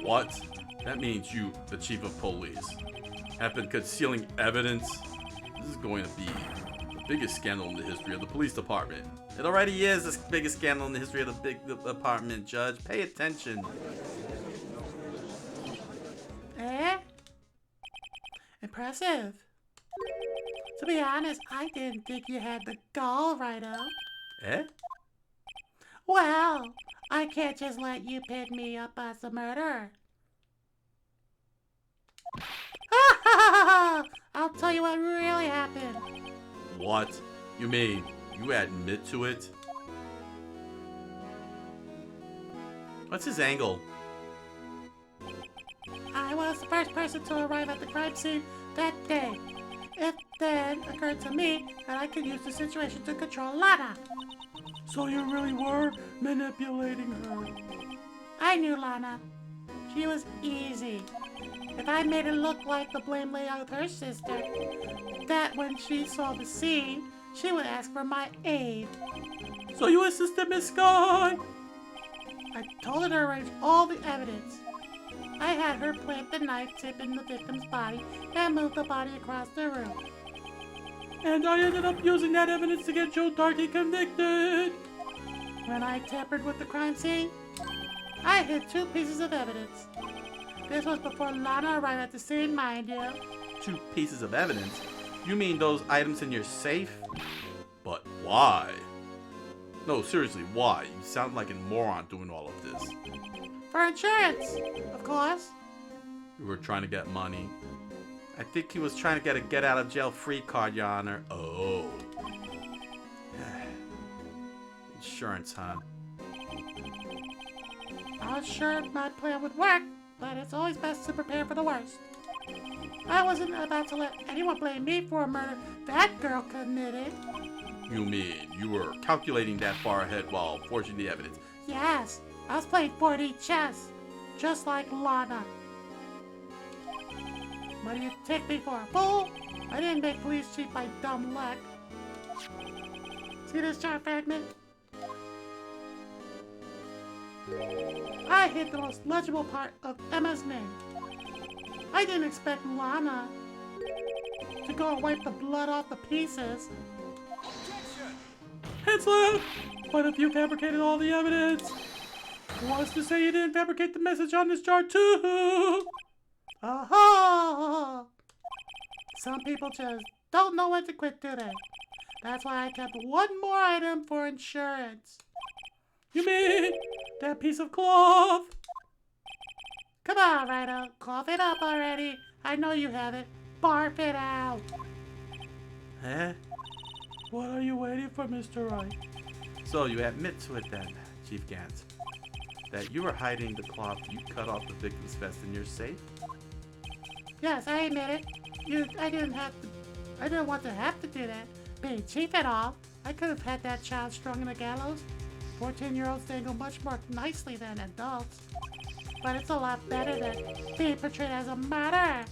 What? That means you, the chief of police, have been concealing evidence? This is going to be the biggest scandal in the history of the police department. It already is the biggest scandal in the history of the big department, Judge. Pay attention. Eh? Impressive. To be honest, I didn't think you had the gall, Righto. Eh? Well, I can't just let you pin me up as the murderer. I'll tell you what really happened. What? You mean you admit to it? What's his angle? I was the first person to arrive at the crime scene that day. It then occurred to me that I could use the situation to control Lana. So you really were manipulating her? I knew Lana. She was easy. If I made it look like the blame lay on her sister, that when she saw the scene, she would ask for my aid. So you assisted Miss Sky? I told her to arrange all the evidence. I had her plant the knife tip in the victim's body and move the body across the room. And I ended up using that evidence to get Joe Darkey convicted. When I tampered with the crime scene, I hid 2 pieces of evidence. This was before Lana arrived at the scene, mind you. 2 pieces of evidence? You mean those items in your safe? But why? No, seriously, why? You sound like a moron doing all of this. For insurance, of course. You were trying to get money. I think he was trying to get a get-out-of-jail-free card, Your Honor. Oh. Insurance, huh? I was sure my plan would work, but it's always best to prepare for the worst. I wasn't about to let anyone blame me for a murder that girl committed. You mean you were calculating that far ahead while forging the evidence? Yes, I was playing 4D chess, just like Lana. What do you take me for, a fool? I didn't make police cheat by dumb luck. See this chart fragment? I hit the most legible part of Emma's name. I didn't expect Lana to go and wipe the blood off the pieces. Head slap! But if you fabricated all the evidence, what's to say you didn't fabricate the message on this chart too? Oh, some people just don't know when to quit, do they? That's why I kept 1 more item for insurance. You mean that piece of cloth? Come on, Rhino, cough it up already. I know you have it. Barf it out. Eh? What are you waiting for, Mr. Wright? So you admit to it then, Chief Gant, that you were hiding the cloth you cut off the victim's vest in your safe? Yes, I admit it. I didn't want to have to do that. Being chief at all, I could have had that child strung in a gallows. 14-year-olds dangle much more nicely than adults. But it's a lot better than being portrayed as a murderer.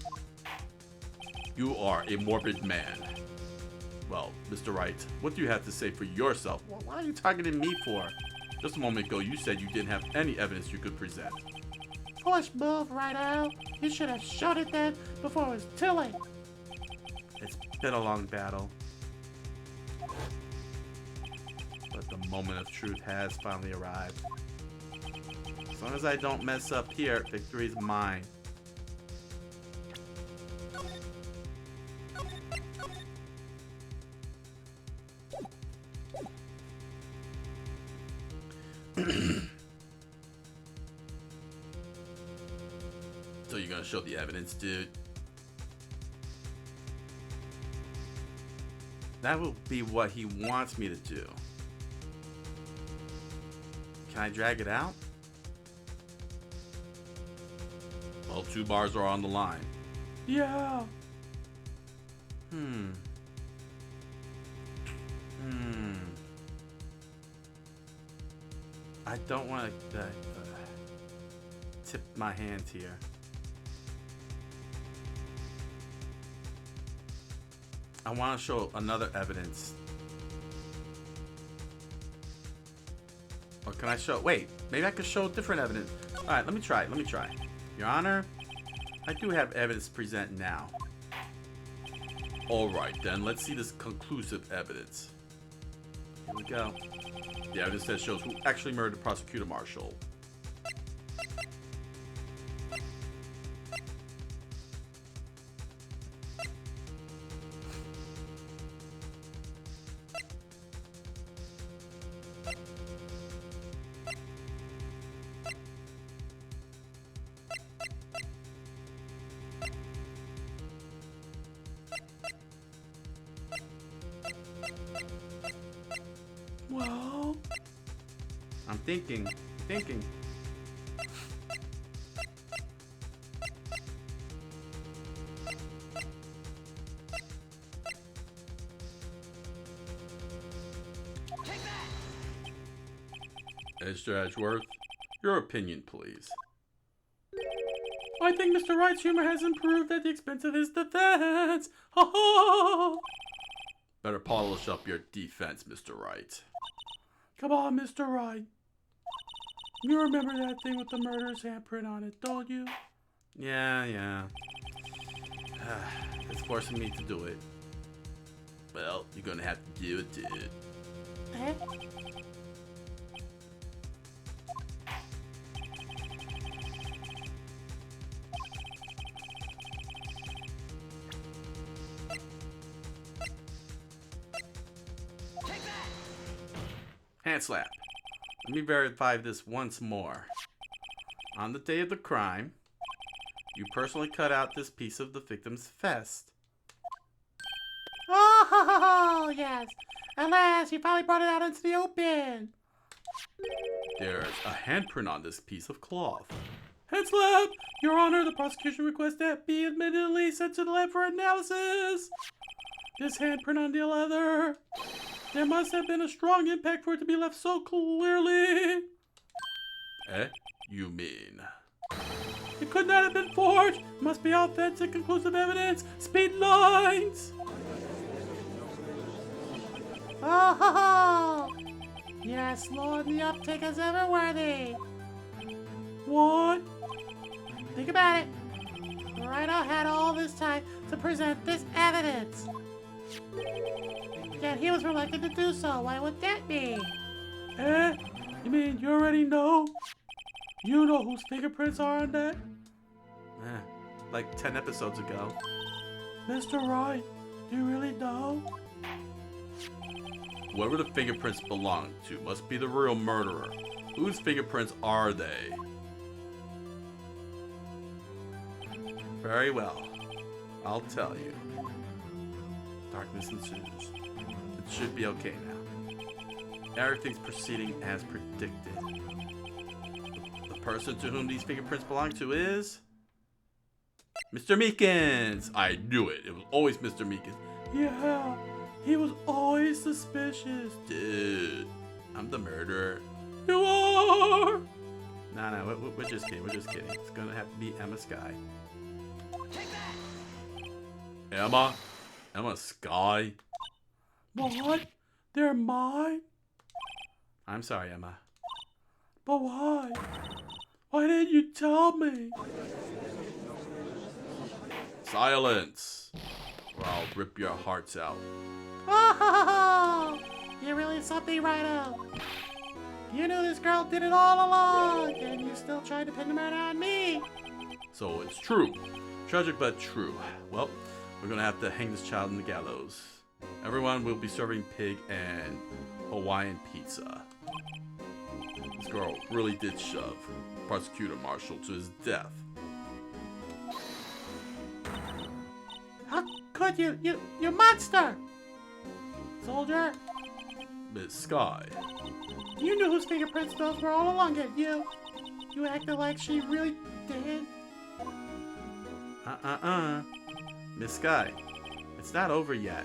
You are a morbid man. Well, Mr. Wright, what do you have to say for yourself? Well, what are you targeting me for? Just a moment ago, you said you didn't have any evidence you could present. Foolish move, Righto. You should have showed it then before it was too late. It's been a long battle. But the moment of truth has finally arrived. As long as I don't mess up here, victory's mine. So you're gonna show the evidence, dude? That will be what he wants me to do. Can I drag it out? Well, 2 bars are on the line. Yeah. I don't want to tip my hand here. I want to show another evidence. Or can I show... Wait, maybe I could show different evidence. Alright, let me try. Your Honor, I do have evidence to present now. Alright then, let's see this conclusive evidence. Here we go. The evidence that shows who actually murdered the prosecutor marshal. Well, I'm thinking. Mr. Edgeworth, your opinion, please. I think Mr. Wright's humor has improved at the expense of his defense. Ha ha! Better polish up your defense, Mr. Wright. Come on, Mr. Wright. You remember that thing with the murderer's handprint on it, don't you? Yeah. It's forcing me to do it. Well, you're gonna have to do it, dude. Eh? Hand slap. Let me verify this once more. On the day of the crime, you personally cut out this piece of the victim's vest. Oh, yes. At last, you finally brought it out into the open. There's a handprint on this piece of cloth. Hand slap! Your Honor, the prosecution requests that be admittedly sent to the lab for analysis. This handprint on the leather. There must have been a strong impact for it to be left so clearly. Eh? You mean? It could not have been forged. It must be authentic, conclusive evidence. Speed lines. Oh, yes, Lord, the uptake is ever worthy. What? Think about it. Righto had all this time to present this evidence. Yet he was reluctant to do so. Why would that be? Eh? You mean you already know? You know whose fingerprints are on that? Like 10 episodes ago. Mr. Wright, do you really know? Whoever the fingerprints belong to must be the real murderer. Whose fingerprints are they? Very well. I'll tell you. Darkness ensues. It should be okay now. Everything's proceeding as predicted. The person to whom these fingerprints belong to is... Mr. Meekins! I knew it. It was always Mr. Meekins. Yeah, he was always suspicious. Dude, I'm the murderer. You are! No, we're just kidding. We're just kidding. It's gonna have to be Emma Sky. Emma? Emma Sky? What? They're mine? I'm sorry, Emma. But why? Why didn't you tell me? Silence! Or I'll rip your hearts out. Oh, you really something, Rhino. You knew this girl did it all along, and you still tried to pin the murder on me. So it's true. Tragic but true. Well, we're gonna have to hang this child in the gallows. Everyone will be serving pig and Hawaiian pizza. This girl really did shove Prosecutor Marshall to his death. How could you? You monster! Soldier, Miss Sky. you knew whose fingerprints those were all along, didn't you? You acted like she really did. Miss Sky, it's not over yet.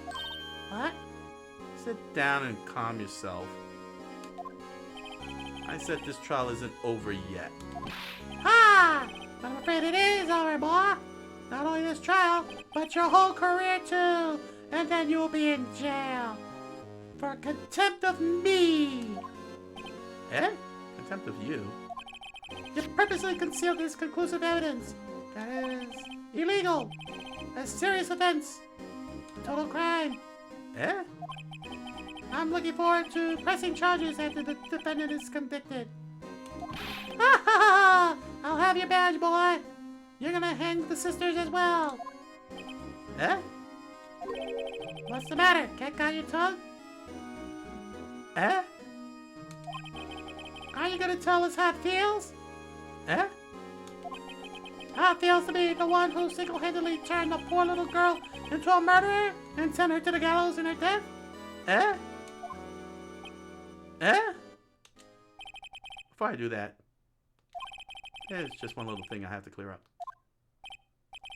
What? Sit down and calm yourself. I said this trial isn't over yet. Ha! But I'm afraid it is over, boy. Not only this trial, but your whole career too. And then you'll be in jail. For contempt of me. Eh? Contempt of you? You purposely concealed this conclusive evidence. That is illegal. A serious offense. Total crime. Eh? I'm looking forward to pressing charges after the defendant is convicted. Ha ha ha! I'll have your badge, boy. You're gonna hang the sisters as well. Eh? What's the matter? Can't got your tongue? Eh? Are you gonna tell us how it feels? Eh? How it feels to be the one who single-handedly turned a poor little girl into a murderer and sent her to the gallows in her death? Eh? Eh? Before I do that, there's just one little thing I have to clear up.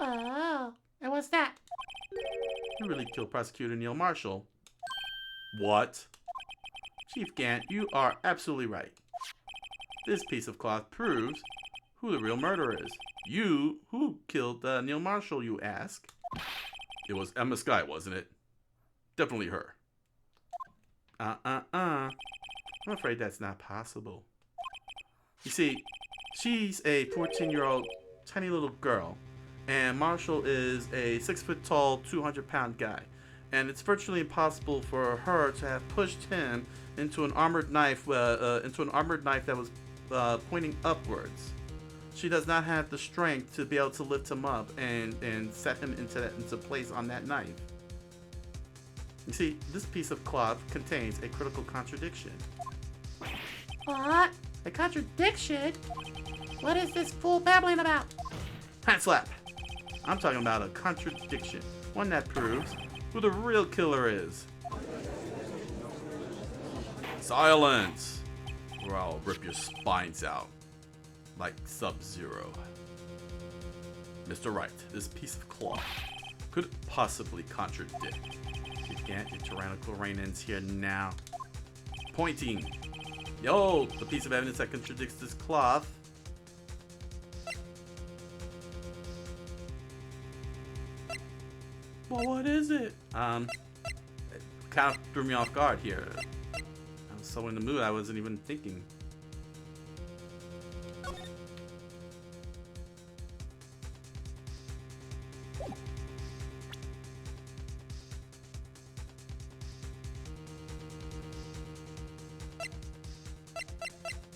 Oh, and what's that? You really killed Prosecutor Neil Marshall. What? Chief Gant, you are absolutely right. This piece of cloth proves who the real murderer is. You, who killed Neil Marshall, you ask? It was Emma Sky, wasn't it? Definitely her. I'm afraid that's not possible. You see, she's a 14-year-old tiny little girl, and Marshall is a 6-foot-tall, 200-pound guy. And it's virtually impossible for her to have pushed him into an armored knife, that was pointing upwards. She does not have the strength to be able to lift him up and set him into place on that knife. You see, this piece of cloth contains a critical contradiction. What? A contradiction? What is this fool babbling about? Hand slap! I'm talking about a contradiction. One that proves who the real killer is. Silence! Or I'll rip your spines out. Like Sub-Zero. Mr. Wright, this piece of cloth could possibly contradict. You can't, your tyrannical reign ends here now. Pointing. Yo, the piece of evidence that contradicts this cloth. Well, what is it? It kind of threw me off guard here. I was so in the mood I wasn't even thinking.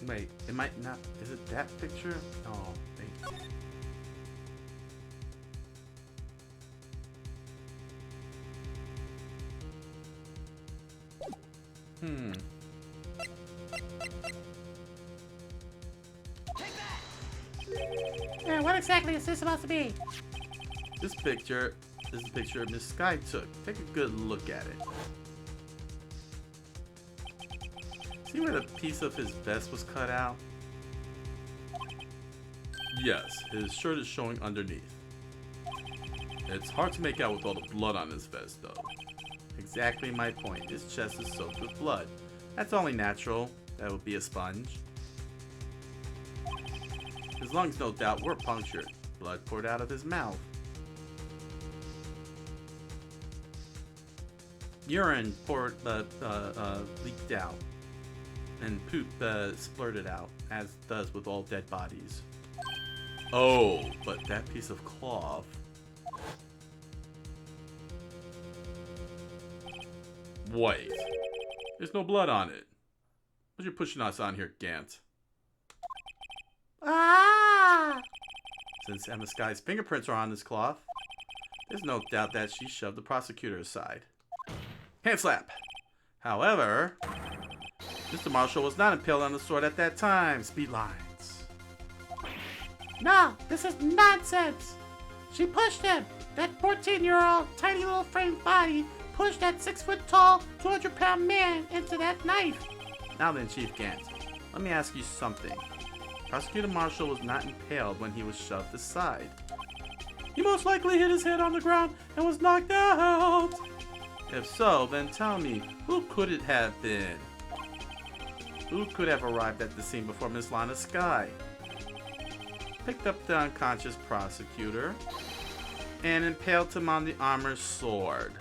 Wait, it might not. Is it that picture? Oh, wait. What exactly is this supposed to be? This picture is the picture Miss Sky took. Take a good look at it. See where the piece of his vest was cut out? Yes, his shirt is showing underneath. It's hard to make out with all the blood on his vest, though. Exactly my point. His chest is soaked with blood. That's only natural. That would be a sponge. His lungs, no doubt, were punctured. Blood poured out of his mouth. Urine leaked out. And poop splurted out, as does with all dead bodies. Oh, but that piece of cloth... Wait. There's no blood on it. What you pushing us on here, Gant? Ah! Since Emma Sky's fingerprints are on this cloth, there's no doubt that she shoved the prosecutor aside. Hand slap! However, Mr. Marshall was not impaled on the sword at that time. Speed lines. No, this is nonsense! She pushed him! That 14-year-old, tiny little framed body pushed that 6-foot-tall, 200-pound man into that knife! Now then, Chief Gant, let me ask you something. Prosecutor Marshall was not impaled when he was shoved aside. He most likely hit his head on the ground and was knocked out. If so, then tell me, who could it have been? Who could have arrived at the scene before Miss Lana Sky? Picked up the unconscious prosecutor and impaled him on the armor's sword.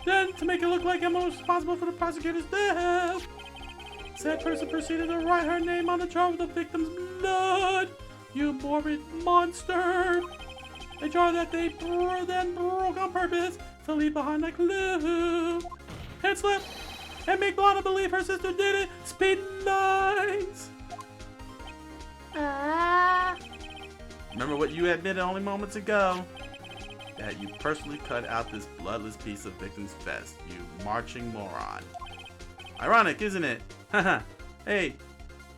Then, to make it look like Emma was responsible for the prosecutor's death, said person proceeded to write her name on the jar with the victim's blood. You morbid monster! A jar that they then broke on purpose to leave behind a clue. Head slip! And make Lana believe her sister did it! Speed lines! Remember what you admitted only moments ago? That you personally cut out this bloodless piece of victim's vest, you marching moron. Ironic, isn't it? Haha. Hey,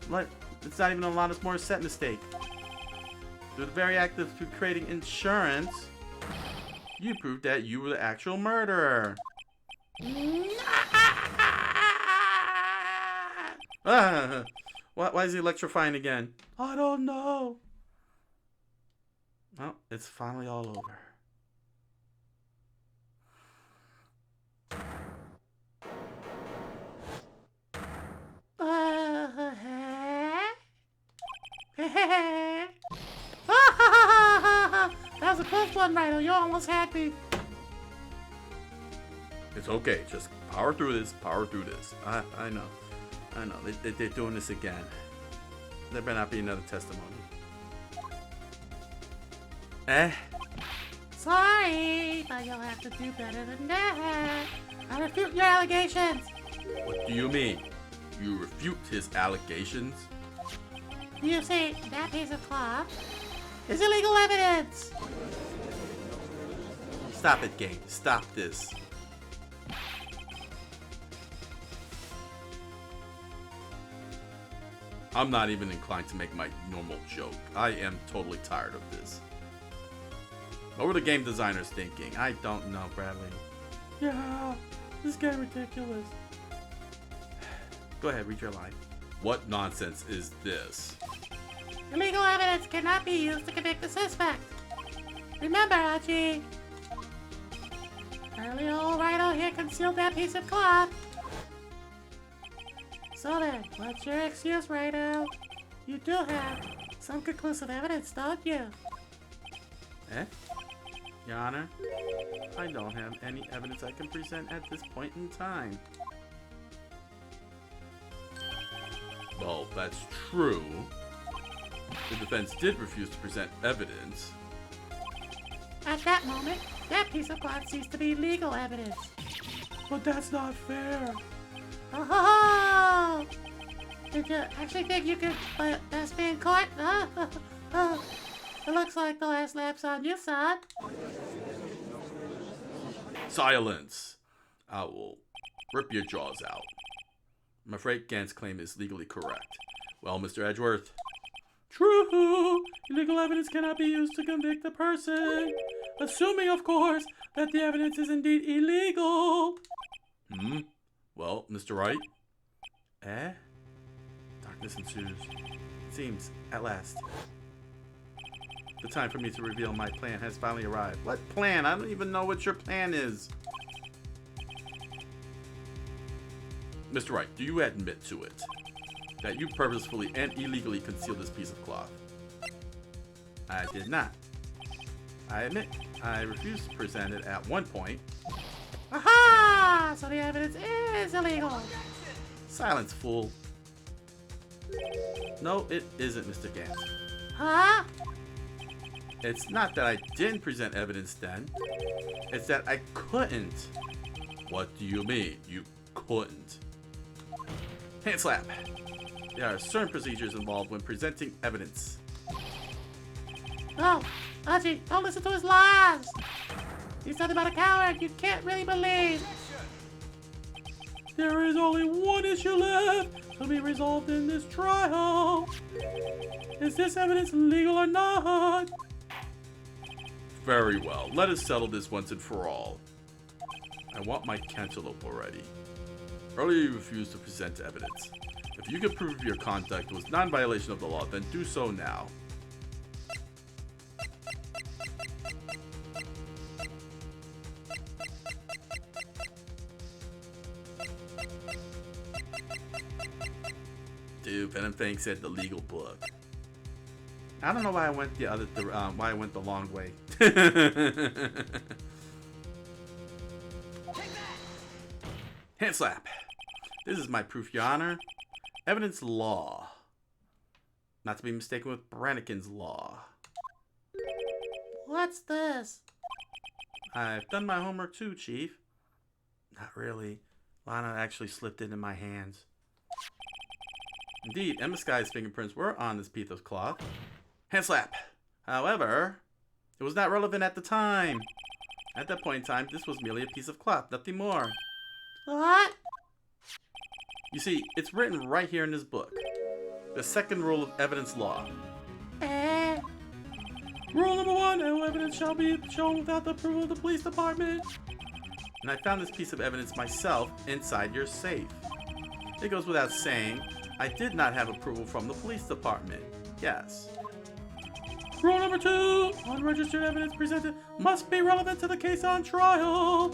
what? It's not even a Lana's Morissette mistake. Through the very act of creating insurance, you proved that you were the actual murderer. Why is he electrifying again? I don't know. Well, it's finally all over. That was a close one, Rhino. You almost had me. It's okay. Just power through this. Power through this. I know. I know. They're doing this again. There better not be another testimony. Sorry, but you'll have to do better than that. I refute your allegations. What do you mean? You refute his allegations? You see, that piece of cloth is illegal evidence. Stop it, game. Stop this. I'm not even inclined to make my normal joke. I am totally tired of this. What were the game designers thinking? I don't know, Bradley. Yeah, this is getting ridiculous. Go ahead, read your line. What nonsense is this? Illegal evidence cannot be used to convict the suspect. Remember, Archie. Early old Rhino here concealed that piece of cloth. So then, what's your excuse, Rhino? You do have some conclusive evidence, don't you? Your Honor, I don't have any evidence I can present at this point in time. Well, that's true. The defense did refuse to present evidence. At that moment, that piece of cloth ceased to be legal evidence. But that's not fair. Oh! Did you actually think you could best be in court? It looks like the last lap's on you, son. Silence! I will rip your jaws out. I'm afraid Gant's claim is legally correct. Well, Mr. Edgeworth. True! Illegal evidence cannot be used to convict the person. Assuming, of course, that the evidence is indeed illegal. Well, Mr. Wright? Darkness ensues. It seems, at last, The time for me to reveal my plan has finally arrived. What plan? I don't even know what your plan is. Mr. Wright, do you admit to it? That you purposefully and illegally concealed this piece of cloth? I did not. I admit, I refused to present it at one point. Aha! So the evidence is illegal. Silence, fool. No, it isn't, Mr. Gant. Huh? It's not that I didn't present evidence then. It's that I couldn't. What do you mean, you couldn't? Hand slap. There are certain procedures involved when presenting evidence. No, Archie, don't listen to his lies. He's nothing but a coward you can't really believe. There is only one issue left to be resolved in this trial. Is this evidence legal or not? Very well. Let us settle this once and for all. I want my cantaloupe already. Earlier you refused to present evidence. If you can prove your conduct was non-violation of the law, then do so now. Dude, Pen and Fang said the legal book. I don't know why I went why I went the long way. Hand slap. This is my proof, Your Honor. Evidence law. Not to be mistaken with Brannigan's law. What's this? I've done my homework too, Chief. Not really. Lana actually slipped it in my hands. Indeed, Emma Sky's fingerprints were on this piece of cloth. Hand slap. However, it was not relevant at the time. At that point in time, this was merely a piece of cloth, nothing more. What? You see, it's written right here in this book. The second rule of evidence law. Rule number 1, no evidence shall be shown without the approval of the police department. And I found this piece of evidence myself inside your safe. It goes without saying, I did not have approval from the police department. Yes. Rule number 2, unregistered evidence presented must be relevant to the case on trial.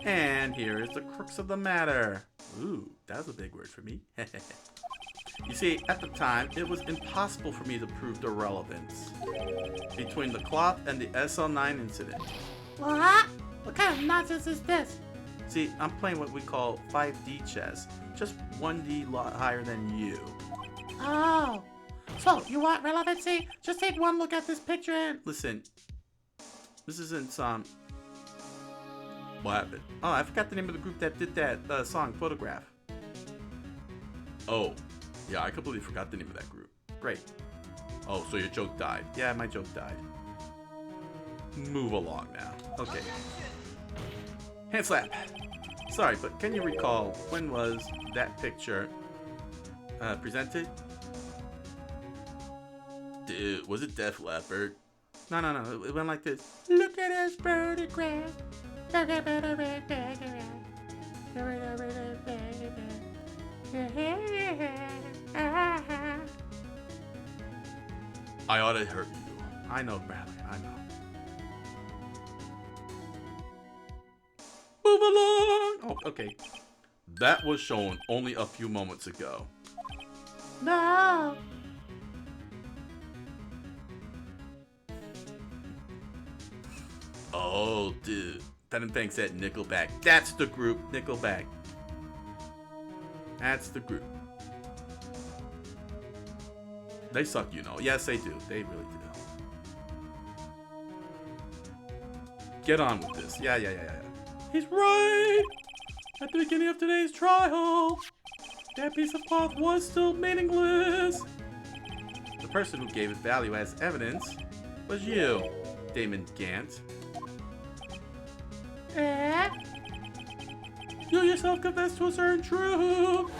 And here is the crux of the matter. Ooh, that was a big word for me. You see, at the time, it was impossible for me to prove the relevance between the cloth and the SL9 incident. What? What kind of nonsense is this? See, I'm playing what we call 5D chess, just 1D lot higher than you. Oh. So, you want relevancy? Just take one look at this picture and... Listen, this isn't some... What happened? Oh, I forgot the name of the group that did that song, Photograph. Oh, yeah, I completely forgot the name of that group. Great. Oh, so your joke died. Yeah, my joke died. Move along now. Okay. Hand slap. Sorry, but can you recall when was that picture presented? Dude, was it Def Leppard? No, it went like this. Look at this photograph. I ought to hurt you. I know, Bradley, I know. Move along! Oh, okay. That was shown only a few moments ago. No. Oh, dude. Pen and Fang said Nickelback. That's the group, Nickelback. That's the group. They suck, you know. Yes, they do. They really do. Get on with this. Yeah. He's right! At the beginning of today's trial, that piece of cloth was still meaningless. The person who gave it value as evidence was you, Damon Gant. You yourself confessed to a certain truth.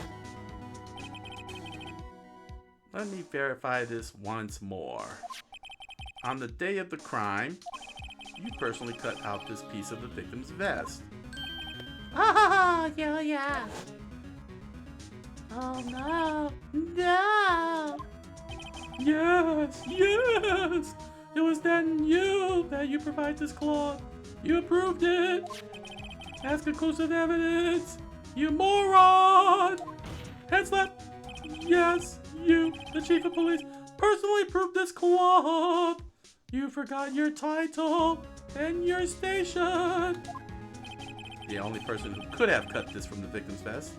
Let me verify this once more. On the day of the crime, you personally cut out this piece of the victim's vest. Oh, yeah. Oh, no. No. Yes. It was then that you provide this cloth. You approved it. Ask conclusive evidence. You moron! Hand slap. Yes, you, the chief of police, personally proved this cloth. You forgot your title and your station. The only person who could have cut this from the victim's vest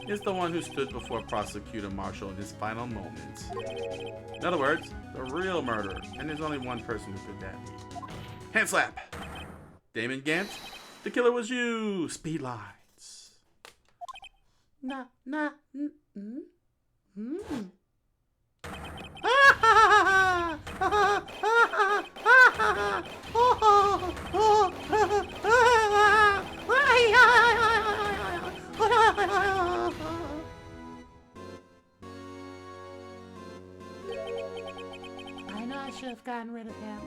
is the one who stood before Prosecutor Marshall in his final moments. In other words, the real murderer, and there's only one person who could that be. Hand slap! Damon Gant, the killer was you! Speed lights. I know I should have gotten rid of him.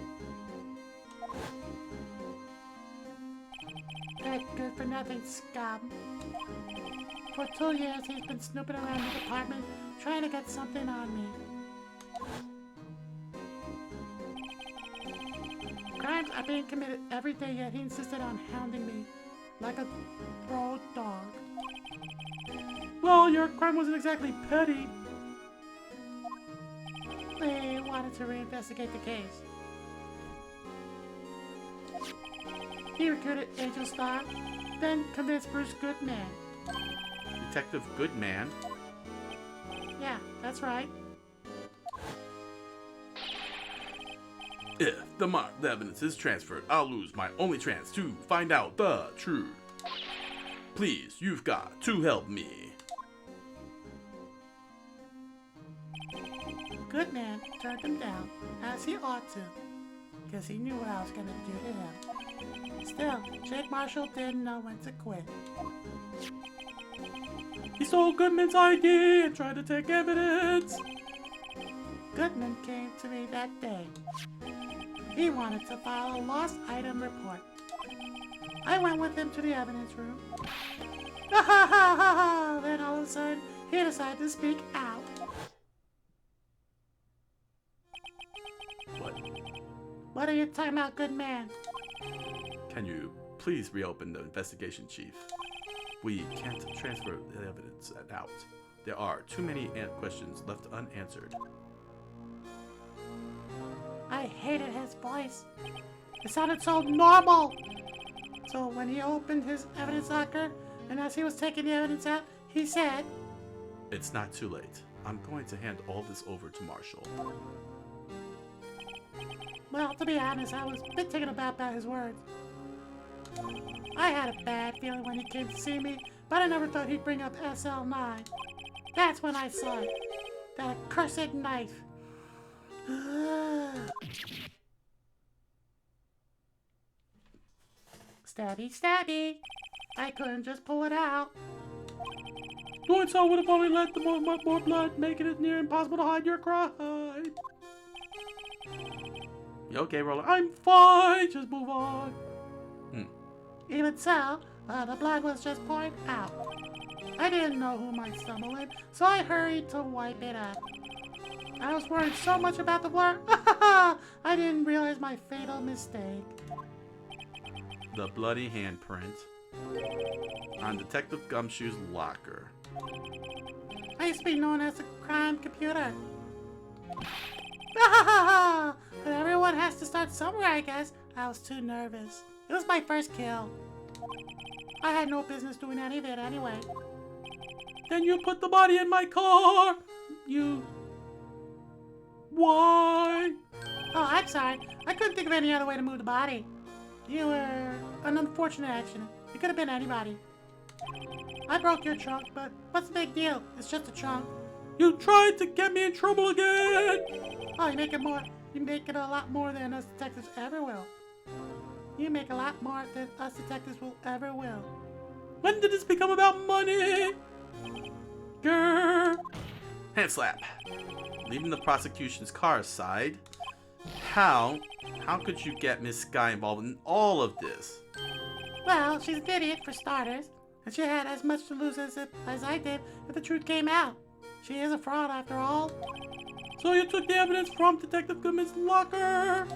That good for nothing scum. For 2 years he's been snooping around the department trying to get something on me. Crimes are being committed every day, yet he insisted on hounding me like a road dog. Well, your crime wasn't exactly petty. They wanted to reinvestigate the case. He recruited Angel Star, then convinced Bruce Goodman. Detective Goodman? Yeah, that's right. If the marked evidence is transferred, I'll lose my only chance to find out the truth. Please, you've got to help me. Goodman turned him down, as he ought to, because he knew what I was going to do to him. Still, Jake Marshall didn't know when to quit. He stole Goodman's ID and tried to take evidence. Goodman came to me that day. He wanted to file a lost item report. I went with him to the evidence room. Then all of a sudden, he decided to speak out. What? What are you talking about, Goodman? Can you please reopen the investigation, Chief? We can't transfer the evidence out. There are too many questions left unanswered. I hated his voice. It sounded so normal. So when he opened his evidence locker, and as he was taking the evidence out, he said, It's not too late. I'm going to hand all this over to Marshall. well, to be honest, I was a bit taken aback by his words. I had a bad feeling when he came to see me, but I never thought he'd bring up SL9. That's when I saw it. That accursed knife. Stabby, stabby. I couldn't just pull it out. Doing so would have only let the more blood, making it near impossible to hide your crime. You okay, Roller? I'm fine. Just move on. Even so, the blood was just pouring out. I didn't know who might stumble in, so I hurried to wipe it up. I was worried so much about the blur, I didn't realize my fatal mistake. The bloody handprint on Detective Gumshoe's locker. I used to be known as the crime computer. But everyone has to start somewhere, I guess. I was too nervous. It was my first kill. I had no business doing any of it anyway. Then you put the body in my car. Why? Oh, I'm sorry. I couldn't think of any other way to move the body. You were an unfortunate accident. It could have been anybody. I broke your trunk, but what's the big deal? It's just a trunk. You tried to get me in trouble again. Oh, you make it a lot more than us detectives ever will. You make a lot more than us detectives will ever will. When did this become about money? Grr. Hand slap. Leaving the prosecution's car aside, how could you get Miss Sky involved in all of this? Well, she's an idiot for starters, and she had as much to lose as I did if the truth came out. She is a fraud after all. So you took the evidence from Detective Goodman's locker?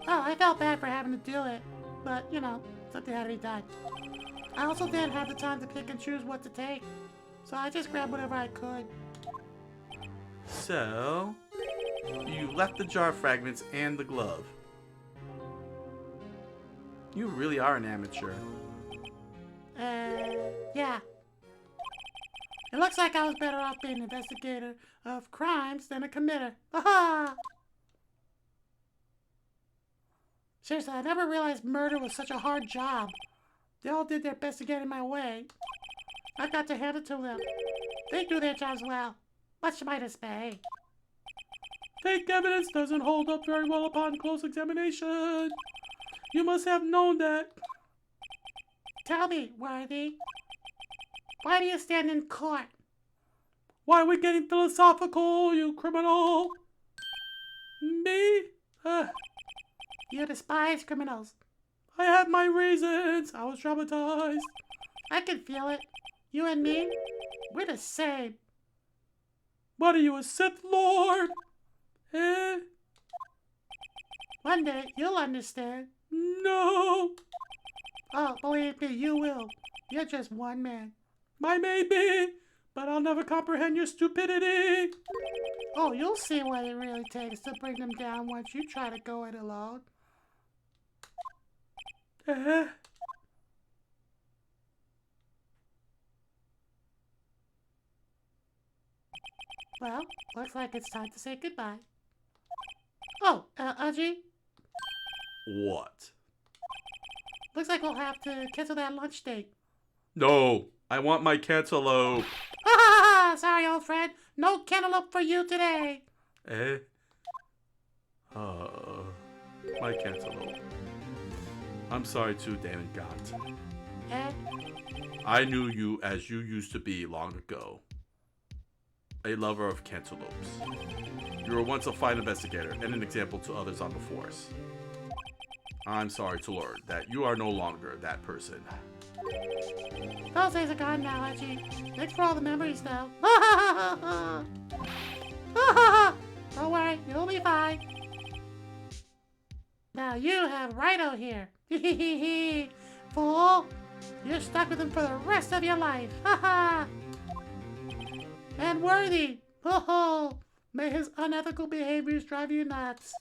Oh, I felt bad for having to do it, but, you know, something had to be done. I also didn't have the time to pick and choose what to take, so I just grabbed whatever I could. So, you left the jar fragments and the glove. You really are an amateur. Yeah. It looks like I was better off being an investigator of crimes than a committer. Aha! Seriously, I never realized murder was such a hard job. They all did their best to get in my way. I got to hand it to them. They do their jobs well. Much might I say. Fake evidence doesn't hold up very well upon close examination. You must have known that. Tell me, Worthy. Why do you stand in court? Why are we getting philosophical, you criminal? Me? You despise criminals. I had my reasons. I was traumatized. I can feel it. You and me, we're the same. What are you, a Sith Lord? One day, you'll understand. No. Oh, believe me, you will. You're just one man. I may be, but I'll never comprehend your stupidity. Oh, you'll see what it really takes to bring them down once you try to go it alone. Well, looks like it's time to say goodbye. Oh, Aji? What? Looks like we'll have to cancel that lunch date. No, I want my cantaloupe. Sorry, old friend. No cantaloupe for you today. My cantaloupe. I'm sorry too, Damon Gant. I knew you as you used to be long ago. A lover of cantaloupes. You were once a fine investigator and an example to others on the force. I'm sorry to learn that you are no longer that person. Those days are gone now, Aji. Thanks for all the memories, though. Don't worry, you'll be fine. Now you have Righto here. Fool! You're stuck with him for the rest of your life. And Worthy. May his unethical behaviors drive you nuts.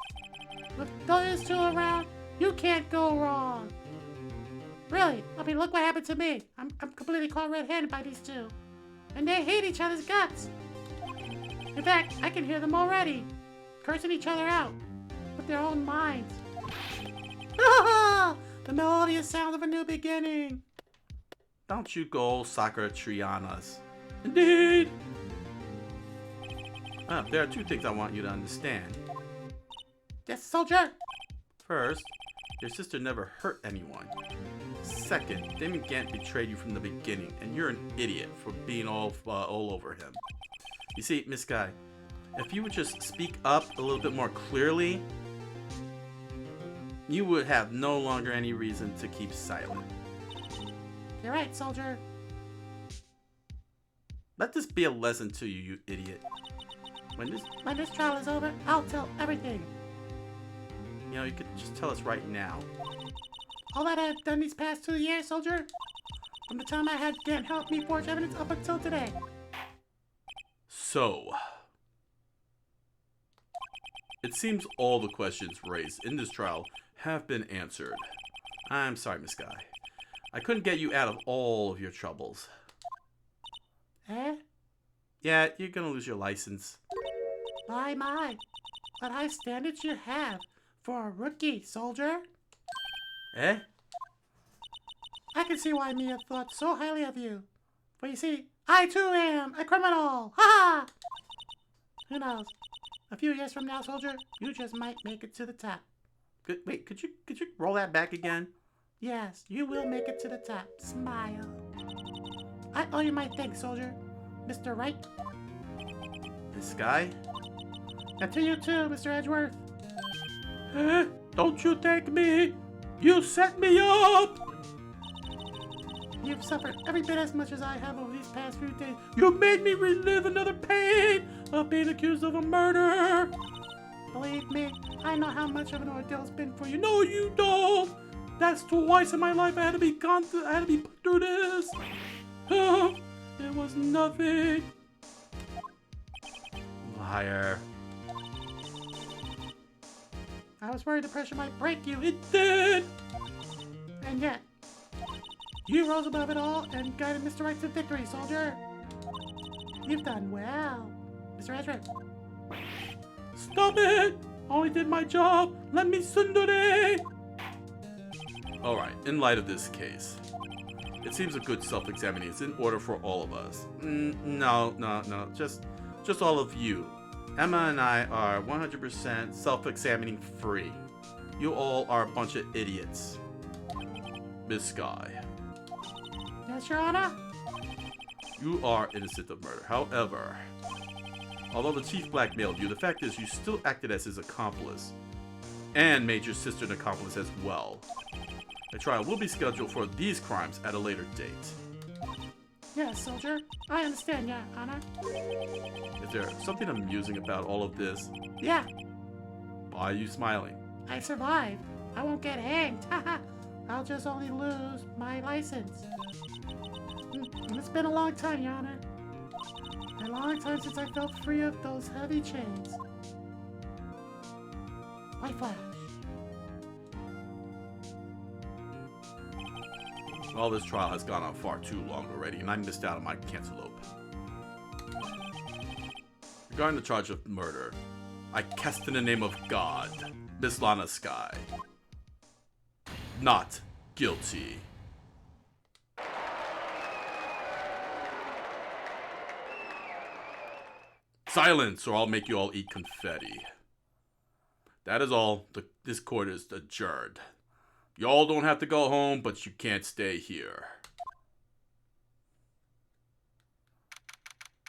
With those two around, you can't go wrong. Really, I mean, look what happened to me. I'm completely caught red-handed by these two. And they hate each other's guts. In fact, I can hear them already, cursing each other out with their own minds. The melodious sound of a new beginning. Don't you go Sakura Trianas. Indeed. There are two things I want you to understand. Yes, soldier. First, your sister never hurt anyone. Second, Damon Gant betrayed you from the beginning, and you're an idiot for being all over him. You see, Miss Guy, if you would just speak up a little bit more clearly, you would have no longer any reason to keep silent. You're right, soldier. Let this be a lesson to you, you idiot. When this trial is over, I'll tell everything. You know, you could just tell us right now. All that I've done these past 2 years, soldier, from the time I had Gant help me forge evidence up until today. So, it seems all the questions raised in this trial have been answered. I'm sorry, Miss Guy. I couldn't get you out of all of your troubles. Yeah, you're gonna lose your license. My. What high standards you have for a rookie, soldier. Eh? I can see why Mia thought so highly of you. For you see, I too am a criminal! Ha! Who knows? A few years from now, soldier, you just might make it to the top. Wait, could you roll that back again? Yes, you will make it to the top. Smile. I owe you my thanks, soldier. Mr. Wright. This guy? And to you too, Mr. Edgeworth. Don't you thank me. You set me up. You've suffered every bit as much as I have over these past few days. You made me relive another pain of being accused of a murder. Believe me, I know how much of an ordeal it's been for you. No, you don't. That's twice in my life I had to be put through this. It was nothing. Liar. I was worried the pressure might break you. It did. And yet, you rose above it all and guided Mr. Wright to victory, soldier. You've done well, Mr. Ezra. Stop it! Only did my job. Let me tsundere. Alright, in light of this case, it seems a good self-examining is in order for all of us. No. Just all of you. Emma and I are 100% self-examining free. You all are a bunch of idiots. Miss Sky. Yes, Your Honor? You are innocent of murder. However, although the chief blackmailed you, the fact is you still acted as his accomplice and made your sister an accomplice as well. A trial will be scheduled for these crimes at a later date. Yes, soldier. I understand, Your Honor. Is there something amusing about all of this? Yeah, Why are you smiling? I survived. I won't get hanged. I'll just only lose my license. And it's been a long time, Your Honor. A long time since I felt free of those heavy chains. White Flash. Well, this trial has gone on far too long already, and I missed out on my cantaloupe. Regarding the charge of murder, I cast in the name of God, Miss Lana Sky. Not guilty. Silence, or I'll make you all eat confetti. That is all. This court is adjourned. Y'all don't have to go home, but you can't stay here.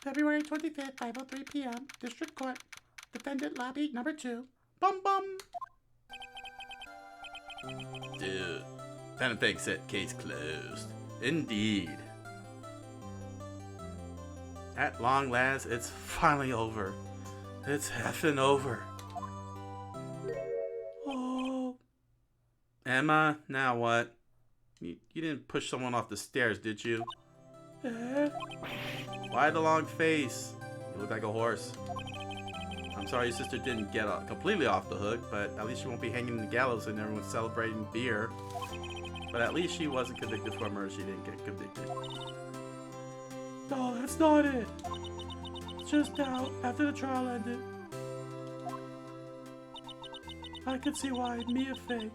February 25th, 5:03 p.m. District Court. Defendant Lobby Number 2. Bum bum. Dude, Phantom Fang said case closed. Indeed. At long last, it's finally over. It's effing over. Oh, Emma, now what? You didn't push someone off the stairs, did you? eh? Why the long face? You look like a horse. I'm sorry your sister didn't get completely off the hook, but at least she won't be hanging in the gallows and everyone's celebrating beer. But at least she wasn't convicted for murder. She didn't get convicted. No, that's not it. Just now, after the trial ended, I could see why Mia Fey.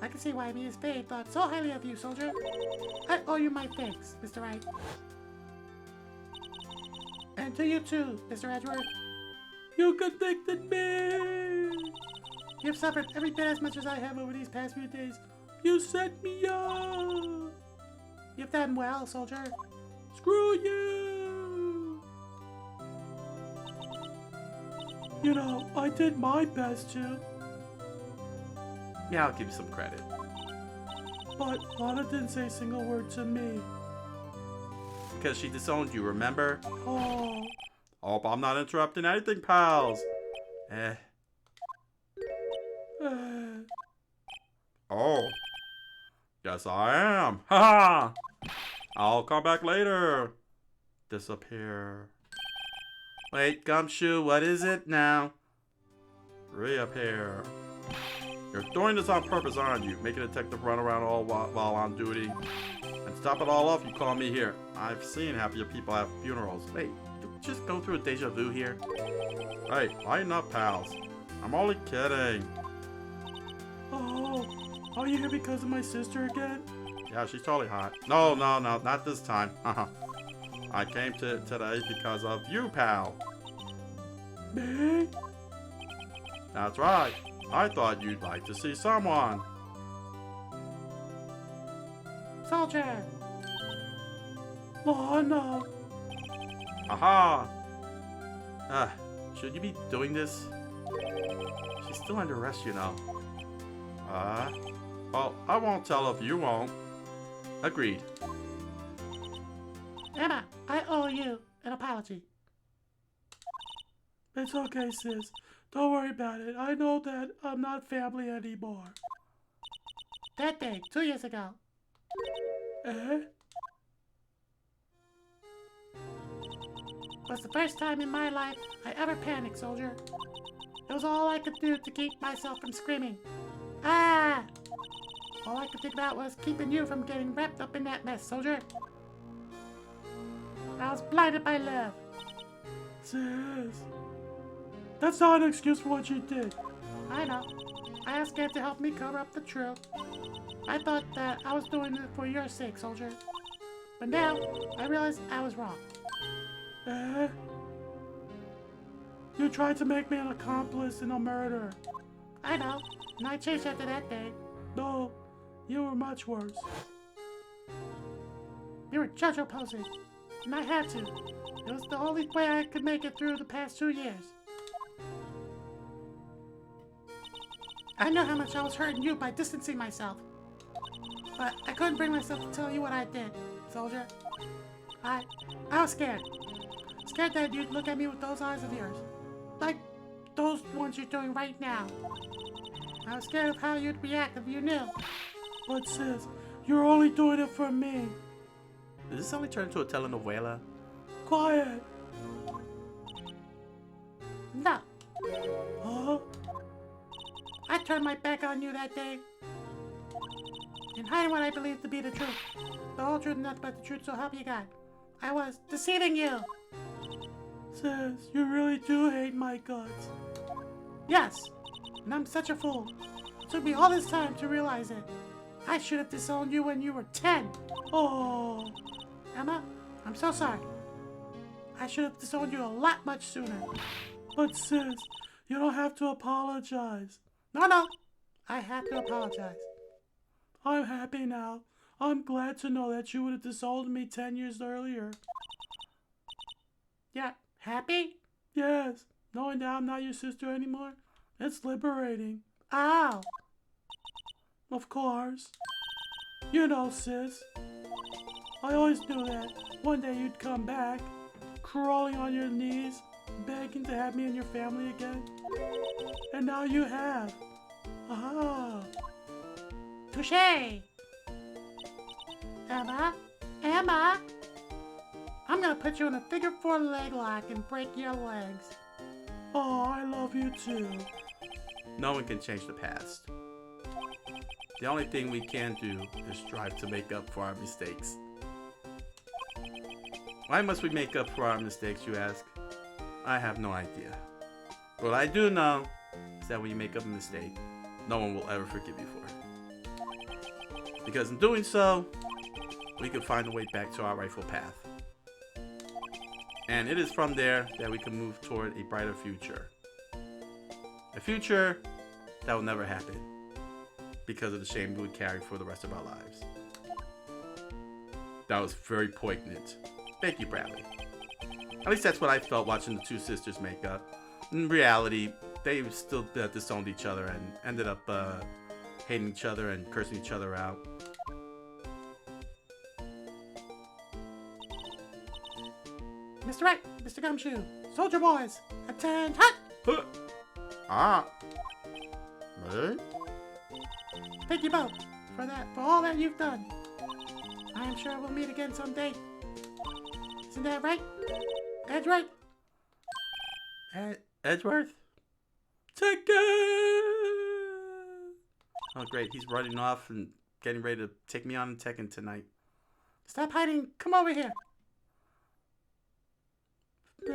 I can see why Mia's Faye thought so highly of you, soldier. I owe you my thanks, Mr. Wright. And to you too, Mr. Edgeworth. You convicted me. You've suffered every bit as much as I have over these past few days. You set me up. You've done well, soldier. Screw you. You know, I did my best to, Yeah, I'll give you some credit. but Lana didn't say a single word to me. Because she disowned you, remember? Oh, Oh, but I'm not interrupting anything, pals. eh. Oh. Yes, I am. Ha! I'll come back later. Disappear. Wait, Gumshoe, what is it now? Reappear. You're doing this on purpose, aren't you? Making a detective run around all while on duty. And to top it all off, you call me here. I've seen half of your people have funerals. Wait, did we just go through a deja vu here? Hey, lighten up, pals. I'm only kidding. Oh, are you here because of my sister again? Yeah, she's totally hot. No, not this time. I came today because of you, pal. Me? That's right. I thought you'd like to see someone. Soldier. Lana. Aha! Should you be doing this? She's still under arrest, you know. Well, I won't tell if you won't. Agreed. Emma, I owe you an apology. It's okay, sis. Don't worry about it. I know that I'm not family anymore. That day, 2 years ago, Eh? was the first time in my life I ever panicked, soldier. It was all I could do to keep myself from screaming. Ah! All I could think about was keeping you from getting wrapped up in that mess, soldier. I was blinded by love. Sis. That's not an excuse for what you did. I know. I asked Gant to help me cover up the truth. I thought that I was doing it for your sake, soldier. But now, I realize I was wrong. Eh? You tried to make me an accomplice in a murder. I know, and I changed after that day. No, you were much worse. You were JoJo posing, and I had to. It was the only way I could make it through the past 2 years. I know how much I was hurting you by distancing myself. But I couldn't bring myself to tell you what I did, soldier. I was scared. Scared that you'd look at me with those eyes of yours. Like those ones you're doing right now. I was scared of how you'd react if you knew. But sis, you're only doing it for me. Did this only turn into a telenovela? Quiet. No, Huh? I turned my back on you that day. And hiding what I believed to be the truth. The whole truth and nothing but the truth, so help you God. I was deceiving you. Sis, you really do hate my guts. Yes, and I'm such a fool. It took me all this time to realize it. I should have disowned you when you were 10. Oh, Emma, I'm so sorry. I should have disowned you a lot much sooner. but sis, you don't have to apologize. No, I have to apologize. I'm happy now. I'm glad to know that you would have disowned me 10 years earlier. Yeah, happy? Yes, knowing that I'm not your sister anymore, it's liberating. Oh, Of course. You know, sis. I always knew that one day you'd come back, crawling on your knees, begging to have me in your family again. And now you have. Ah. touche. Emma, I'm gonna put you in a figure 4 leg lock and break your legs. Oh, I love you too. No one can change the past. The only thing we can do is strive to make up for our mistakes. Why must we make up for our mistakes, you ask? I have no idea. What I do know is that when you make up a mistake, no one will ever forgive you for it. Because in doing so, we can find a way back to our rightful path. And it is from there that we can move toward a brighter future. A future that will never happen because of the shame we would carry for the rest of our lives. That was very poignant. Thank you, Bradley. At least that's what I felt watching the two sisters make up. In reality, they still disowned each other and ended up hating each other and cursing each other out. Mr. Wright, Mr. Gumshoe, soldier boys, attend hut! Huh. Ah. What? Thank you both for all that you've done. I am sure we'll meet again someday. Isn't that right? Edge right? Edgeworth? Take it! Oh, great. He's running off and getting ready to take me on in Tekken tonight. Stop hiding. Come over here.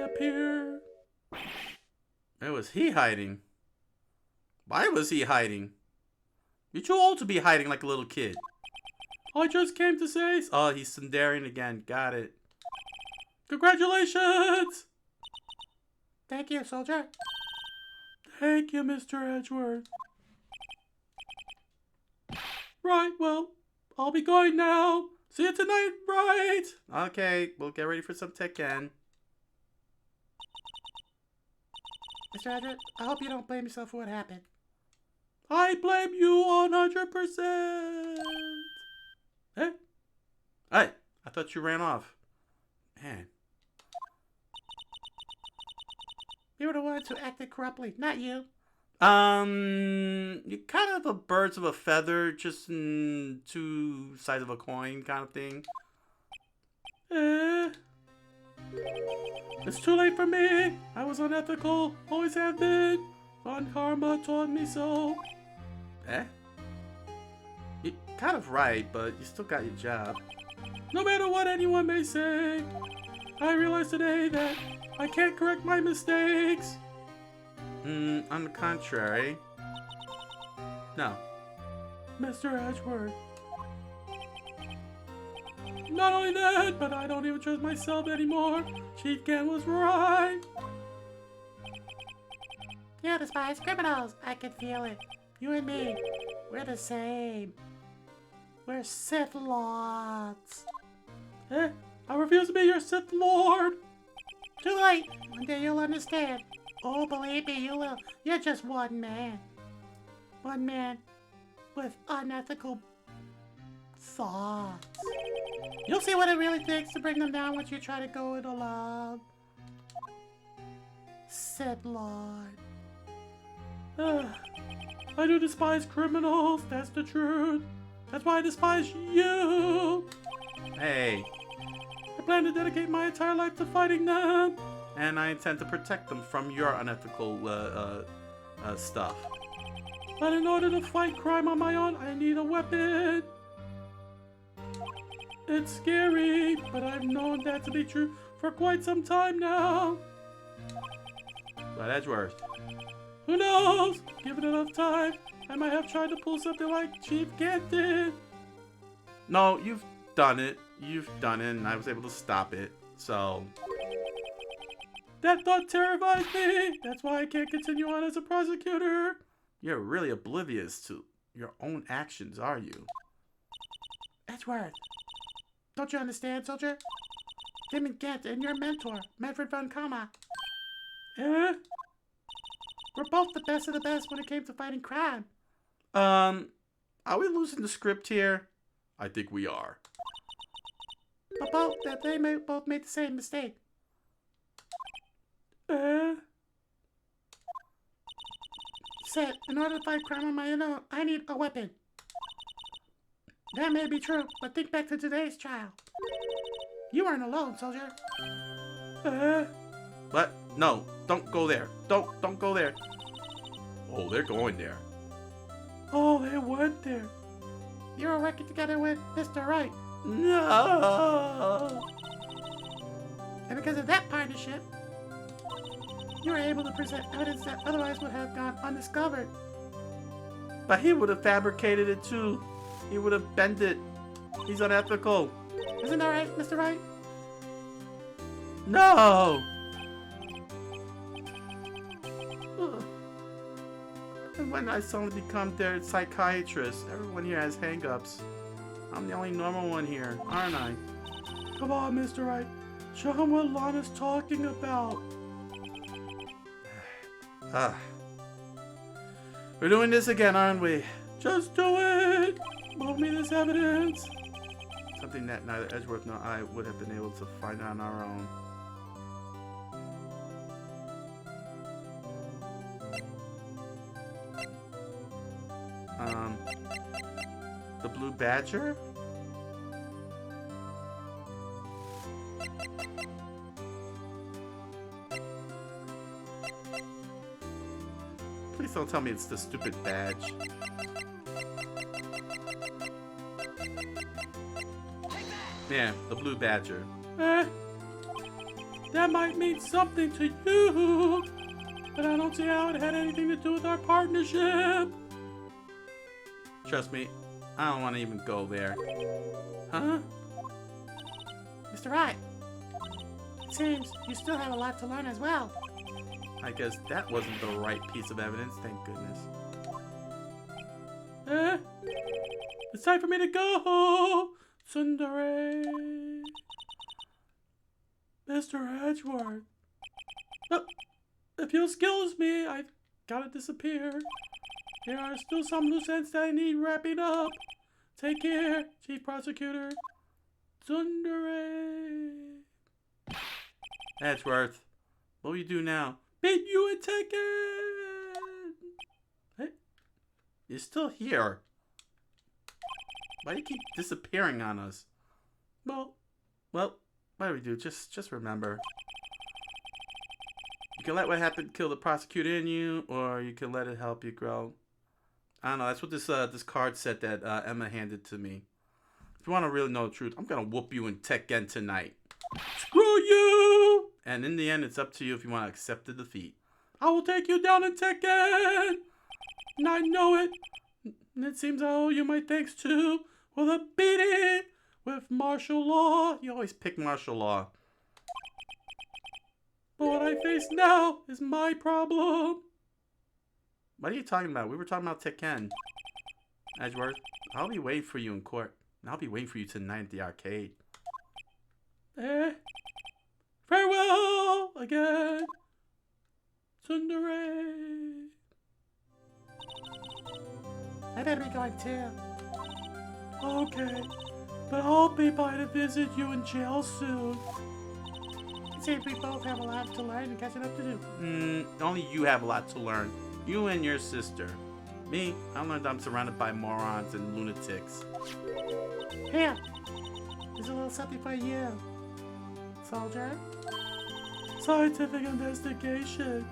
Up here. Where was he hiding? Why was he hiding? You're too old to be hiding like a little kid. I just came to say Oh, he's Sundaring again. Got it. congratulations! Thank you, soldier. Thank you, Mr. Edgeworth. Right, well, I'll be going now. See you tonight, right? Okay, we'll get ready for some Tekken. Mr. Edward, I hope you don't blame yourself for what happened. I blame you 100%. Hey, I thought you ran off. Man. You were the ones who acted corruptly, not you. You're kind of a birds of a feather, just two sides of a coin kind of thing. It's too late for me. I was unethical. Always have been. Von Karma taught me so. You're kind of right, but you still got your job. No matter what anyone may say, I realize today that I can't correct my mistakes. On the contrary. No. Mr. Edgeworth. Not only that, but I don't even trust myself anymore. Chief Gant was right. You despise criminals. I can feel it. You and me, we're the same. We're Sith Lords. I refuse to be your Sith Lord. Too late. One day you'll understand. Oh, believe me, you will. You're just one man. One man with unethical thoughts. You'll see what it really takes to bring them down once you try to go it alone. Sith Lord. I do despise criminals. That's the truth. That's why I despise you. Hey. I plan to dedicate my entire life to fighting them. And I intend to protect them from your unethical stuff. But in order to fight crime on my own, I need a weapon. It's scary, but I've known that to be true for quite some time now. But Edgeworth. Who knows? Given enough time, I might have tried to pull something like Chief Gant did. No, you've done it. You've done it, and I was able to stop it. So... That thought terrifies me. That's why I can't continue on as a prosecutor. You're really oblivious to your own actions, are you? Edgeworth. Don't you understand, soldier? Damon Gant and your mentor, Manfred von Kama. Eh? We're both the best of the best when it came to fighting crime. Are we losing the script here? I think we are. But they both made the same mistake. Said, in order to fight crime on my own, I need a weapon. That may be true, but think back to today's trial. You weren't alone, soldier. What? No, don't go there. Don't go there. Oh, they're going there. Oh, they went there. You were working together with Mr. Wright. No. And because of that partnership, you were able to present evidence that otherwise would have gone undiscovered. But he would have fabricated it too. He would have bent it. He's unethical. Isn't that right, Mr. Wright? No. Ugh. And when I suddenly become their psychiatrist, everyone here has hang-ups. I'm the only normal one here, aren't I? Come on, Mr. Wright. Show him what Lana's talking about. We're doing this again, aren't we? Just do it. Move me this evidence. Something that neither Edgeworth nor I would have been able to find on our own. The Blue Badger? Please don't tell me it's the stupid badge. Yeah, the Blue Badger. That might mean something to you, but I don't see how it had anything to do with our partnership. Trust me, I don't want to even go there. Huh? Mr. Wright, it seems you still have a lot to learn as well. I guess that wasn't the right piece of evidence, thank goodness. It's time for me to go, Tsundere. Mr. Edgeworth. If you'll excuse me, I've gotta disappear. There are still some loose ends that I need wrapping up. Take care, Chief Prosecutor. Tsundere. Edgeworth, what will you do now? Beat you in Tekken! Hey, you're still here. Why do you keep disappearing on us? Well, what do we do? Just remember. You can let what happened kill the prosecutor in you, or you can let it help you grow. I don't know. That's what this card said that Emma handed to me. If you want to really know the truth, I'm gonna whoop you in Tekken tonight. Screw you! And in the end, it's up to you if you want to accept the defeat. I will take you down in Tekken! And I know it. And it seems I owe you my thanks too. With a beating with martial law. You always pick martial law. But what I face now is my problem. What are you talking about? We were talking about Tekken. Edgeworth, I'll be waiting for you in court. And I'll be waiting for you tonight at the arcade. Farewell again, Tsundere. I better be going too. Okay, but I'll be by to visit you in jail soon. It seems we both have a lot to learn and catching up to do. Only you have a lot to learn. You and your sister. Me, I learned I'm surrounded by morons and lunatics. Here, there's a little something for you, soldier. Scientific investigation.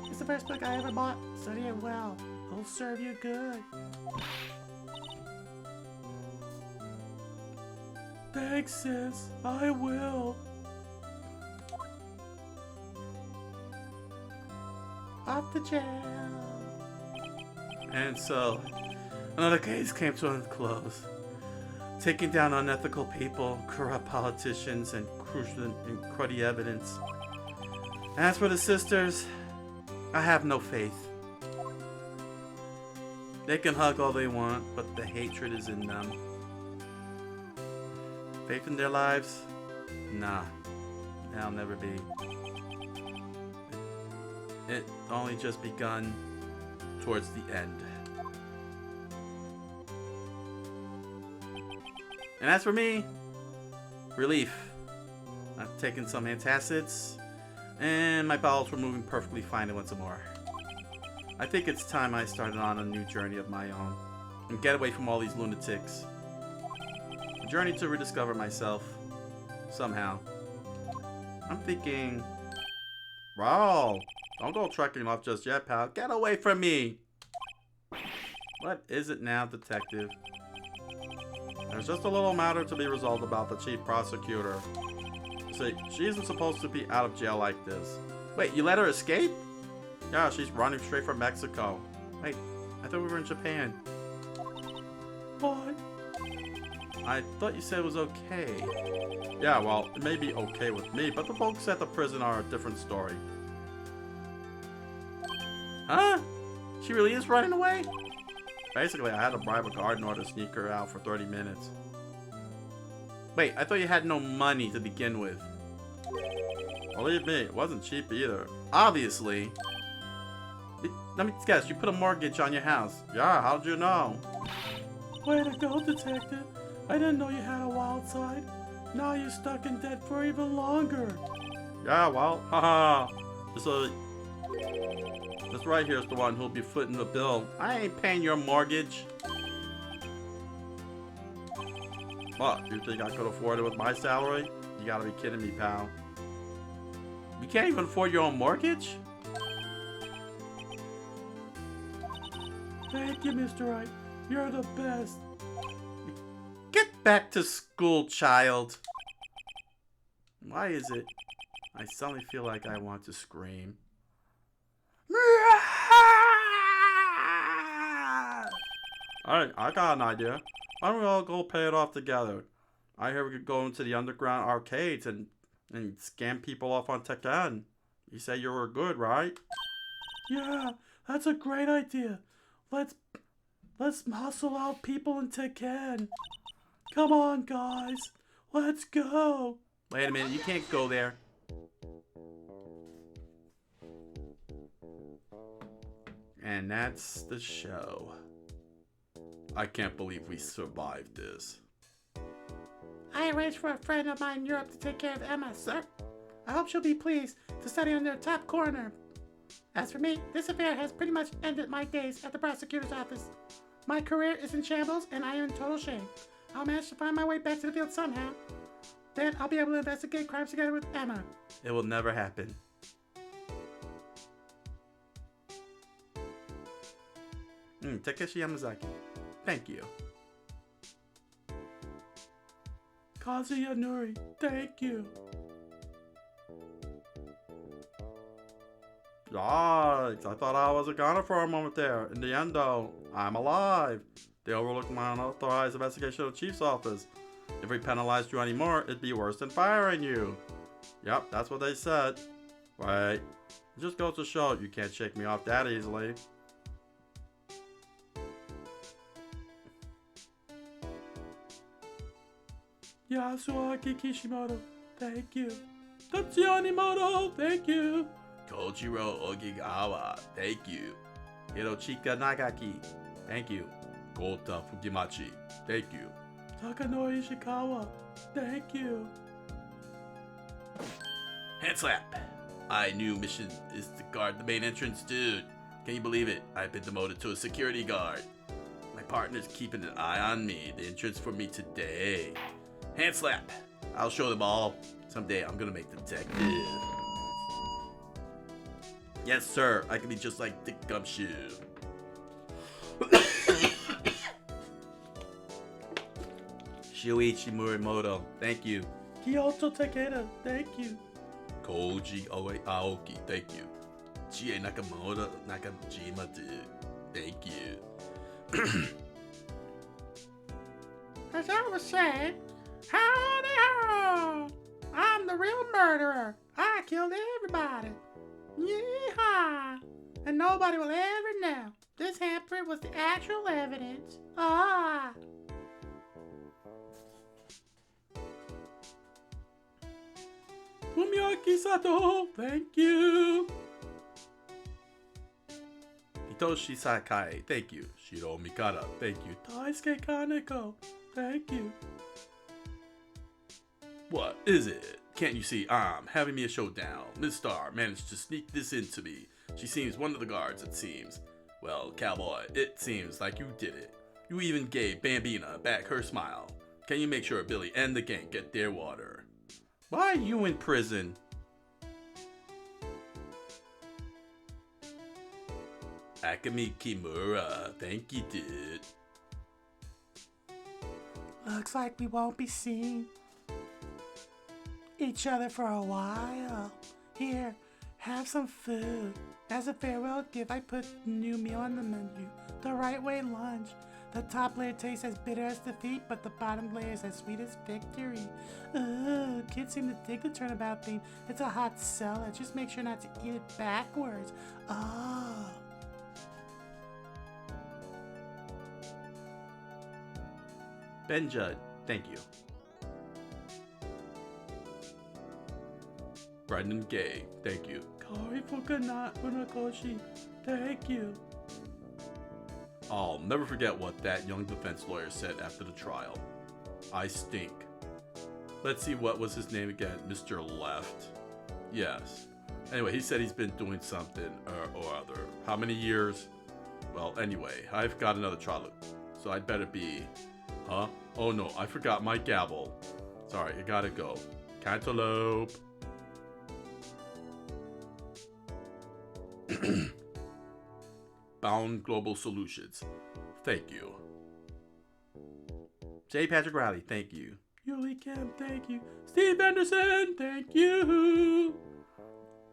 It's the first book I ever bought. Study it well. It'll serve you good. Thanks, sis. I will. Off to jail. And so, another case came to a close. Taking down unethical people, corrupt politicians, and cruddy evidence. As for the sisters, I have no faith. They can hug all they want, but the hatred is in them. Faith in their lives? Nah, that'll never be. It only just begun towards the end. And as for me, relief. I've taken some antacids, and my bowels were moving perfectly fine once more. I think it's time I started on a new journey of my own, and get away from all these lunatics. A journey to rediscover myself, somehow. I'm thinking, wow, don't go trekking off just yet, pal. Get away from me! What is it now, detective? There's just a little matter to be resolved about the chief prosecutor. See, she isn't supposed to be out of jail like this. Wait, you let her escape? Yeah, she's running straight from Mexico. Wait, I thought we were in Japan. What? I thought you said it was okay. Yeah, well, it may be okay with me, but the folks at the prison are a different story. Huh? She really is running away? Basically, I had to bribe a guard in order to sneak her out for 30 minutes. Wait, I thought you had no money to begin with. Believe me, it wasn't cheap either. Obviously. Let me guess, you put a mortgage on your house. Yeah, how'd you know? Way to go, detective. I didn't know you had a wild side. Now you're stuck in debt for even longer. Yeah, well, haha. This right here is the one who'll be footing the bill. I ain't paying your mortgage. What, you think I could afford it with my salary? You gotta be kidding me, pal. You can't even afford your own mortgage? Thank you, Mr. Wright. You're the best. Get back to school, child. Why is it I suddenly feel like I want to scream? Alright, I got an idea. Why don't we all go pay it off together? I hear we could go into the underground arcades and scam people off on Tekken. You say you were good, right? Yeah, that's a great idea. Let's hustle out people in Tekken. Come on, guys. Let's go. Wait a minute, you can't go there. And that's the show. I can't believe we survived this. I I arranged for a friend of mine in Europe to take care of Emma, sir. I hope she'll be pleased to study under a top coroner. As for me, this affair has pretty much ended my days at the prosecutor's office. My career is in shambles, and I am in total shame. I'll manage to find my way back to the field somehow. Then I'll be able to investigate crimes together with Emma. It will never happen. Takeshi Yamazaki. Thank you. Kazuya Nuri, thank you. Yikes, I thought I was a goner for a moment there. In the end, though, I'm alive. They overlooked my unauthorized investigation of the chief's office. If we penalized you anymore, it'd be worse than firing you. Yep, that's what they said. Right. It just goes to show you can't shake me off that easily. Yasuaki Kishimoto, thank you. Tatsunimoto, thank you. Kojiro Ogigawa, thank you. Hirochika Nagaki, thank you. Kota Fukimachi, thank you. Takanori Ishikawa, thank you. Hand slap. My new mission is to guard the main entrance, dude. Can you believe it? I've been demoted to a security guard. My partner's keeping an eye on me. The entrance for me today. Hand slap. I'll show them all. Someday I'm gonna make the detective. Yes, sir. I can be just like Dick Gumshoe. Shuichi Murimoto, thank you. Kyoto Takeda, thank you. Koji Aoki, thank you. Chie Nakamoto Nakajima, dude, thank you. As I was saying, howdy ho! I'm the real murderer. I killed everybody. Yeehaw! And nobody will ever know. This hamper was the actual evidence. Ah! Fumiyaki Sato, thank you. Hitoshi Sakai, thank you. Shiro Mikata, thank you. Taisuke Kaneko, thank you. What is it? Can't you see I'm having me a showdown? Miss Star managed to sneak this into me. She seems one of the guards, it seems. Well, cowboy, it seems like you did it. You even gave Bambina back her smile. Can you make sure Billy and the gang get their water? Why are you in prison? Akemi Kimura, thank you, dude. Looks like we won't be seeing each other for a while. Here, have some food. As a farewell gift, I put a new meal on the menu. The right way lunch. The top layer tastes as bitter as defeat, but the bottom layer is as sweet as victory. Ooh, kids seem to dig the turnabout thing. It's a hot salad. Just make sure not to eat it backwards. Oh. Ben Judd, thank you. Brendan Gay, thank you. Kari Funakoshi, thank you. I'll never forget what that young defense lawyer said after the trial. I stink. Let's see, what was his name again? Mr. Left? Yes. Anyway, he said he's been doing something or other. How many years? Well, anyway, I've got another trial, so I'd better be... Huh? Oh no, I forgot my gavel. Sorry, I gotta go. Cantaloupe. Bound Global Solutions, thank you. J. Patrick Riley, thank you. Yuli Kim, thank you. Steve Anderson, thank you.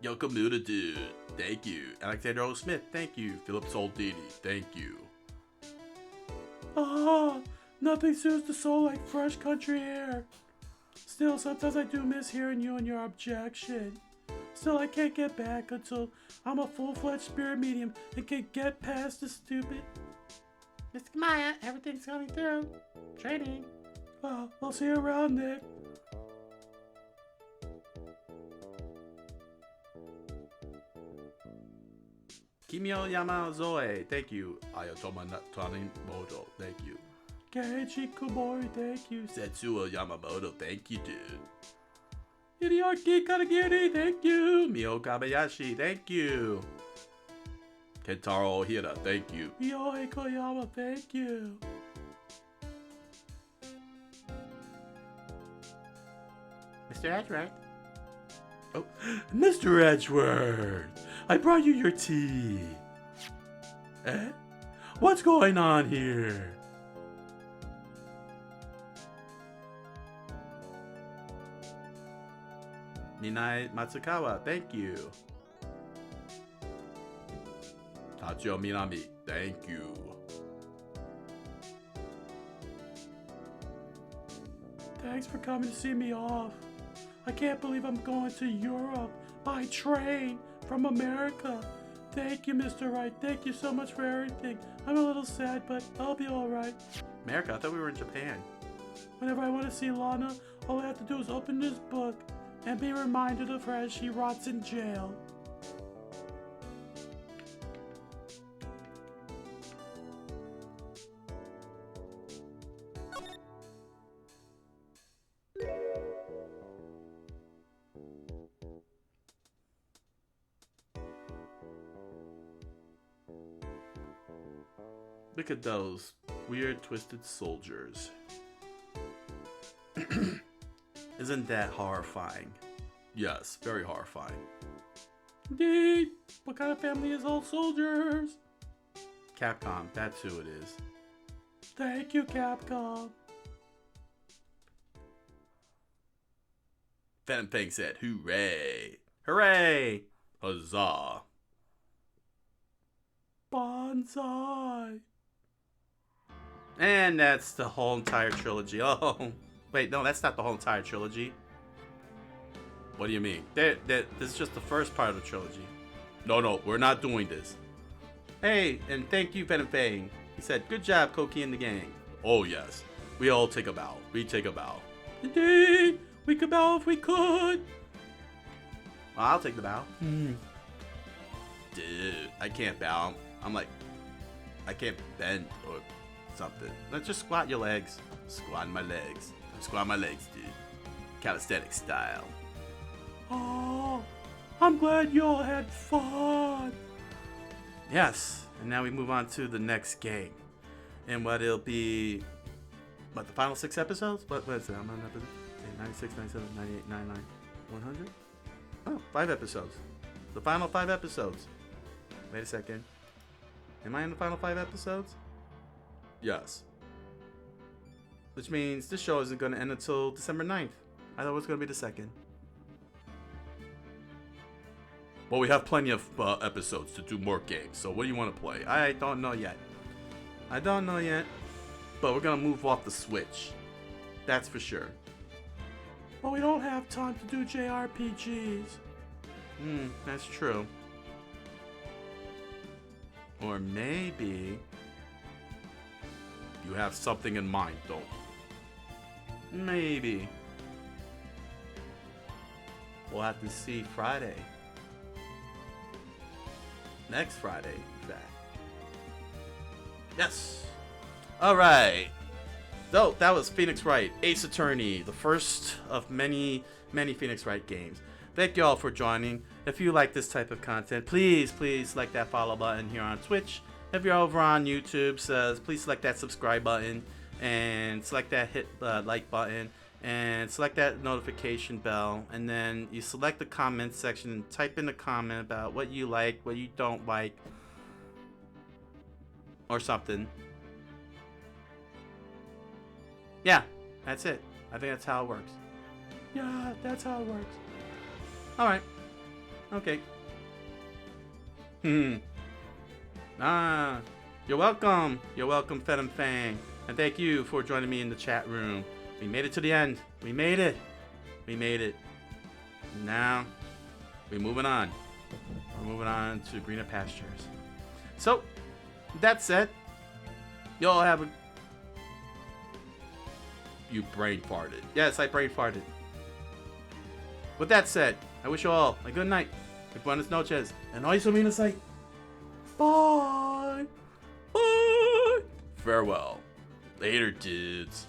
Yoko Muda Dude, thank you. Alexander O. Smith, thank you. Philip Soldini, thank you. Ah, nothing soothes the soul like fresh country air. Still, sometimes I do miss hearing you and your objection. Still, I can't get back until I'm a full-fledged spirit medium and can get past the stupid... Mr. Maya, everything's coming through. Training. Well, I'll see you around, Nick. Kimio Yamazoe, thank you. Ayatoma Tanimoto, thank you. Keiichi Kumori, thank you. Setsuo Yamamoto, thank you, dude. Hideaki Kanagiri, thank you. Mio Kabayashi, thank you. Kentaro Ohira, thank you. Yohei Koyama, thank you. Mr. Edgeworth. Oh, Mr. Edgeworth, I brought you your tea. Eh? What's going on here? Minai Matsukawa, thank you. Tachio Minami, thank you. Thanks for coming to see me off. I can't believe I'm going to Europe by train from America. Thank you, Mr. Wright. Thank you so much for everything. I'm a little sad, but I'll be alright. America? I thought we were in Japan. Whenever I want to see Lana, all I have to do is open this book and be reminded of her as she rots in jail. Look at those weird, twisted soldiers. Isn't that horrifying? Yes, very horrifying. Indeed. What kind of family is all soldiers? Capcom, that's who it is. Thank you, Capcom. Phantom Ping said, hooray! Hooray! Huzzah! Bonsai. And that's the whole entire trilogy. Oh, wait, no, that's not the whole entire trilogy. What do you mean? This is just the first part of the trilogy. No, we're not doing this. Hey, and thank you, Phantom Ping. He said, good job, Coqui and the gang. Oh, yes. We all take a bow. We take a bow. Indeed. We could bow if we could. Well, I'll take the bow. Dude, I can't bow. I'm like, I can't bend or something. Let's just squat your legs. Squat my legs. Squat my legs, dude. Calisthenics style. Oh, I'm glad you all had fun. Yes, and now we move on to the next game. And what it'll be, what, the final 6 episodes? What is it? I'm on episode 96, 97, 98, 99, 100? Oh, 5 episodes. The final 5 episodes. Wait a second. Am I in the final 5 episodes? Yes. Which means this show isn't going to end until December 9th. I thought it was going to be the 2nd. Well, we have plenty of episodes to do more games. So what do you want to play? I don't know yet. But we're going to move off the Switch. That's for sure. Well, we don't have time to do JRPGs. That's true. Or maybe you have something in mind, don't you? Maybe. We'll have to see Friday. Next Friday, in fact. Yes. All right. So that was Phoenix Wright, Ace Attorney, the first of many Phoenix Wright games. Thank you all for joining. If you like this type of content, please select that follow button here on Twitch. If you're over on YouTube, please select that subscribe button and select that hit like button and select that notification bell. And then you select the comment section and type in a comment about what you like, what you don't like, or something. Yeah, that's it. I think that's how it works. Yeah, that's how it works. Alright. Okay. You're welcome. You're welcome, Phantom Fang. And thank you for joining me in the chat room. We made it to the end. We made it. Now, we're moving on. We're moving on to greener pastures. So, that said, y'all have a... You brain farted. Yes, I brain farted. With that said, I wish you all a good night. Buenas noches. And hoy suminasai. Bye. Bye. Farewell. Later, dudes.